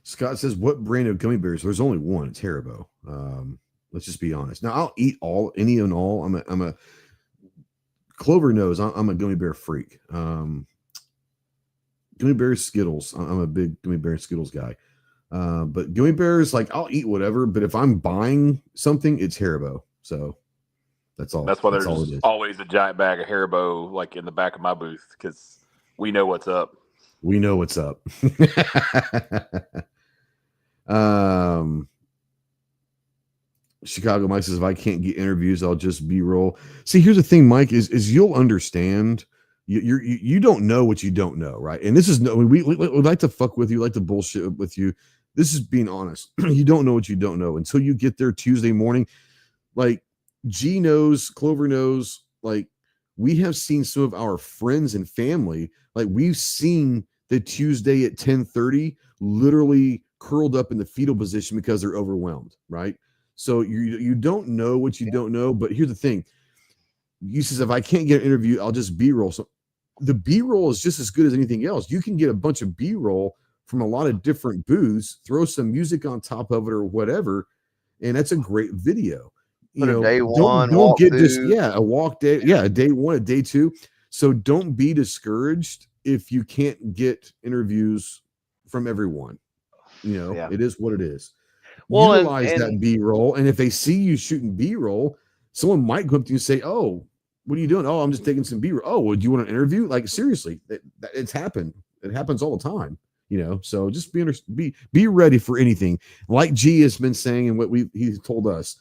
Scott says, "What brand of gummy bears?" There's only one. It's Haribo. Let's just be honest. Now I'll eat any and all. I'm a Clover knows I'm a gummy bear freak. Gummy bears, Skittles. I'm a big gummy bear and Skittles guy. But gummy bears, like I'll eat whatever. But if I'm buying something, it's Haribo. So that's all. That's why there's always a giant bag of Haribo like in the back of my booth because we know what's up. We know what's up. Chicago Mike says, if I can't get interviews, I'll just B-roll. See, here's the thing, Mike, is you'll understand. You don't know what you don't know, right? And this is we like to fuck with you, like to bullshit with you. This is being honest. You don't know what you don't know until you get there Tuesday morning. Like G knows, Clover knows, like we have seen some of our friends and family, like we've seen the Tuesday at 10:30 literally curled up in the fetal position because they're overwhelmed, right? So you don't know what you don't know, but here's the thing. You says, if I can't get an interview, I'll just B-roll. So the B-roll is just as good as anything else. You can get a bunch of B-roll from a lot of different booths, throw some music on top of it or whatever, and that's a great video. Day one, don't get just a walk day, a day one, a day two. So don't be discouraged if you can't get interviews from everyone. It is what it is. Well, utilize that B-roll, and if they see you shooting B-roll, someone might go up to you and say, "Oh, what are you doing?" "Oh, I'm just taking some B-roll." "Oh, well, do you want an interview?" Like seriously, it's happened. It happens all the time. So just be ready for anything. Like G has been saying, and what he's told us,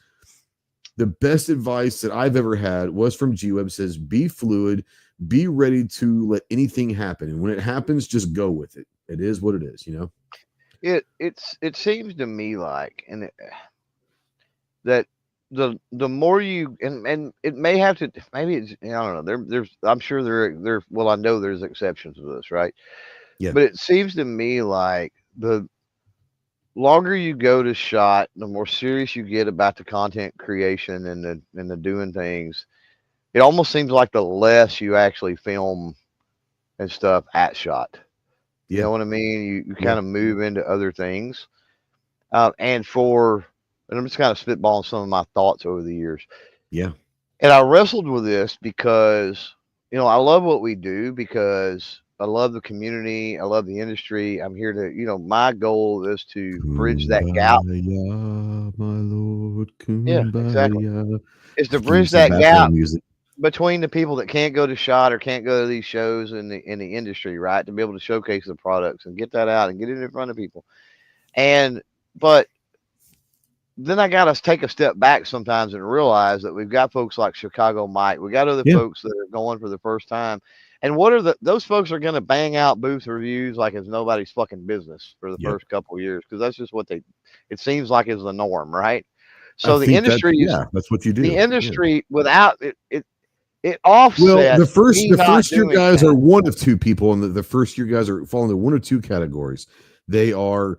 the best advice that I've ever had was from G Web. Says, "Be fluid, be ready to let anything happen, and when it happens, just go with it. It is what it is." It seems to me like, and that the more you and it may have to maybe it's I don't know there's I'm sure there well I know there's exceptions to this, right? Yeah. But it seems to me like the longer you go to shot, the more serious you get about the content creation and the doing things. It almost seems like the less you actually film and stuff at shot. You know what I mean? You kind of move into other things. And I'm just kind of spitballing some of my thoughts over the years. Yeah. And I wrestled with this because, I love what we do because I love the community. I love the industry. I'm here to, my goal is to bridge that gap. Kumbaya, my Lord, Yeah, exactly. kumbaya. Is to Give you bridge some that background gap music. between the people that can't go to shot or can't go to these shows in the industry, right? To be able to showcase the products and get that out and get it in front of people. But then I got to take a step back sometimes and realize that we've got folks like Chicago Mike. We got other folks that are going for the first time. And what are those folks are going to bang out booth reviews like it's nobody's fucking business for the first couple of years. Cause that's just what it seems like is the norm. Right. So the industry, that's what you do. The industry without it offsets. Well, the first year guys are one of two people, and the first year guys are falling into one of two categories. They are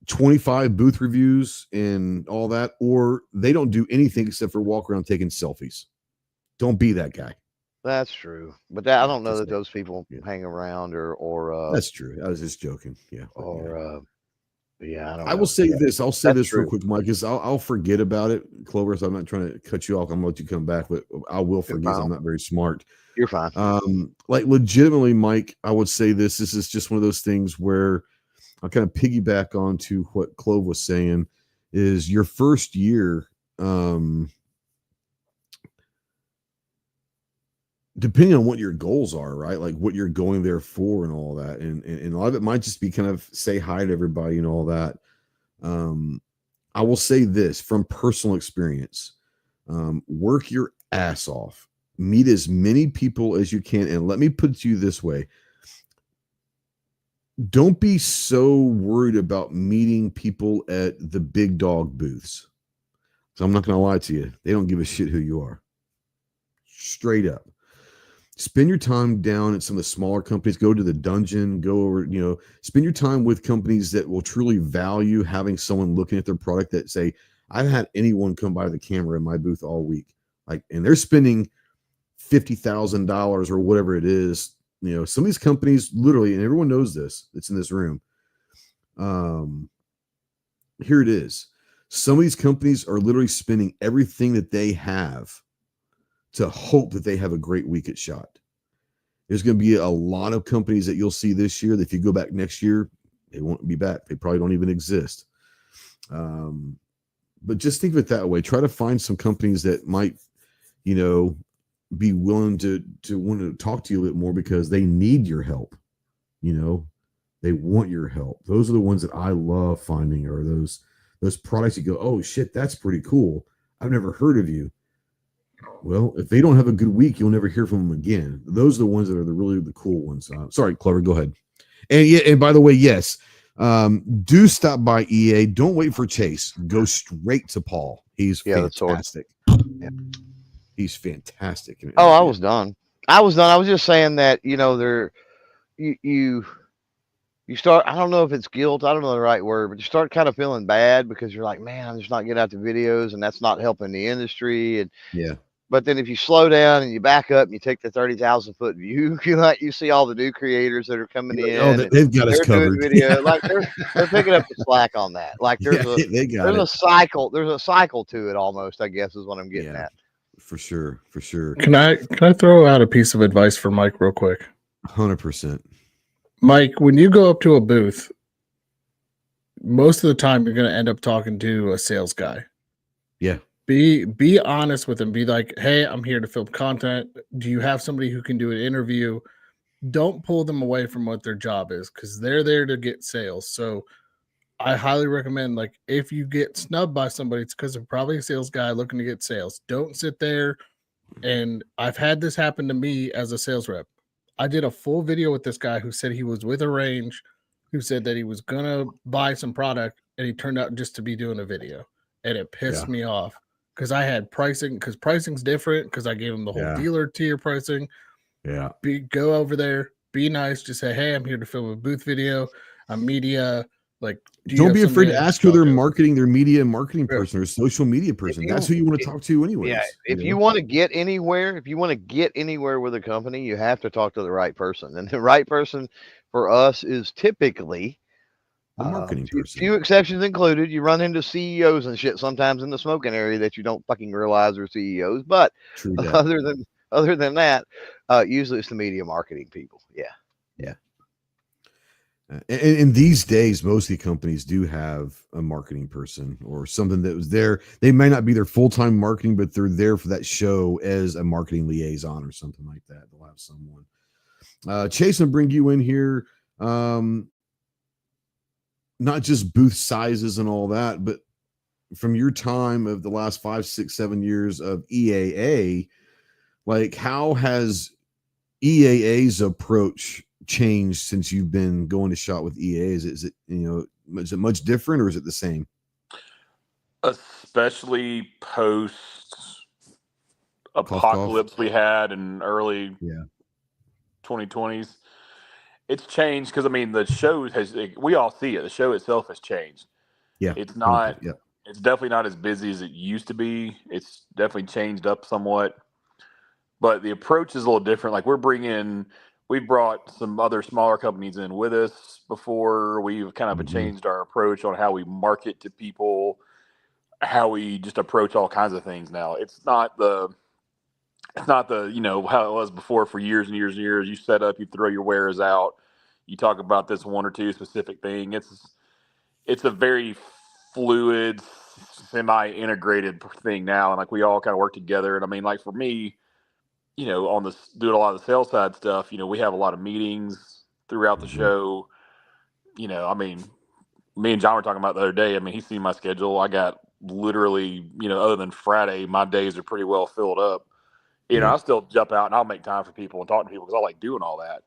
25 booth reviews and all that, or they don't do anything except for walk around taking selfies. Don't be that guy. That's true, but I don't know that those people hang around or. That's true. I was just joking. Yeah. I don't. I will say this. I'll say this real quick, Mike. Is I'll forget about it, Clover. So I'm not trying to cut you off. I'm gonna let you come back, but I will forget. I'm not very smart. You're fine. Like legitimately, Mike. I would say this. This is just one of those things where I'll kind of piggyback onto what Clove was saying. Is your first year. Depending on what your goals are, right? Like what you're going there for and all that. And a lot of it might just be kind of say hi to everybody and all that. I will say this from personal experience, work your ass off, meet as many people as you can. And let me put it to you this way. Don't be so worried about meeting people at the big dog booths. So I'm not going to lie to you. They don't give a shit who you are. Straight up. Spend your time down at some of the smaller companies. Go to the dungeon. Go over, spend your time with companies that will truly value having someone looking at their product that say, I've had anyone come by the camera in my booth all week. And they're spending $50,000 or whatever it is. Some of these companies literally, and everyone knows this, it's in this room. Here it is. Some of these companies are literally spending everything that they have to hope that they have a great week at SHOT. There's going to be a lot of companies that you'll see this year that if you go back next year, they won't be back. They probably don't even exist. But just think of it that way. Try to find some companies that might, be willing to want to talk to you a bit more because they need your help. They want your help. Those are the ones that I love finding are those products you go, oh shit, that's pretty cool. I've never heard of you. Well, if they don't have a good week, you'll never hear from them again. Those are the ones that are really the cool ones. Sorry, Clever, go ahead. And by the way, yes, do stop by EA. Don't wait for Chase. Go straight to Paul. He's fantastic. Yeah. He's fantastic. Oh, I was done. I was just saying that you start. I don't know if it's guilt. I don't know the right word, but you start kind of feeling bad because you're like, man, I'm just not getting out the videos, and that's not helping the industry. And but then if you slow down and you back up and you take the 30,000 foot view, you see all the new creators that are coming in. Oh, they've got us covered. Video. Like they're picking up the slack on that. Like there's a cycle. There's a cycle to it almost, I guess, is what I'm getting at. For sure. Can I throw out a piece of advice for Mike real quick? 100%. Mike, when you go up to a booth, most of the time you're going to end up talking to a sales guy. Yeah. Be honest with them. Be like, hey, I'm here to film content. Do you have somebody who can do an interview? Don't pull them away from what their job is because they're there to get sales. So I highly recommend, like, if you get snubbed by somebody, it's because they're probably a sales guy looking to get sales. Don't sit there. And I've had this happen to me as a sales rep. I did a full video with this guy who said he was with a range, who said that he was going to buy some product, and he turned out just to be doing a video. And it pissed me off because I had pricing, because pricing's different, because I gave them the whole dealer tier pricing. Yeah. Go over there, be nice, just say, hey, I'm here to film a booth video. I'm media. Like, don't be afraid to ask who their media and marketing person or social media person. That's who you want to talk to anyways. Yeah. If you want to get anywhere, with a company, you have to talk to the right person. And the right person for us is typically the marketing person. Few exceptions included. You run into CEOs and shit sometimes in the smoking area that you don't fucking realize are CEOs. But other than that, usually it's the media marketing people. Yeah. And these days, most of the companies do have a marketing person or something that was there. They may not be their full-time marketing, but they're there for that show as a marketing liaison or something like that. They'll have someone. Chase, I'll bring you in here. Not just booth sizes and all that, but from your time of the last 5, 6, 7 years of EAA, like how has EAA's approach changed since you've been going to shot with EA? Is it is it much different or is it the same? Especially post apocalypse we had in early 2020s. It's changed because the show we all see it. The show itself has changed. Yeah. It's not it's definitely not as busy as it used to be. It's definitely changed up somewhat. But the approach is a little different. Like we brought some other smaller companies in with us before. We've kind of changed our approach on how we market to people, how we just approach all kinds of things now. It's not the how it was before for years and years and years. You set up, you throw your wares out, you talk about this one or two specific thing. It's a very fluid, semi-integrated thing now, and like we all kind of work together. And like for me, on this doing a lot of the sales side stuff, we have a lot of meetings throughout the show. Me and John were talking about the other day. He's seen my schedule. I got literally, other than Friday, my days are pretty well filled up. I still jump out and I'll make time for people and talk to people because I like doing all that.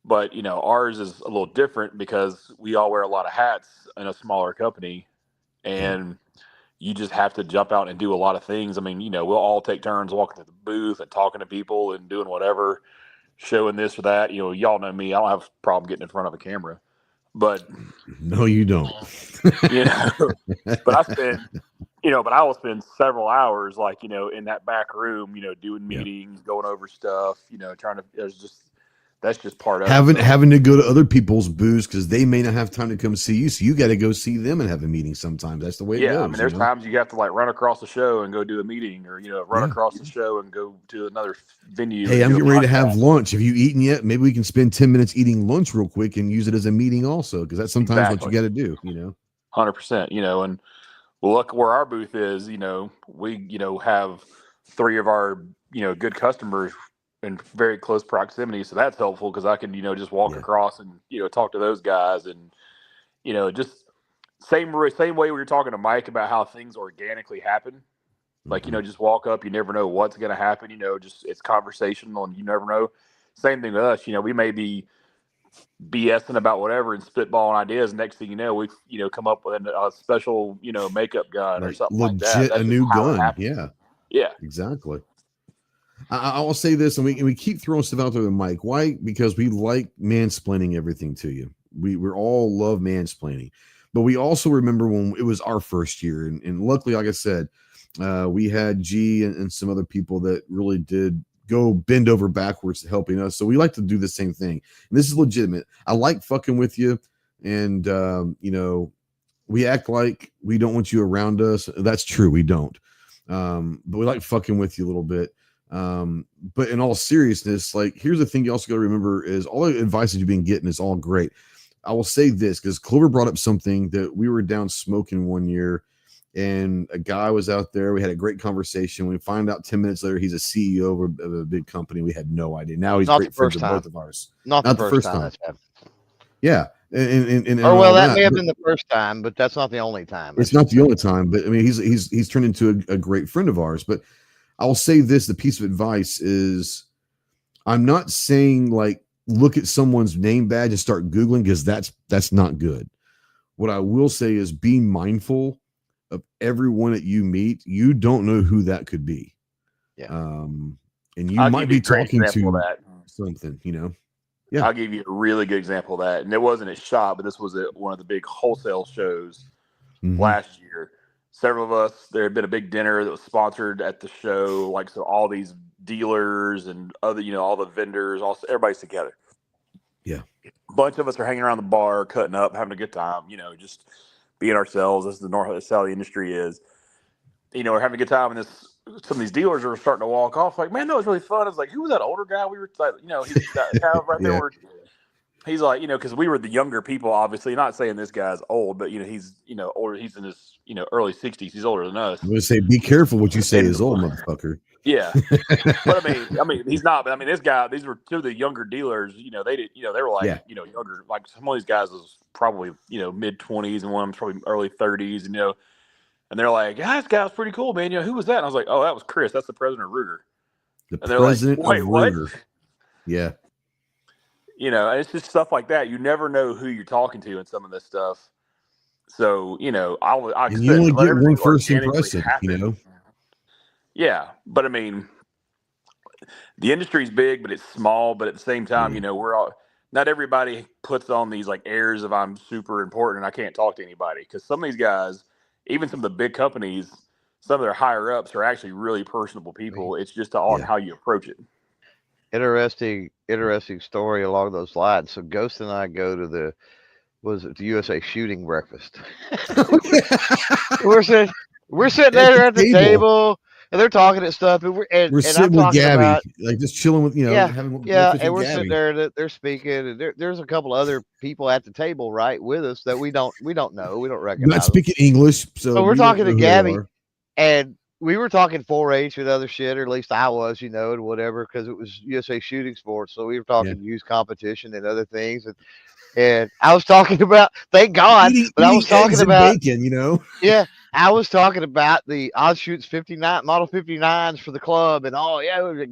But, ours is a little different because we all wear a lot of hats in a smaller company, and you just have to jump out and do a lot of things. We'll all take turns walking to the booth and talking to people and doing whatever, showing this or that. Y'all know me. I don't have a problem getting in front of a camera. But no, you don't. But I will spend several hours in that back room, doing meetings, going over stuff, trying to that's just part of having to go to other people's booths because they may not have time to come see you. So you got to go see them and have a meeting sometimes. That's the way it goes. There's times you have to run across the show and go do a meeting or, run across the show and go to another venue. Hey, I'm getting ready to have lunch. Have you eaten yet? Maybe we can spend 10 minutes eating lunch real quick and use it as a meeting also. Cause that's sometimes what you got to do, 100%, and look where our booth is, we, have 3 of our, good customers in very close proximity. So that's helpful because I can, just walk across and, talk to those guys and, just same way we were talking to Mike about how things organically happen. Like, just walk up, you never know what's going to happen, just it's conversational and you never know. Same thing with us, we may be BSing about whatever and spitballing ideas. Next thing you know, we come up with a special, makeup gun or something like that. Legit, a new gun. Yeah, exactly. I will say this, and we keep throwing stuff out there with Mike. Why? Because we like mansplaining everything to you. We're all love mansplaining, but we also remember when it was our first year, and luckily, like I said, we had G and some other people that really did go bend over backwards to helping us. So we like to do the same thing, and this is legitimate. I like fucking with you, and we act like we don't want you around us. That's true, we don't, but we like fucking with you a little bit. But in all seriousness, like here's the thing you also got to remember is all the advice that you've been getting is all great. I will say this because Clover brought up something that we were down smoking one year and a guy was out there. We had a great conversation. We find out 10 minutes later he's a CEO of a big company. We had no idea. Now he's great friends with both of ours. Not the first time. That's happened. Yeah. And that may have been the first time, but that's not the only time. It's not the only time, but he's turned into a great friend of ours. But I'll say this, the piece of advice is I'm not saying like look at someone's name badge and start Googling because that's not good. What I will say is be mindful of everyone that you meet, you don't know who that could be. Yeah. And you I'll might give be you a great talking example to of that. something, you know. Yeah. I'll give you a really good example of that. And it wasn't at SHOP, but this was at one of the big wholesale shows last year. Several of us, there had been a big dinner that was sponsored at the show. Like, so all these dealers and other, you know, all the vendors, everybody's together. Yeah. A bunch of us are hanging around the bar, cutting up, having a good time, you know, just being ourselves. This is that's how the industry is. You know, we're having a good time, and some of these dealers are starting to walk off. Like, man, that was really fun. It's like, who was that older guy? We were, like, you know, he's that guy right there. Yeah. Where he's like, you know, because we were the younger people, obviously. Not saying this guy's old, but, you know, he's, you know, older. He's in his, you know, early 60s. He's older than us. I'm gonna say, be careful what you say is old, motherfucker. Yeah, but I mean, he's not. But I mean, this guy. These were two of the younger dealers. You know, they were like, you know, younger. Like some of these guys was probably, you know, mid-20s, and one of them's probably early 30s. And, you know, and they're like, yeah, this guy was pretty cool, man. You know, who was that? And I was like, oh, that was Chris. That's the president of Ruger. The and they're president like, of wait, Ruger. what? Yeah. You know, and it's just stuff like that. You never know who you're talking to in some of this stuff. So, you know, And you only get one first impression, you know. Yeah, but I mean, the industry's big, but it's small. But at the same time, you know, not everybody puts on these like airs of I'm super important and I can't talk to anybody, because some of these guys, even some of the big companies, some of their higher ups are actually really personable people. It's just on how you approach it. Interesting story along those lines. So Ghost and I go to the USA shooting breakfast. We're sitting there at the table, and they're talking and stuff, and we're sitting with Gabby, like just chilling with, you know, having breakfast and with we're Gabby. sitting there, they're speaking, and there's a couple other people at the table right with us that we don't know, we don't recognize. Not speaking English, so we're talking to Gabby, and we were talking 4-H with other shit, or at least I was, you know, and whatever, because it was USA Shooting Sports, so we were talking youth competition and other things, and I was talking about, thank God, but I was talking about bacon, you know. Yeah, I was talking about the Oddshoots 59 Model 59s for the club, and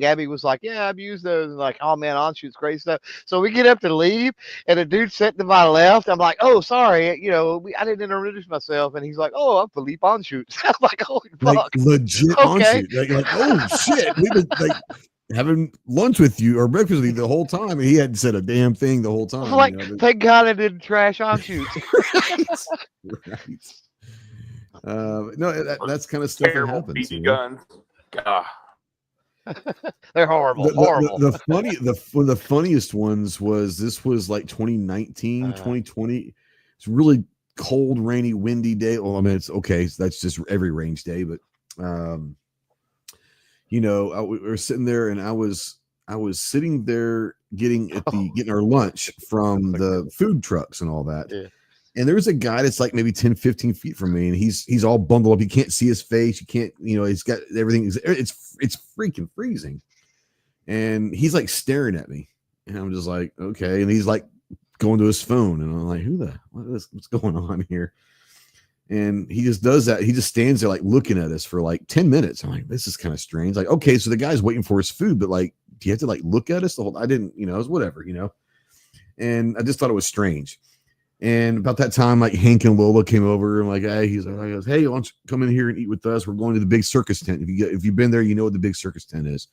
Gabby was like, yeah, I've used those, and like, oh man, Oddshoots great stuff. So we get up to leave, and a dude sitting to my left, I'm like, oh sorry, you know, I didn't introduce myself, and he's like, oh, I'm Philippe Oddshoots. I'm like, holy fuck, like legit Oddshoots, like oh shit, we've been like having lunch with you or breakfast with you the whole time, and he hadn't said a damn thing the whole time. I'm like, you know, thank God I didn't trash Oddshoots. Right. No, that's kind of stuff that happens. BB guns. They're horrible. One of the funniest ones was, this was like 2019, 2020. It's really cold, rainy, windy day. Well, I mean, it's okay. So that's just every range day, but you know, we were sitting there, and I was sitting there getting our lunch from the food trucks and all that. Yeah. And there's a guy that's like maybe 10, 15 feet from me, and he's all bundled up. You can't see his face. You can't, you know, he's got everything. It's freaking freezing. And he's like staring at me, and I'm just like, okay. And he's like going to his phone, and I'm like, what's going on here? And he just does that. He just stands there like looking at us for like 10 minutes. I'm like, this is kind of strange. Like, okay, so the guy's waiting for his food, but like, do you have to like look at us the whole? I didn't, you know, it was whatever, you know. And I just thought it was strange. And about that time, like Hank and Lola came over, and like, hey, he goes, hey, why don't you come in here and eat with us? We're going to the big circus tent. If you've been there, you know what the big circus tent is.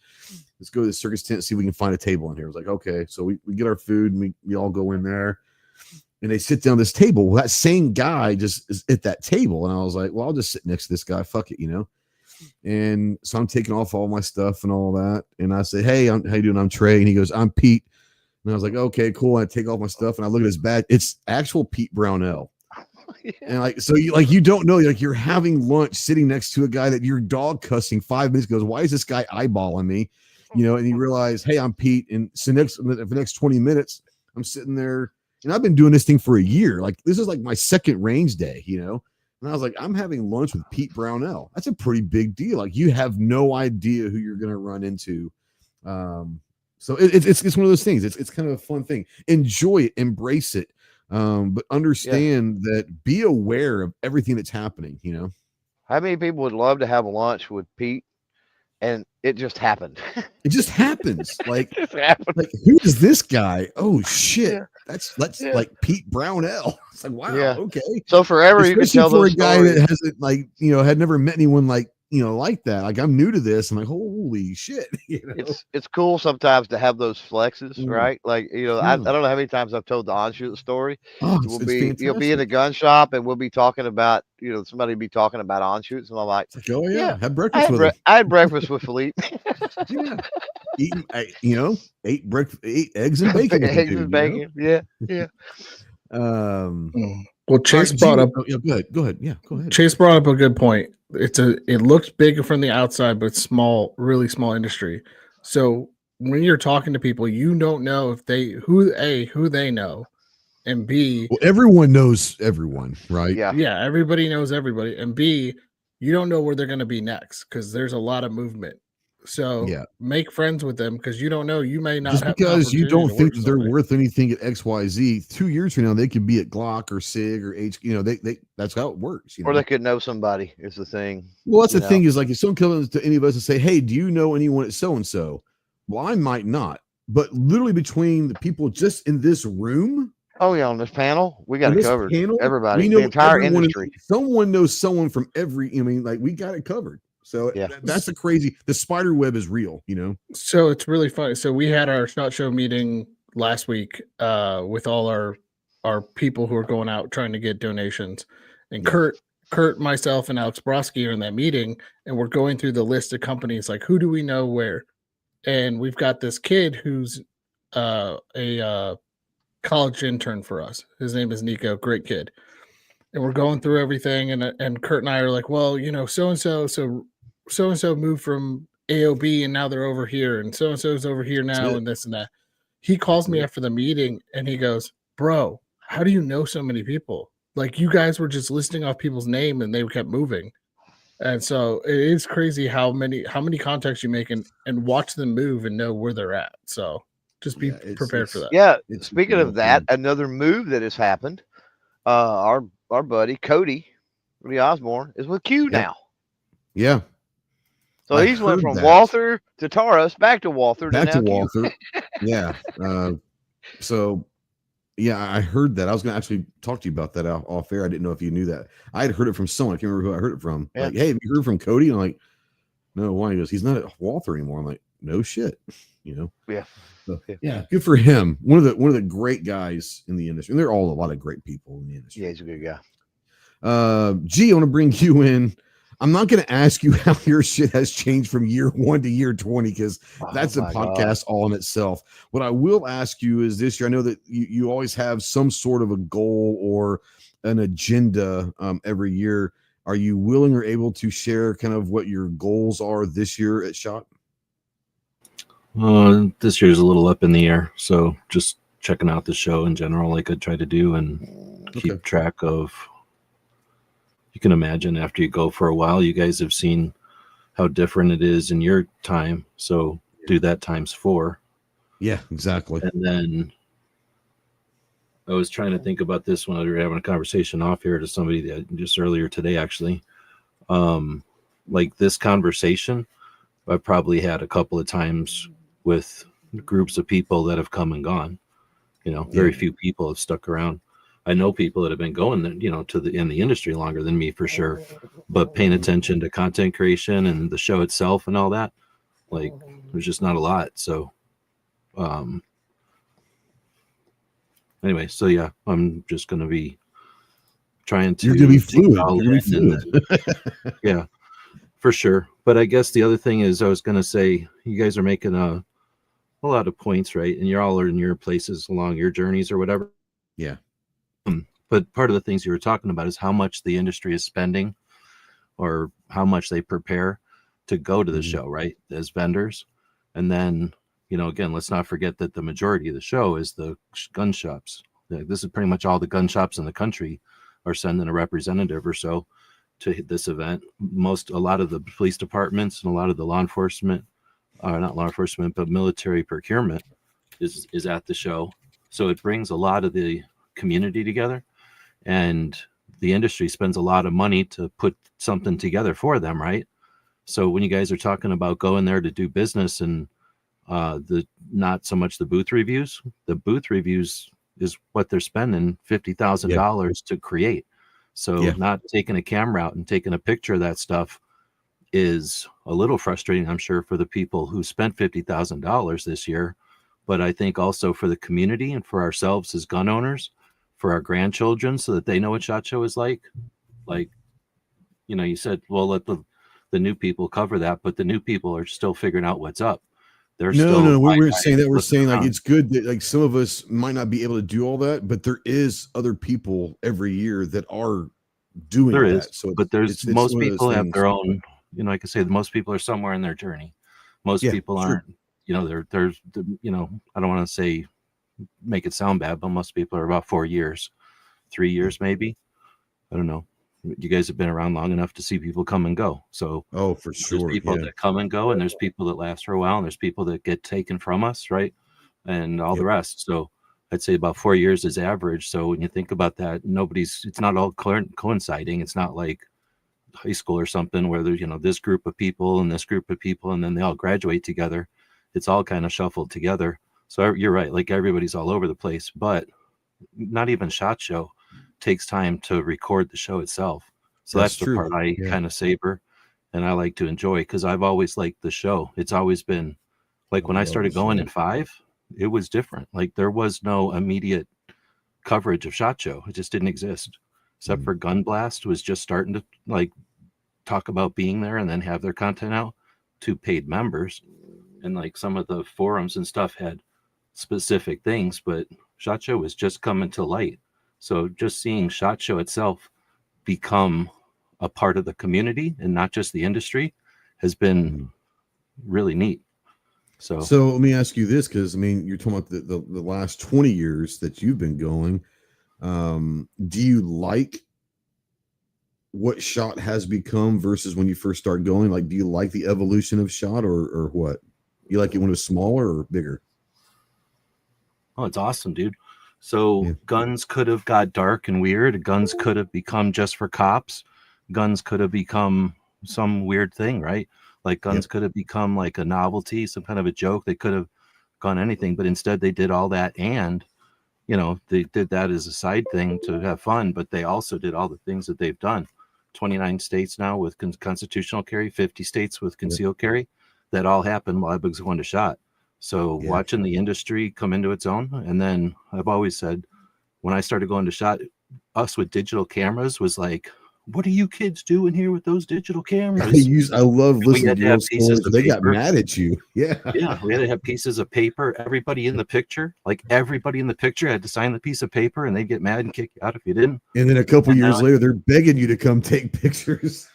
Let's go to the circus tent and see if we can find a table in here. I was like, okay. So we get our food, and we all go in there, and they sit down at this table. Well, that same guy just is at that table. And I was like, well, I'll just sit next to this guy. Fuck it, you know? And so I'm taking off all my stuff and all that. And I say, hey, how you doing? I'm Trey. And he goes, I'm Pete. And I was like, okay, cool. I take off my stuff, and I look at his badge. It's actual Pete Brownell. Yeah. And like, so you don't know, like, you're having lunch sitting next to a guy that your dog cussing 5 minutes goes, why is this guy eyeballing me? You know, and you realize, hey, I'm Pete. And so for the next 20 minutes, I'm sitting there, and I've been doing this thing for a year. Like, this is like my second range day, you know? And I was like, I'm having lunch with Pete Brownell. That's a pretty big deal. Like, you have no idea who you're going to run into. So it's one of those things. It's kind of a fun thing. Enjoy it, embrace it, but understand that, be aware of everything that's happening. You know, how many people would love to have lunch with Pete, and it just happened. It just happens. Like, it just happened. Like, who is this guy? Oh shit! that's like Pete Brownell. It's like, wow, okay. So forever you can tell for those a guy stories. that hasn't had never met anyone like that. Like, I'm new to this. I'm like, holy shit. It's cool sometimes to have those flexes, right? Like, I don't know how many times I've told the on-shoot story. Oh, You'll be in a gun shop and we'll be talking about, somebody be talking about on-shoots, and I'm like, it's like, oh yeah, have I breakfast had, with him. I had breakfast with Philippe. Yeah. Ate eggs and bacon. with Eggs the and dude, bacon. Yeah. Well, Chase brought up. Go ahead. Yeah, go ahead. Chase brought up a good point. It looks big from the outside, but small, really small industry. So when you're talking to people, you don't know if who they know, and B, well, everyone knows everyone, right? Yeah, everybody knows everybody, and B, you don't know where they're going to be next because there's a lot of movement. So make friends with them because you don't know. You may not just have because you don't think that they're somebody. worth anything at XYZ. 2 years from now, they could be at Glock or SIG or H. They that's how it works. Or they could know somebody. Is the thing. Well, that's the thing is, like, if someone comes to any of us and say, "Hey, do you know anyone at so and so?" Well, I might not, but literally between the people just in this room. Oh yeah, on this panel, we got it covered. Everybody, we know the entire industry. Someone knows someone from every. We got it covered. So that's the spider web is real, So it's really funny. So we had our SHOT Show meeting last week with all our people who are going out trying to get donations, and Kurt, myself, and Alex Broski are in that meeting, and we're going through the list of companies like who do we know where, and we've got this kid who's a college intern for us. His name is Nico, great kid, and we're going through everything, and Kurt and I are like, well, so and so moved from AOB and now they're over here, and so is over here now, and this and that. He calls me after the meeting and he goes, "Bro, how do you know so many people? Like, you guys were just listing off people's name and they kept moving." And so it is crazy how many contacts you make and watch them move and know where they're at. So just be prepared for that. Yeah. Speaking of that, another move that has happened, our buddy Cody Osborne is with Q now. Yeah. So he's went from Walther to Taurus, back to Walther, back to Walther. Yeah. I heard that. I was going to actually talk to you about that off air. I didn't know if you knew that. I had heard it from someone. I can't remember who I heard it from. Like, hey, have you heard from Cody? And I'm like, no, why? He goes, he's not at Walther anymore. I'm like, no shit. Yeah. So, good for him. One of the great guys in the industry. And they're all a lot of great people in the industry. Yeah, he's a good guy. G, I want to bring you in. I'm not going to ask you how your shit has changed from year 1 to year 20 because that's a podcast all in itself. What I will ask you is this year, I know that you always have some sort of a goal or an agenda every year. Are you willing or able to share kind of what your goals are this year at SHOT? This year's a little up in the air. So just checking out the show in general, like I try to do, and keep track of. You can imagine after you go for a while, you guys have seen how different it is in your time. So do that times 4. Yeah, exactly. And then I was trying to think about this when we were having a conversation off here to somebody that just earlier today, actually. Like this conversation, I've probably had a couple of times with groups of people that have come and gone. Very few people have stuck around. I know people that have been going, in the industry longer than me for sure, but paying attention to content creation and the show itself and all that, like there's just not a lot. So, anyway, so yeah, I'm just going to be trying to. You're going to be fluid. Yeah, for sure. But I guess the other thing is I was going to say, you guys are making a lot of points, right? And you're all in your places along your journeys or whatever. Yeah. But part of the things you were talking about is how much the industry is spending or how much they prepare to go to the show, right? As vendors. And then, again, let's not forget that the majority of the show is the gun shops. This is pretty much all the gun shops in the country are sending a representative or so to this event. A lot of the police departments and a lot of the law enforcement, not law enforcement, but military procurement is at the show. So it brings a lot of the community together. And the industry spends a lot of money to put something together for them, right? So when you guys are talking about going there to do business and not so much the booth reviews is what they're spending $50,000 to create. So not taking a camera out and taking a picture of that stuff is a little frustrating, I'm sure, for the people who spent $50,000 this year. But I think also for the community and for ourselves as gun owners, for our grandchildren, so that they know what SHOT Show is like. Like, you know, you said, well, let the new people cover that, but the new people are still figuring out what's up. They're no, we weren't saying that. We're saying like it's good that like some of us might not be able to do all that, but there is other people every year that are doing there that. is, so but there's most people have their own, you know, like I say, most people are somewhere in their journey. Most people aren't, you know, there's you know, I don't want to say make it sound bad, but most people are about 4 years, 3 years maybe. I don't know. You guys have been around long enough to see people come and go. So for sure, there's people that come and go, and there's people that last for a while, and there's people that get taken from us, right? And all the rest. So I'd say about 4 years is average. So when you think about that, it's not all coinciding. It's not like high school or something where there's, you know, this group of people and this group of people, and then they all graduate together. It's all kind of shuffled together. So you're right. Like everybody's all over the place, but not even SHOT Show takes time to record the show itself. So that's the part I kind of savor and I like to enjoy, because I've always liked the show. It's always been like when I started going in 5, it was different. Like there was no immediate coverage of SHOT Show. It just didn't exist, except for Gun Blast was just starting to like talk about being there and then have their content out to paid members. And like some of the forums and stuff had specific things, but SHOT Show was just coming to light. So just seeing SHOT Show itself become a part of the community and not just the industry has been really neat. So let me ask you this, because I mean, you're talking about the last 20 years that you've been going. Do you like what SHOT has become versus when you first started going? Like, do you like the evolution of SHOT or what? You like it when it was smaller or bigger? Oh, it's awesome, dude. So guns could have got dark and weird. Guns could have become just for cops. Guns could have become some weird thing, right? Like guns could have become like a novelty, some kind of a joke. They could have gone anything, but instead they did all that. And, you know, they did that as a side thing to have fun, but they also did all the things that they've done. 29 states now with constitutional carry, 50 states with concealed carry. That all happened while I was going to SHOT. So watching the industry come into its own. And then I've always said, when I started going to SHOT, us with digital cameras was like, what are you kids doing here with those digital cameras? I love listening to those stories. They got mad at you. Yeah, we had to have pieces of paper. Everybody in the picture had to sign the piece of paper, and they'd get mad and kick you out if you didn't. And then a couple years later, they're begging you to come take pictures.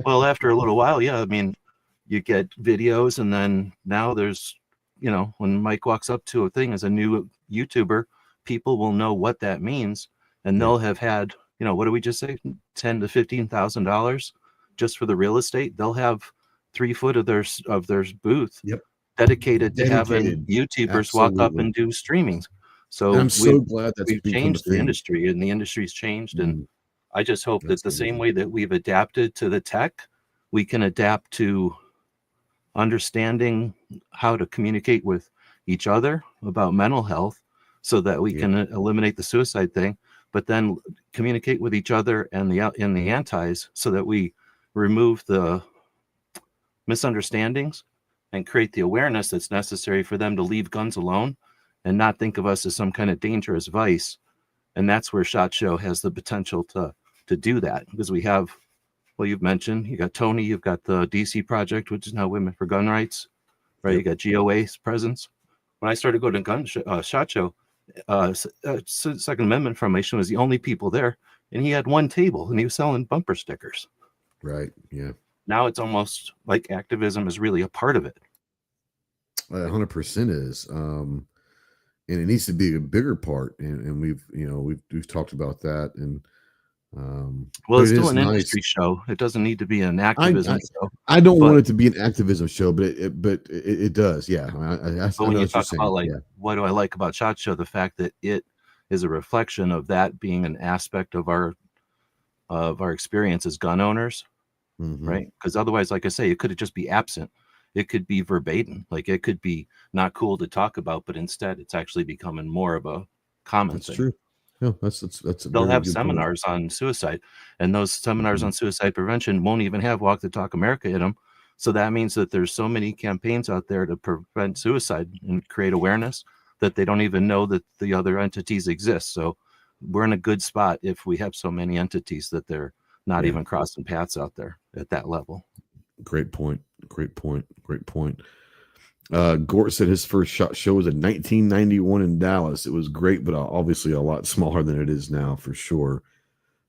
Well, after a little while, I mean, you get videos, and then now there's, you know, when Mike walks up to a thing as a new YouTuber, people will know what that means, and they'll have had, you know, what do we just say, $10,000 to $15,000 just for the real estate. They'll have 3 foot of their booth dedicated to having YouTubers walk up and do streamings. So I'm so glad that we've changed the industry, and the industry's changed. And I just hope that the same way that we've adapted to the tech, we can adapt to understanding how to communicate with each other about mental health, so that we can eliminate the suicide thing, but then communicate with each other and the antis, so that we remove the misunderstandings and create the awareness that's necessary for them to leave guns alone and not think of us as some kind of dangerous vice. And that's where SHOT Show has the potential to do that, because we have, well, you've mentioned, you got Tony, you've got the DC Project, which is now Women for Gun Rights, right? You got GOA's presence. When I started going to SHOT Show, Second Amendment Formation was the only people there, and he had one table, and he was selling bumper stickers. Right. Yeah. Now it's almost like activism is really a part of it. 100% is, and it needs to be a bigger part. And we've talked about that. And well, it's still an industry show. It doesn't need to be an activism show. I don't want it to be an activism show, but it does. Yeah. But when you talk about what do I like about SHOT Show, the fact that it is a reflection of that being an aspect of our experience as gun owners, right? Because otherwise, like I say, it could just be absent. It could be verbatim. Like it could be not cool to talk about, but instead it's actually becoming more of a common That's thing. true. No, that's a They'll very have good point. seminars on suicide, and those seminars on suicide prevention won't even have Walk the Talk America in them. So that means that there's so many campaigns out there to prevent suicide and create awareness that they don't even know that the other entities exist. So we're in a good spot if we have so many entities that they're not even crossing paths out there at that level. Great point. Great point. Great point. Gort said his first SHOT Show was in 1991 in Dallas. It was great, but obviously a lot smaller than it is now, for sure.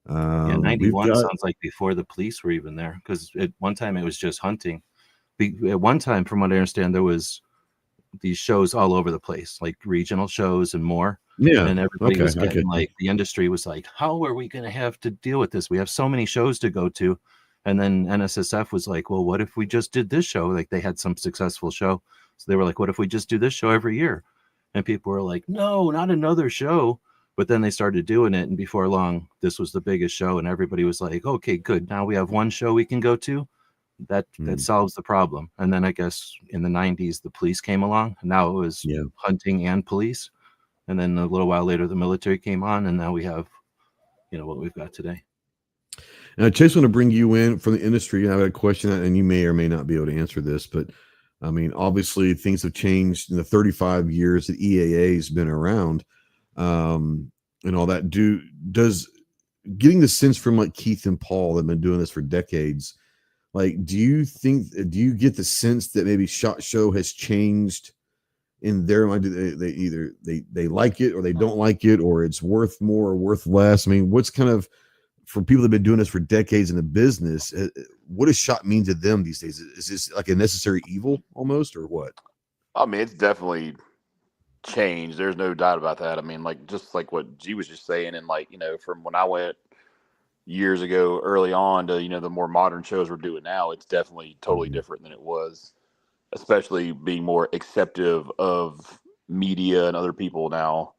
Yeah, 91 sounds like before the police were even there, because at one time it was just hunting. At one time, from what I understand, there was these shows all over the place, like regional shows and more. Yeah, and everybody was getting like, the industry was like, how are we going to have to deal with this? We have so many shows to go to. And then NSSF was like, well, what if we just did this show? Like, they had some successful show. So they were like, what if we just do this show every year? And people were like, no, not another show. But then they started doing it. And before long, this was the biggest show. And everybody was like, okay, good. Now we have one show we can go to. That solves the problem. And then I guess in the 90s, the police came along. And now it was hunting and police. And then a little while later, the military came on. And now we have, what we've got today. And I just want to bring you in from the industry. I have a question, and you may or may not be able to answer this, but I mean, obviously things have changed in the 35 years that EAA has been around, and all that. Does getting the sense from like Keith and Paul that have been doing this for decades, like, do you get the sense that maybe SHOT Show has changed in their mind? They either they like it or they don't like it, or it's worth more or worth less? I mean, what's kind of, for people that have been doing this for decades in the business, what does SHOT mean to them these days? Is this like a necessary evil almost, or what? I mean, it's definitely changed. There's no doubt about that. I mean, like, just like what G was just saying, and like, from when I went years ago early on to, the more modern shows we're doing now, it's definitely totally different than it was, especially being more acceptive of media and other people now.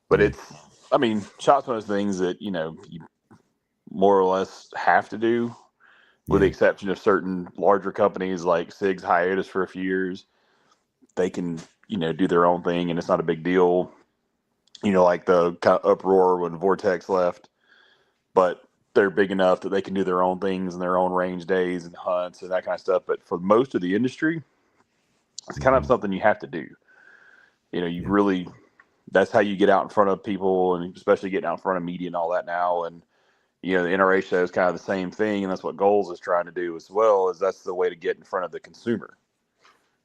But SHOT's one of those things that, you more or less have to do, with the exception of certain larger companies like SIG's hiatus for a few years. They can, do their own thing, and it's not a big deal. Like the kind of uproar when Vortex left, but they're big enough that they can do their own things and their own range days and hunts and that kind of stuff. But for most of the industry, it's kind of something you have to do. Really, that's how you get out in front of people, and especially getting out in front of media and all that now. And the NRA show is kind of the same thing, and that's what Goals is trying to do as well. Is that's the way to get in front of the consumer.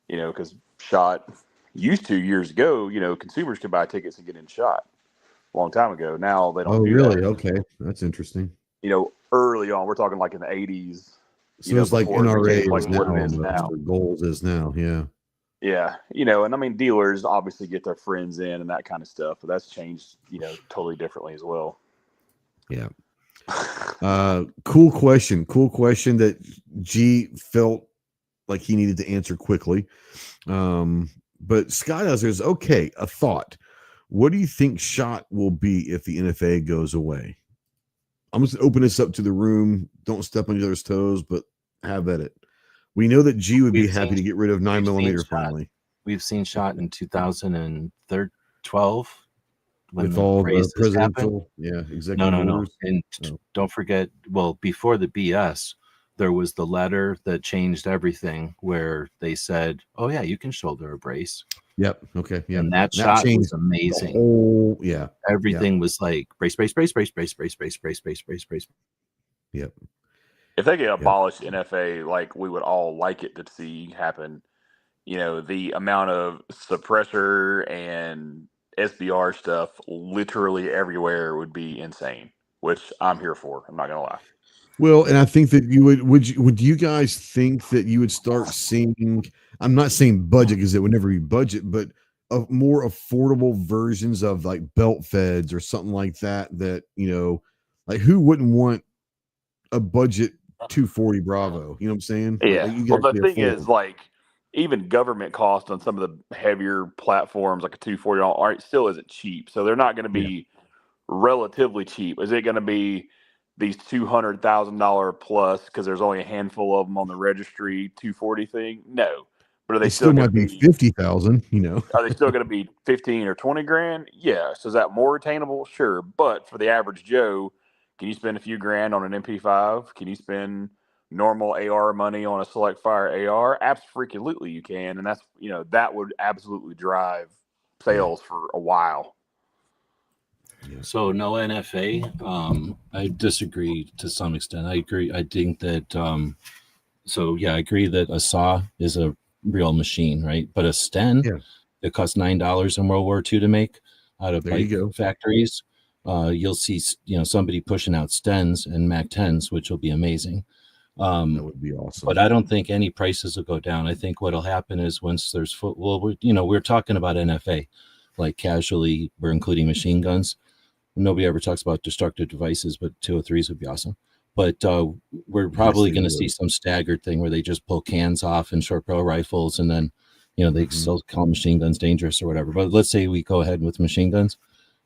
Because SHOT used to, years ago, consumers could buy tickets and get in SHOT a long time ago. Now they don't. Oh, do really? That. Okay, that's interesting. Early on, we're talking like in the 80s. So it's like NRA like now, what it is now. Goals is now, yeah. Yeah, and I mean, dealers obviously get their friends in and that kind of stuff, but that's changed, totally differently as well. Yeah. Cool question that G felt like he needed to answer quickly. But Scott says, okay, a thought. What do you think SHOT will be if the NFA goes away? I'm just going to open this up to the room. Don't step on each other's toes, but have at it. We know that G would be happy to get rid of 9mm finally. We've seen SHOT in 2012 with all the presidential, executive orders. And don't forget, well, before the BS, there was the letter that changed everything, where they said, "Oh yeah, you can shoulder a brace." Yep. Okay. Yeah. And that SHOT was amazing. Everything was like brace. Yep. If they get abolished NFA, like we would all like it to see happen, the amount of suppressor and SBR stuff literally everywhere would be insane, which I'm here for. I'm not gonna lie. Well, and I think that you would you guys think that you would start seeing, I'm not saying budget because it would never be budget, but of more affordable versions of like belt feds or something like that, like who wouldn't want a budget 240 Bravo? You know what I'm saying? Yeah. Like, well, the thing is, like, even government cost on some of the heavier platforms, like a 240, still isn't cheap. So they're not going to be relatively cheap. Is it going to be these $200,000 plus because there's only a handful of them on the registry 240 thing? No, But are they It still going might to be 50,000. You know, Are they still going to be 15 or 20 grand? Yes. Is that more attainable? Sure. But for the average Joe, can you spend a few grand on an MP5? Can you spend normal AR money on a Select Fire AR? Absolutely, you can, and that's that would absolutely drive sales for a while. So no NFA. I disagree to some extent. I agree. I think that. I agree that a saw is a real machine, right? But a Sten, it costs $9 in World War II to make out of bike factories. You'll see, somebody pushing out Stens and Mac 10s, which will be amazing. That would be awesome. But I don't think any prices will go down. I think what'll happen is once there's we're talking about NFA, like casually, we're including machine guns. Nobody ever talks about destructive devices, but 203s would be awesome. But we're probably going to see some staggered thing where they just pull cans off and short barrel rifles, and then they still call machine guns dangerous or whatever. But let's say we go ahead with machine guns.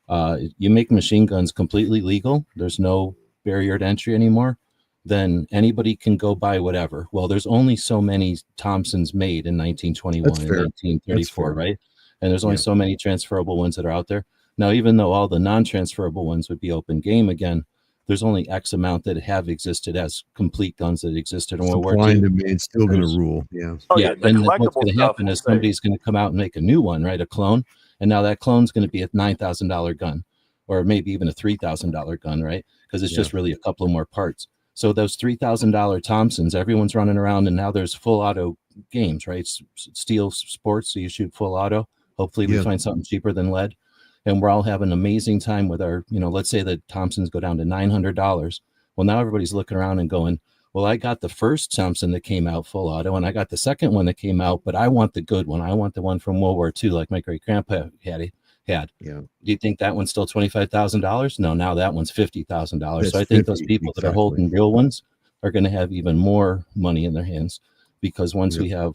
You make machine guns completely legal. There's no barrier to entry anymore. Then anybody can go buy whatever. Well, there's only so many Thompsons made in 1921 and 1934, right? And there's only so many transferable ones that are out there. Now, even though all the non-transferable ones would be open game again, there's only X amount that have existed as complete guns that existed in World War II. It's still going to rule. Yeah. And what's going to happen is somebody's going to come out and make a new one, right? A clone. And now that clone's going to be a $9,000 gun, or maybe even a $3,000 gun, right? Because it's just really a couple of more parts. So those $3,000 Thompsons, everyone's running around, and now there's full auto games, right? Steel sports, so you shoot full auto. Hopefully we find something cheaper than lead. And we're all having an amazing time with our, let's say the Thompsons go down to $900. Well, now everybody's looking around and going, well, I got the first Thompson that came out full auto, and I got the second one that came out, but I want the good one. I want the one from World War II, like my great grandpa had. Yeah. Do you think that one's still $25,000? No, now that one's $50,000. So I think those people that are holding real ones are going to have even more money in their hands, because once we have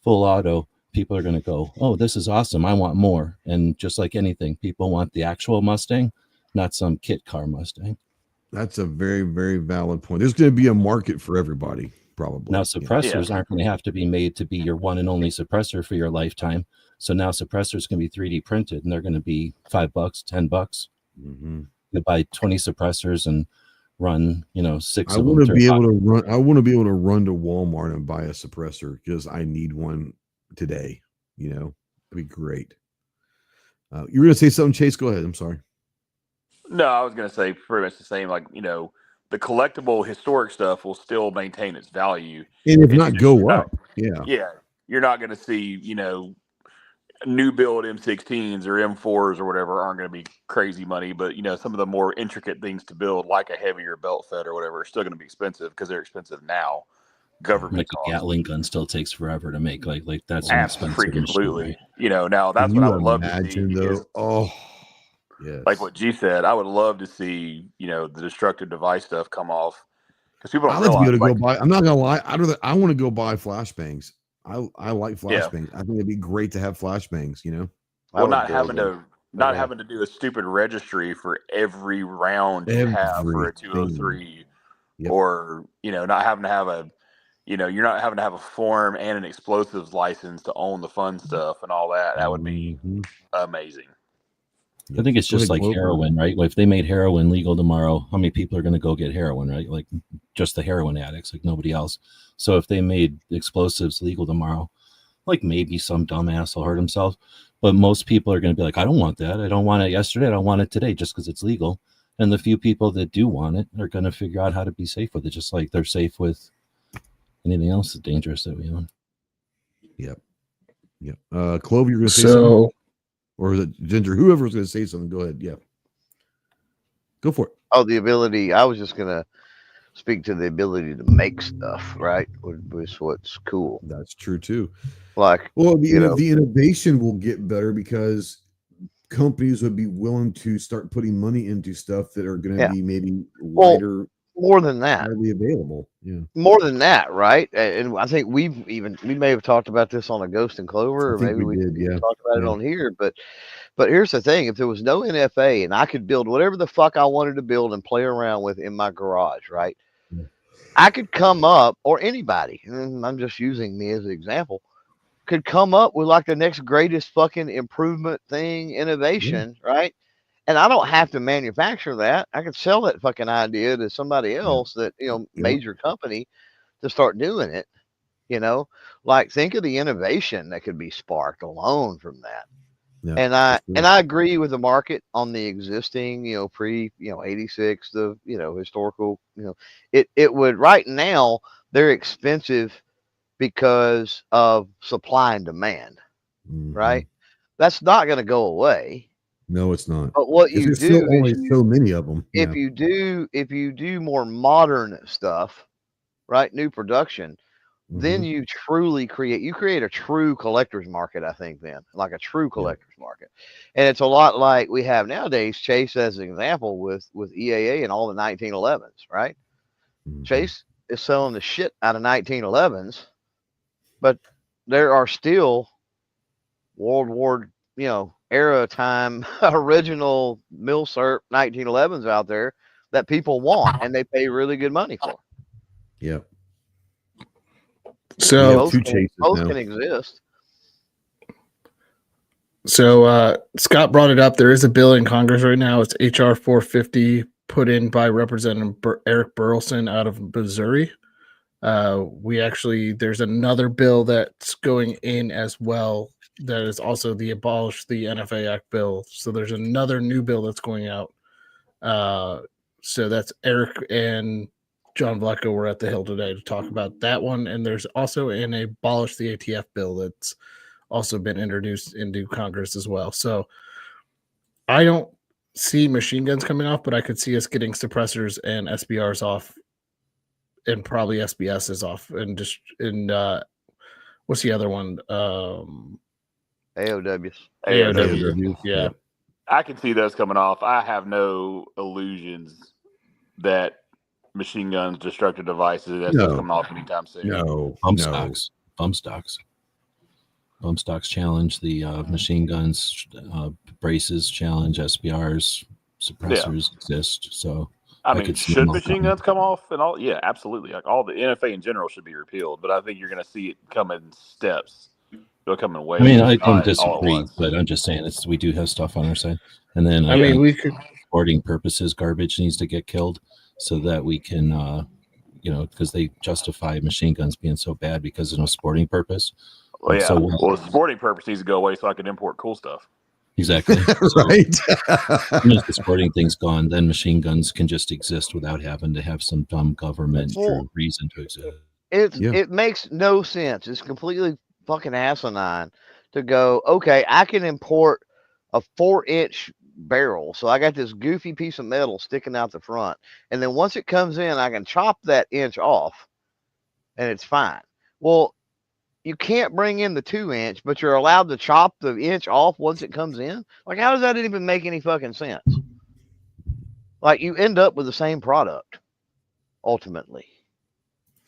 full auto, people are going to go, oh, this is awesome. I want more. And just like anything, people want the actual Mustang, not some kit car Mustang. That's a very, very valid point. There's going to be a market for everybody, probably. Now, suppressors aren't going to have to be made to be your one and only suppressor for your lifetime. So now suppressors can be 3D printed, and they're going to be $5, $10. You buy 20 suppressors and run, 6 I of want them. to be able to run. I want to be able to run to Walmart and buy a suppressor because I need one today. It'd be great. You were going to say something, Chase? Go ahead. I'm sorry. No, I was going to say pretty much the same. Like, the collectible historic stuff will still maintain its value. And if not, go up. Yeah. You're not going to see, new build M16s or M4s or whatever aren't going to be crazy money. But, some of the more intricate things to build, like a heavier belt fed or whatever, are still going to be expensive because they're expensive now. Government like costs. A Gatling gun still takes forever to make. Like that's an expensive absolutely. Machine, now that's what I would love to see. Though? Like what G said, I would love to see, the destructive device stuff come off, because people don't realize. To go buy. I'm not gonna lie. I want to go buy flashbangs. I like flashbangs. I think it'd be great to have flashbangs. Well, not having to do a stupid registry for every round you have for a 203, or not having to have a. You're not having to have a form and an explosives license to own the fun stuff and all that. That would be amazing. I think it's just like heroin, right? If they made heroin legal tomorrow, how many people are going to go get heroin, right? Like just the heroin addicts, like nobody else. So if they made explosives legal tomorrow, like maybe some dumbass will hurt himself, but most people are going to be like, I don't want that. I don't want it yesterday. I don't want it today just because it's legal. And the few people that do want it are going to figure out how to be safe with it, just like they're safe with anything else that's dangerous that we own. Yep. Clove, you're going to say something? Or is it Ginger? Whoever's going to say something, go ahead. Yeah. Go for it. Oh, the ability. I was just going to speak to the ability to make stuff, right? Was what's cool. That's true, too. Like, the innovation will get better because companies would be willing to start putting money into stuff that are going to be maybe lighter. More than that, available. More than that, right? And I think we may have talked about this on a Ghost and Clover, or maybe we did, talked about it on here. But here's the thing: if there was no NFA and I could build whatever the fuck I wanted to build and play around with in my garage, right? I could come up, or anybody, and I'm just using me as an example, could come up with like the next greatest fucking improvement thing, innovation, right? And I don't have to manufacture that. I could sell that fucking idea to somebody else that, major company to start doing it, like think of the innovation that could be sparked alone from that. Yeah, and I agree with the market on the existing, pre, 86, the, historical, it would right now they're expensive because of supply and demand, right? That's not going to go away. No, it's not. But what you there's do still only so many of them. if you do more modern stuff, right, new production, then you truly create a true collector's market, I think, then, like a true collector's market. And it's a lot like we have nowadays. Chase, as an example, with EAA and all the 1911s, right? Chase is selling the shit out of 1911s, but there are still World War, era time original Milsurp 1911s out there that people want and they pay really good money for. Yeah. So both can exist. So Scott brought it up. There is a bill in Congress right now. It's HR 450, put in by Representative Eric Burleson out of Missouri. There's another bill that's going in as well. That is also the Abolish the NFA Act bill. So there's another new bill that's going out. So that's Eric and John Vlecko were at the Hill today to talk about that one. And there's also an Abolish the ATF bill that's also been introduced into Congress as well. So I don't see machine guns coming off, but I could see us getting suppressors and SBRs off, and probably SBSs off, and just what's the other one? AOWs. AOW. Yeah. I can see those coming off. I have no illusions that machine guns, destructive devices, that's just coming off anytime soon. Bump stocks challenge the machine guns, braces challenge, SBRs, suppressors exist. So I mean, should machine guns come off and all? Yeah, absolutely. Like all the NFA in general should be repealed, but I think you're going to see it come in steps. It'll come in waves. I mean, I don't disagree, but I'm just saying we do have stuff on our side. And then we could, sporting purposes, garbage needs to get killed so that we can, because they justify machine guns being so bad because of no sporting purpose. Well, yeah. Well, the sporting purpose needs to go away so I can import cool stuff. Exactly. Right. As soon as the sporting thing's gone, then machine guns can just exist without having to have some dumb government reason to exist. It makes no sense. It's completely fucking asinine to go, okay, I can import a 4-inch barrel. So I got this goofy piece of metal sticking out the front. And then once it comes in, I can chop that inch off and it's fine. Well, you can't bring in the 2-inch, but you're allowed to chop the inch off once it comes in. Like, how does that even make any fucking sense? Like, you end up with the same product ultimately.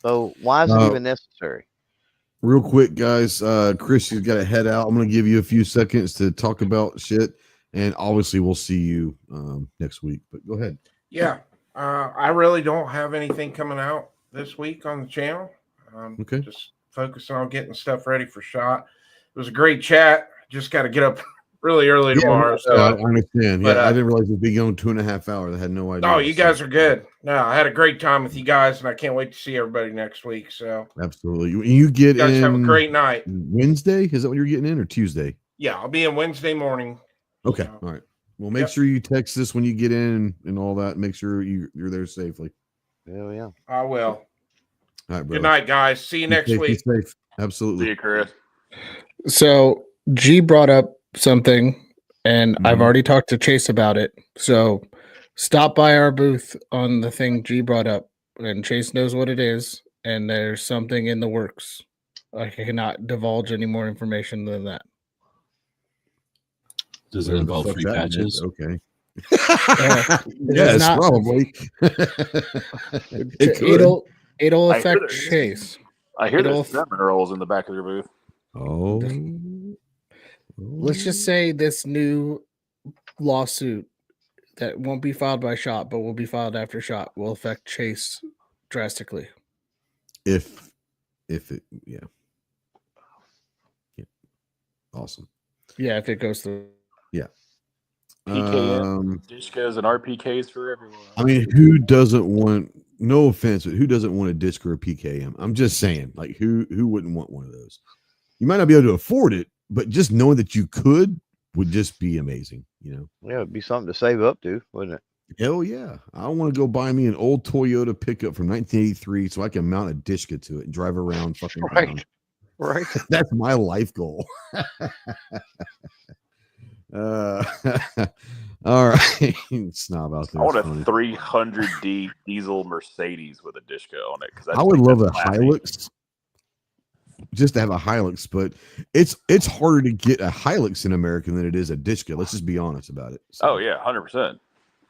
So why is it even necessary? Real quick, guys, Chris, you've got to head out. I'm going to give you a few seconds to talk about shit, and obviously we'll see you next week. But go ahead. Yeah, I really don't have anything coming out this week on the channel. Okay. Just focusing on getting stuff ready for shot. It was a great chat. Just got to get up really early tomorrow. So I understand. But, I didn't realize we'd be going 2.5 hours. I had no idea. No, you guys are good. No, I had a great time with you guys, and I can't wait to see everybody next week. So absolutely. You get you guys in have a great night. Wednesday? Is that when you're getting in, or Tuesday? Yeah, I'll be in Wednesday morning. Okay. All right. Well, make sure you text us when you get in and all that. Make sure you're there safely. Hell yeah. I will. All right, brother. Good night, guys. See you next week. Be safe. Absolutely. See you, Chris. So G brought up something, and I've already talked to Chase about it. So stop by our booth on the thing G brought up, and Chase knows what it is, and there's something in the works. I cannot divulge any more information than that. Does it involve free patches? Okay. Yes, probably. It'll affect Chase. I hear there's cinnamon rolls in the back of your booth. Oh. Let's just say this new lawsuit that won't be filed by SHOT, but will be filed after SHOT, will affect Chase drastically. If it, yeah. Awesome. Yeah, if it goes through. Yeah. PKM, Discos, and RPKs for everyone. I mean, who doesn't want? No offense, but who doesn't want a disc or a PKM? I'm just saying, like, who wouldn't want one of those? You might not be able to afford it, but just knowing that you could would just be amazing. You know? Yeah, it'd be something to save up to, wouldn't it? Hell yeah! I want to go buy me an old Toyota pickup from 1983 so I can mount a Dishka to it and drive around fucking town. Right. That's my life goal. All right, snob out there. I want a 300D diesel Mercedes with a Dishka on it because I would love a Hilux, just to have a Hilux, but it's harder to get a Hilux in America than it is a Dishka. Let's just be honest about it. So, oh yeah, 100%.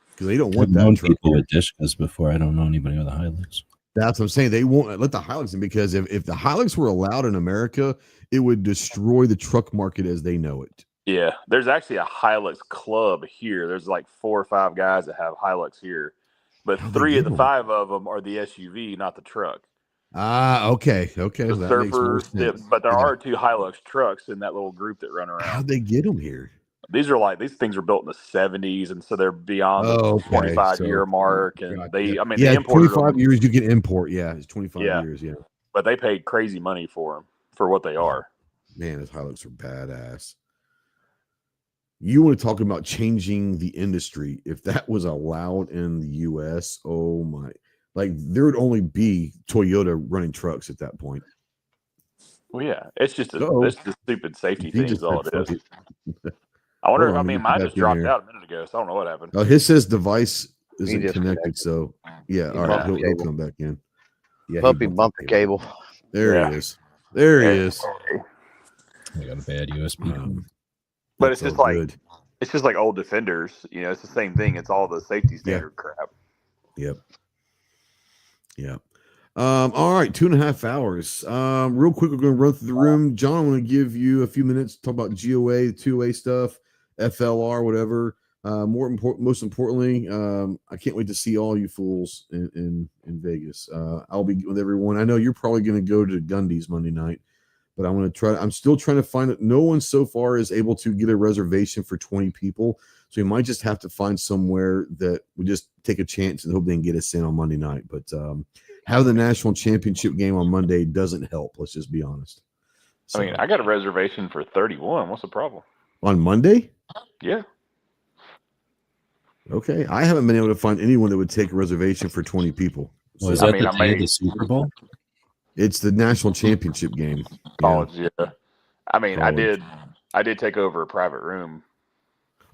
Because they don't want I've that. known people with Dishkas before. I don't know anybody with a Hilux. That's what I'm saying. They won't let the Hilux in because if the Hilux were allowed in America, it would destroy the truck market as they know it. Yeah, there's actually a Hilux club here. There's like 4 or 5 guys that have Hilux here, but 3 of the 5 of them are the SUV, not the truck. Ah, okay. The that Surfer, but there are 2 Hilux trucks in that little group that run around. How'd they get them here? These things are built in the 70s, and so they're beyond the 25-year mark. And they 25 years you can import. Yeah, it's 25 years. Yeah, but they paid crazy money for them for what they are. Man, those Hilux are badass. You want to talk about changing the industry? If that was allowed in the U.S., oh my! Like there would only be Toyota running trucks at that point. Well, yeah, it's just a stupid safety thing. Is all it is. I wonder. I mean, mine just dropped out a minute ago, so I don't know what happened. Oh, his says device isn't connected. So yeah, all right, he'll come back in. Yeah, Puppy bumper cable. There he is. There he is. I got a bad USB. But it's just like old Defenders. You know, it's the same thing. It's all the safety standard crap. Yep. All right, 2.5 hours. Real quick, we're going to run through the room. John, I want to give you a few minutes to talk about GOA, 2A stuff, FLR, whatever. Most importantly, I can't wait to see all you fools in Vegas. I'll be with everyone. I know you're probably going to go to Gundy's Monday night, but I'm still trying to find it. No one so far is able to get a reservation for 20 people. So we might just have to find somewhere that we just take a chance and hope they can get us in on Monday night. But having the national championship game on Monday doesn't help. Let's just be honest. So, I mean, I got a reservation for 31. What's the problem? On Monday? Yeah. Okay. I haven't been able to find anyone that would take a reservation for 20 people. So, is that the day of the Super Bowl? It's the national championship game. College, yeah. I mean, college. I did take over a private room.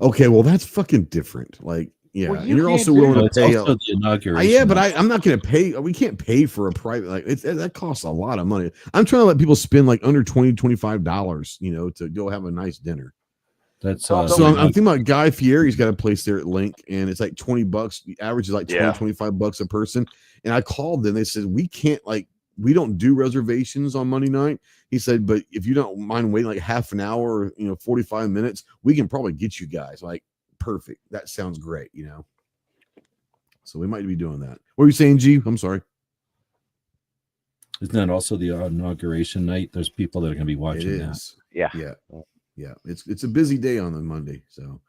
Okay, well, that's fucking different. Like, yeah, well, and you're also willing to pay. Also the inauguration. Yeah, but I'm not going to pay. We can't pay for a private. Like, that costs a lot of money. I'm trying to let people spend like under $20-$25, you know, to go have a nice dinner. That's so I'm thinking about Guy Fieri's got a place there at Link, and it's like $20. The average is like $20-$25 a person. And I called them. They said we can't, like, we don't do reservations on Monday night. He said, but if you don't mind waiting like half an hour, or, 45 minutes, we can probably get you guys. Like, perfect. That sounds great, So we might be doing that. What were you saying, G? I'm sorry. Isn't that also the inauguration night? There's people that are going to be watching that. Yeah. It's a busy day on the Monday. So,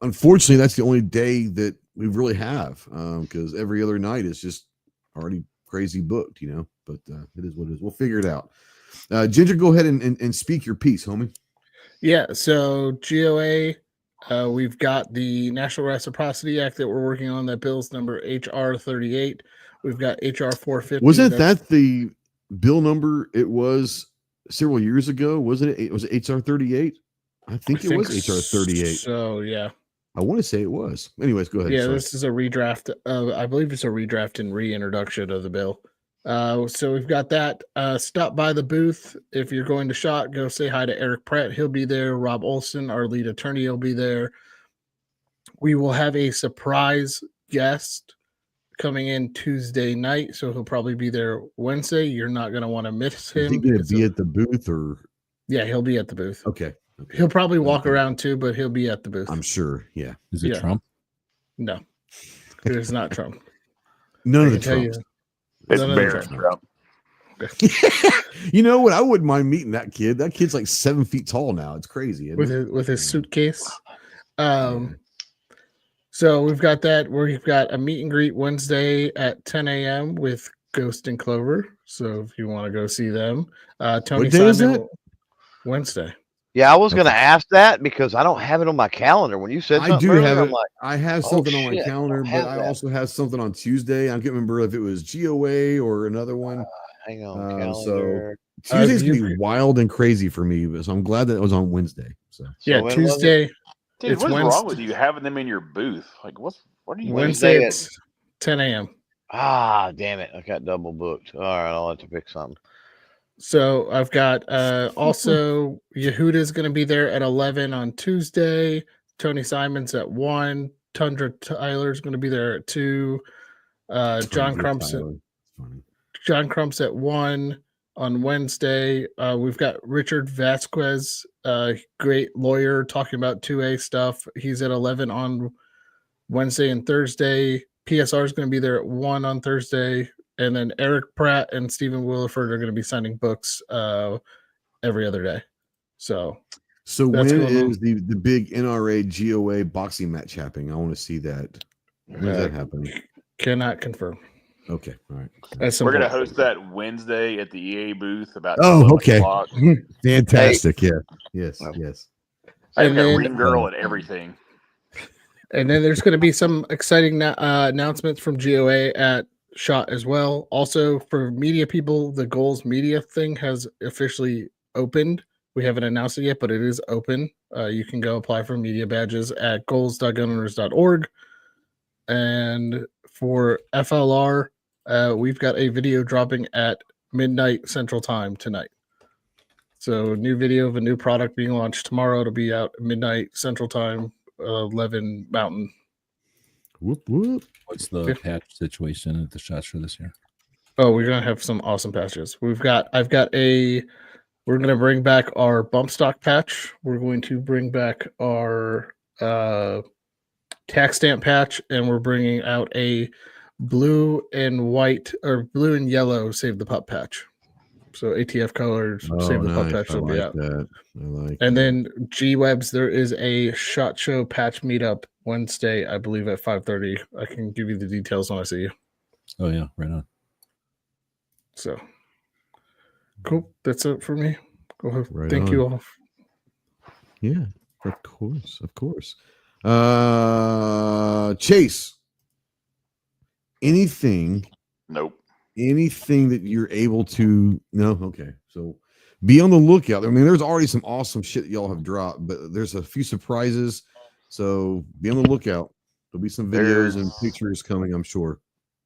unfortunately, that's the only day that we really have because every other night is just already crazy booked, but it is what it is. We'll figure it out. Ginger, go ahead and speak your piece, homie. Yeah. So GOA, we've got the National Reciprocity Act that we're working on. That bill's number HR 38. We've got HR 450. Wasn't that the bill number? It was several years ago, wasn't it? Was it HR 38? I think it was HR 38. So yeah. I want to say it was. Anyways, go ahead. Yeah, this is a redraft. I believe it's a redraft and reintroduction of the bill. So we've got that. Stop by the booth. If you're going to SHOT, go say hi to Eric Pratt. He'll be there. Rob Olson, our lead attorney, will be there. We will have a surprise guest coming in Tuesday night, so he'll probably be there Wednesday. You're not going to want to miss him. Is he going to be at the booth or? Yeah, he'll be at the booth. Okay. He'll probably walk around too, but he'll be at the booth. I'm sure. Yeah. Is it Trump? No, it is not Trump. None of the Trumps. It's Barron Trump. You know what? I wouldn't mind meeting that kid. That kid's like 7 feet tall now. It's crazy. With his suitcase. So we've got that. We've got a meet and greet Wednesday at 10 a.m. with Ghost and Clover. So if you want to go see them, Tony What day is Simon that? Wednesday. Yeah, I was going to ask that because I don't have it on my calendar. When you said I something do earlier, have I'm it. like, I have oh, something on my shit, I calendar, don't but have I that. also have something on Tuesday. I can't remember if it was GOA or another one. hang on, So calendar. Tuesday's gonna be wild and crazy for me, but so I'm glad that it was on Wednesday. So Yeah, when was it? Tuesday. Dude, It's what's wrong Wednesday. with you having them in your booth? Like, what are you? Wednesday Wednesday at 10 a.m. Ah, damn it. I got double booked. All right, I'll have to pick something. So I've got also Yehuda's going to be there at 11 on Tuesday. Tony Simon's at 1. Tundra Tyler's going to be there at 2. John Crump's at 1 on Wednesday. We've got Richard Vasquez, great lawyer, talking about 2A stuff. He's at 11 on Wednesday and Thursday. PSR is going to be there at 1 on Thursday. And then Eric Pratt and Stephen Williford are going to be signing books every other day. So when is the big NRA GOA boxing match happening? I want to see that. When's that happening? Cannot confirm. Okay, all right. We're going to host that Wednesday at the EA booth about. Okay. O'clock. Fantastic. Yeah. Yes. Yes. I And got then, Ring Girl and everything. And then there's going to be some exciting announcements from GOA at SHOT as well. Also, for media people, the Goals Media thing has officially opened. We haven't announced it yet, but it is open. You can go apply for media badges at goals.gunowners.org. And for FLR, we've got a video dropping at midnight Central Time tonight. So, new video of a new product being launched tomorrow. It'll be out midnight Central Time, 11 Mountain. Whoop whoop. What's the patch situation at the shots for this year? Oh, we're gonna have some awesome patches. We're gonna bring back our bump stock patch. We're going to bring back our tax stamp patch, and we're bringing out a blue and white or blue and yellow Save the Pup patch. So ATF colors Save the Pup patch will be out. And then G-Webs, there is a SHOT Show patch meetup Wednesday, I believe at 5:30. I can give you the details when I see you. Oh yeah, right on. So cool. That's it for me. Go ahead. Right Thank on. you all. Yeah, of course. Chase, anything? Nope. Anything that you're able to? No. Okay. So be on the lookout. I mean, there's already some awesome shit that y'all have dropped, but there's a few surprises. So be on the lookout. There'll be some videos and pictures coming, I'm sure.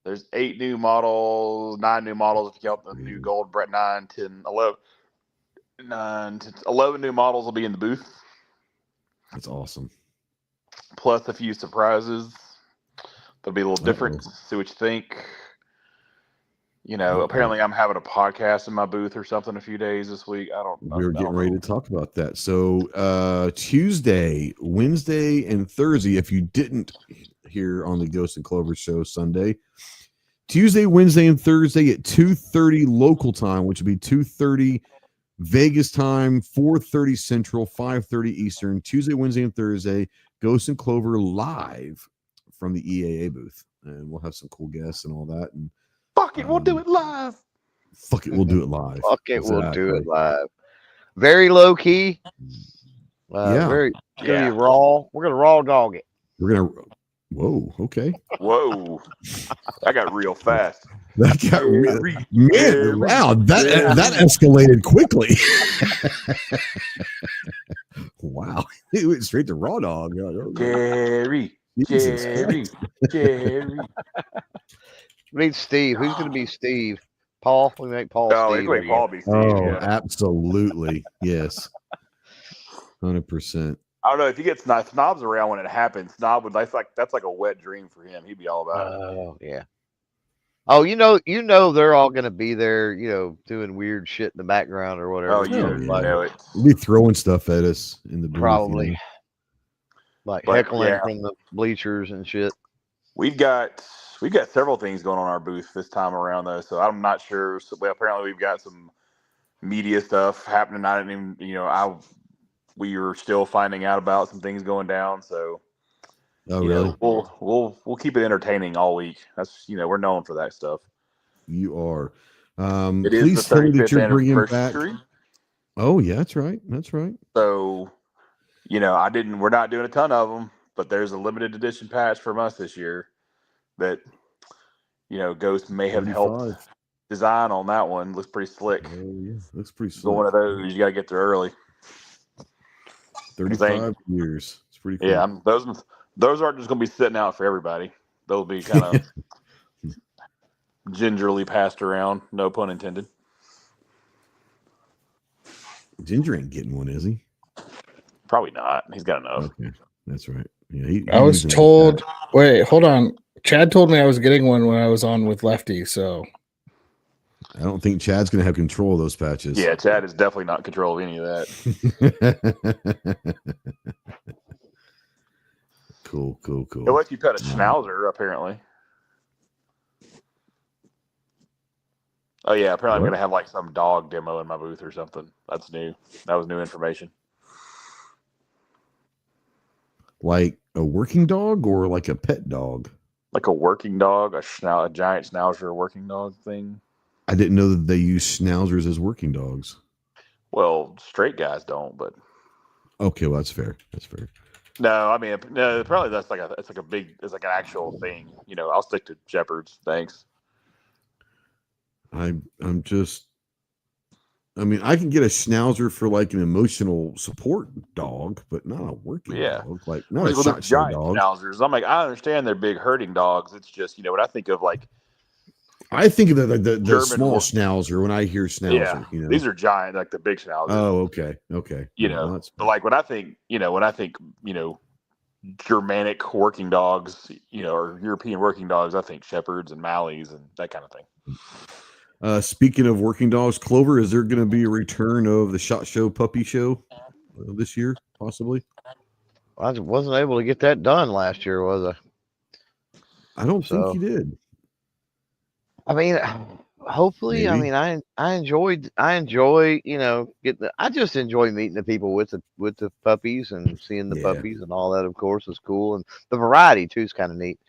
There's 8 new models, 9 new models if you count the new gold Brett 9, 10, 11. 9 to 11 new models will be in the booth. That's awesome. Plus a few surprises. They'll be a little different. See what you think. You know, apparently I'm having a podcast in my booth or something a few days this week. We're getting ready to talk about that. So Tuesday, Wednesday, and Thursday, if you didn't hear on the Ghost and Clover show Sunday, Tuesday, Wednesday, and Thursday at 2:30 local time, which would be 2:30 Vegas time, 4:30 Central, 5:30 Eastern. Tuesday, Wednesday, and Thursday, Ghost and Clover live from the EAA booth. And we'll have some cool guests and all that. And fuck it, we'll do it live. Fuck it, we'll do it live. Fuck it, we'll do it live. Very low key. It's gonna be raw. We're gonna raw dog it. We're gonna. Whoa. Okay. Whoa. I got real fast. That got man. Wow. That escalated quickly. Wow. It went straight to raw dog. Jerry. Meet Steve. Who's going to be Steve? Paul? We make Paul Steve. Steve. Make Paul be Steve. Oh, absolutely. Yes. 100%. I don't know if you get Snob's around when it happens. Snob would that's like a wet dream for him. He'd be all about it. Oh yeah. Oh, you know they're all going to be there. Doing weird shit in the background or whatever. Oh, you know it. We'll be throwing stuff at us in the booth, probably. Like heckling from the bleachers and shit. We've got several things going on in our booth this time around though, so I'm not sure. So, well, apparently we've got some media stuff happening. I didn't even, we were still finding out about some things going down. So, really? We'll keep it entertaining all week. That's we're known for that stuff. You are. It is Please the tell me that 35th you're bringing back. anniversary. Oh yeah, that's right. That's right. So, we're not doing a ton of them, but there's a limited edition patch from us this year that, Ghost may have 35. helped design on that one. Looks pretty slick. Oh yeah, looks pretty So one slick. of those, you got to get there early. 35 years. It's pretty cool. Yeah, those aren't just going to be sitting out for everybody. They'll be kind of gingerly passed around. No pun intended. Ginger ain't getting one, is he? Probably not. He's got enough. Okay, that's right. Yeah, I was told. Wait, hold on. Chad told me I was getting one when I was on with Lefty. So I don't think Chad's going to have control of those patches. Yeah, Chad is definitely not in control of any of that. Cool. They'll let you pet a schnauzer, apparently. Oh yeah, apparently I'm going to have like some dog demo in my booth or something. That's new. That was new information. Like a working dog or like a pet dog? Like a working dog, a giant schnauzer working dog thing. I didn't know that they use schnauzers as working dogs. Well, straight guys don't, but okay, well that's fair. That's fair. No, I mean, no, apparently it's like an actual thing. I'll stick to shepherds. Thanks. I can get a schnauzer for like an emotional support dog, but not a working dog. Like not a shot show dog. Schnauzers. I'm like, I understand they're big herding dogs. It's just, when I think of like, I think of the small schnauzer when I hear schnauzer. Yeah, these are giant, like the big schnauzers. Oh, okay. But like when I think, Germanic working dogs, or European working dogs, I think shepherds and Malleys and that kind of thing. Speaking of working dogs, Clover, is there going to be a return of the SHOT Show puppy show this year, possibly? I wasn't able to get that done last year, was I? I don't think you did. I mean, hopefully. Maybe. I mean, I enjoy, I just enjoy meeting the people with the puppies and seeing the puppies and all that. Of course, is cool, and the variety too is kind of neat.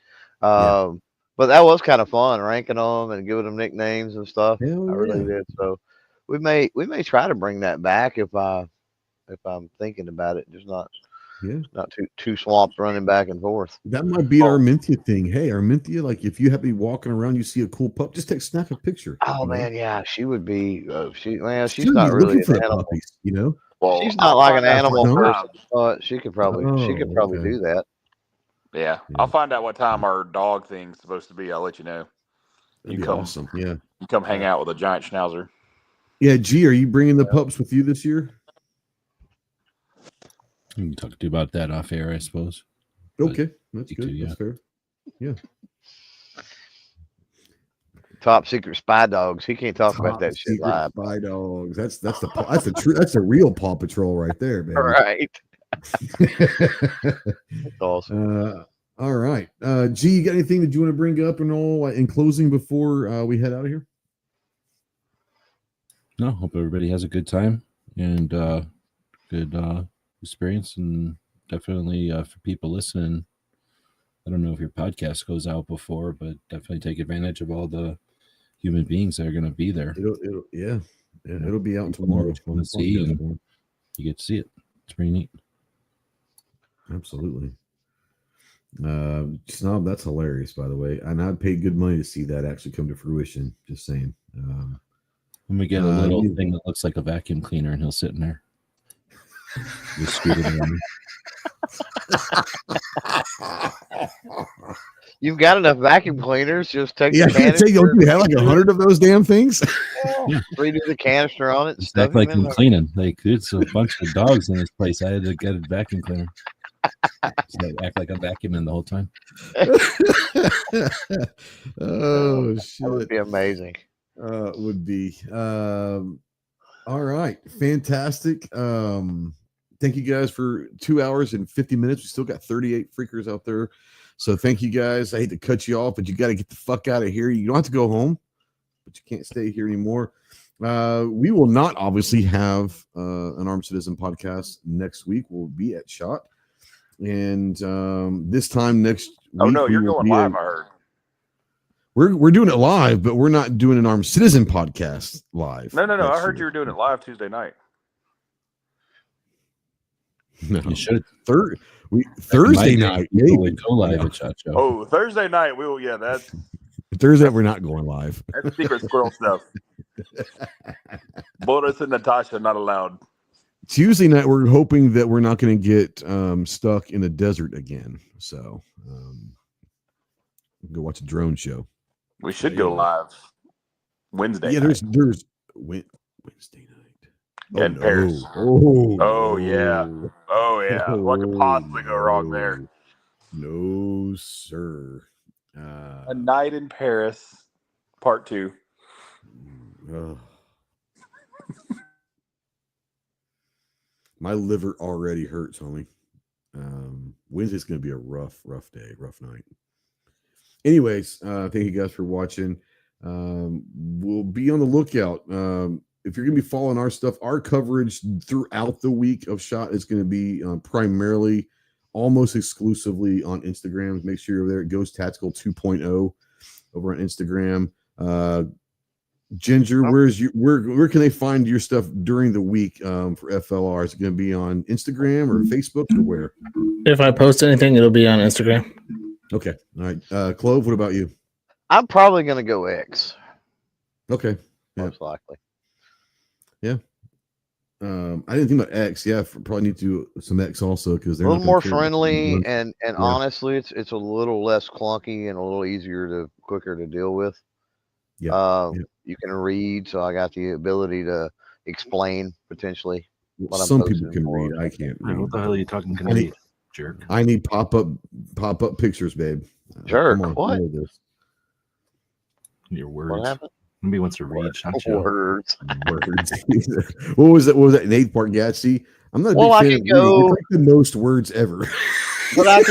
But that was kind of fun, ranking them and giving them nicknames and stuff. I really did. So we may try to bring that back if I'm thinking about it. Just not too swamped running back and forth. That might be our Minthia thing. Hey, our Minthia, like if you happen to be walking around, you see a cool pup, just snap a picture. Oh man, yeah, she would be. She's not really an animal. Puppies, Well, she's not like an animal person, but she could probably do that. Yeah, I'll find out what time our dog thing's supposed to be. I'll let you know. That'd be awesome. Yeah, you come hang out with a giant schnauzer. Yeah, G, are you bringing the pups with you this year? We can talk to you about that off air, I suppose. Okay, that's good. That's fair. Yeah. Top secret spy dogs. He can't talk about that shit live. Spy dogs. That's the real Paw Patrol right there, baby. Right. That's awesome. All right. G, you got anything that you want to bring up and all in closing before we head out of here? No, hope everybody has a good time and good experience, and definitely for people listening, I don't know if your podcast goes out before, but definitely take advantage of all the human beings that are going to be there. It'll be out tomorrow. You get to see it. It's pretty neat. Absolutely. Snob, that's hilarious, by the way. And I'd pay good money to see that actually come to fruition. Just saying. When we get a little thing that looks like a vacuum cleaner, and he'll sit in there. Just scoot it around. You've got enough vacuum cleaners. Just take the canister. You have like 100 of those damn things. Redo the canister on it. It's not like I'm cleaning. Like it's a bunch of dogs in this place. I had to get a vacuum cleaner. So I act like I'm vacuuming the whole time. Oh shit! That would be amazing. It would be. All right, fantastic. Dan, thank you guys for 2 hours and 50 minutes. We still got 38 freakers out there. So thank you guys. I hate to cut you off, but you got to get the fuck out of here. You don't have to go home, but you can't stay here anymore. We will not obviously have an Armed Citizen podcast next week. We'll be at SHOT. And this time next week. Oh, no, you're going live, I heard. We're doing it live, but we're not doing an Armed Citizen podcast live. No. I heard you were doing it live Tuesday night. No, You should. Thursday night, maybe go live at Shot Show. Oh, Thursday night, we will. Yeah, that's Thursday. We're not going live. that's secret squirrel stuff. Boris and Natasha not allowed. Tuesday night, we're hoping that we're not going to get stuck in a desert again. So go watch a drone show. We should go live Wednesday. Yeah, night. there's Wednesday night. In Paris. Oh yeah. What could possibly go wrong there? No, sir. A Night in Paris, Part 2. My liver already hurts, homie. Wednesday's going to be a rough day, rough night. Anyways, thank you guys for watching. We'll be on the lookout. If you're going to be following our stuff, our coverage throughout the week of SHOT is going to be primarily, almost exclusively on Instagram. Make sure you're there. It goes Tactical 2.0 over on Instagram. Ginger, where can they find your stuff during the week for FLR? Is it going to be on Instagram or Facebook or where? If I post anything, it'll be on Instagram. Okay. All right. Clove, what about you? I'm probably going to go X. Okay. Most likely. Yeah. I didn't think about X. Yeah, probably need to do some X also because they're a little more friendly and honestly, it's a little less clunky and a little quicker to deal with. Yeah. You can read, so I got the ability to explain potentially. Some people can read. I can't read. What the hell are you talking to, jerk? I need pop up pictures, babe. Jerk. Come on, what? Your words. What happened? Maybe wants to read. Words. What was that? What was that? Nate Park? Yeah, see, I'm not a big fan of reading. It's like the most words ever. But I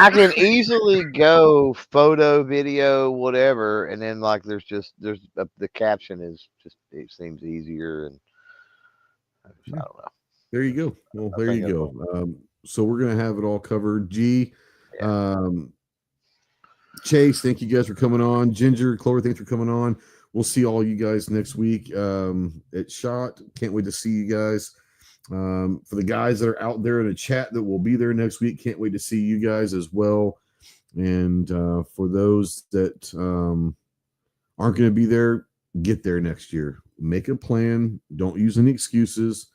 can easily go photo, video, whatever, and then like there's the caption is just, it seems easier, and I don't know. There you go. Well, there you go. So we're gonna have it all covered. Chase, thank you guys for coming on. Ginger, Clover, thanks for coming on. We'll see all you guys next week at SHOT. Can't wait to see you guys. For the guys that are out there in the chat that will be there next week, can't wait to see you guys as well. And for those that aren't going to be there, get there next year. Make a plan. Don't use any excuses.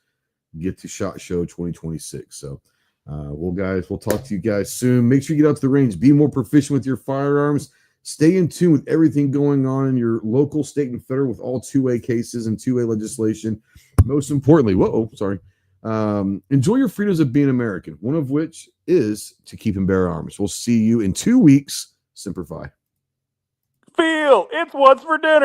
Get to SHOT Show 2026. So, we'll talk to you guys soon. Make sure you get out to the range. Be more proficient with your firearms. Stay in tune with everything going on in your local, state, and federal with all 2A cases and 2A legislation. Most importantly, enjoy your freedoms of being American, one of which is to keep and bear arms. We'll see you in 2 weeks. Semper Fi. Phil, it's what's for dinner.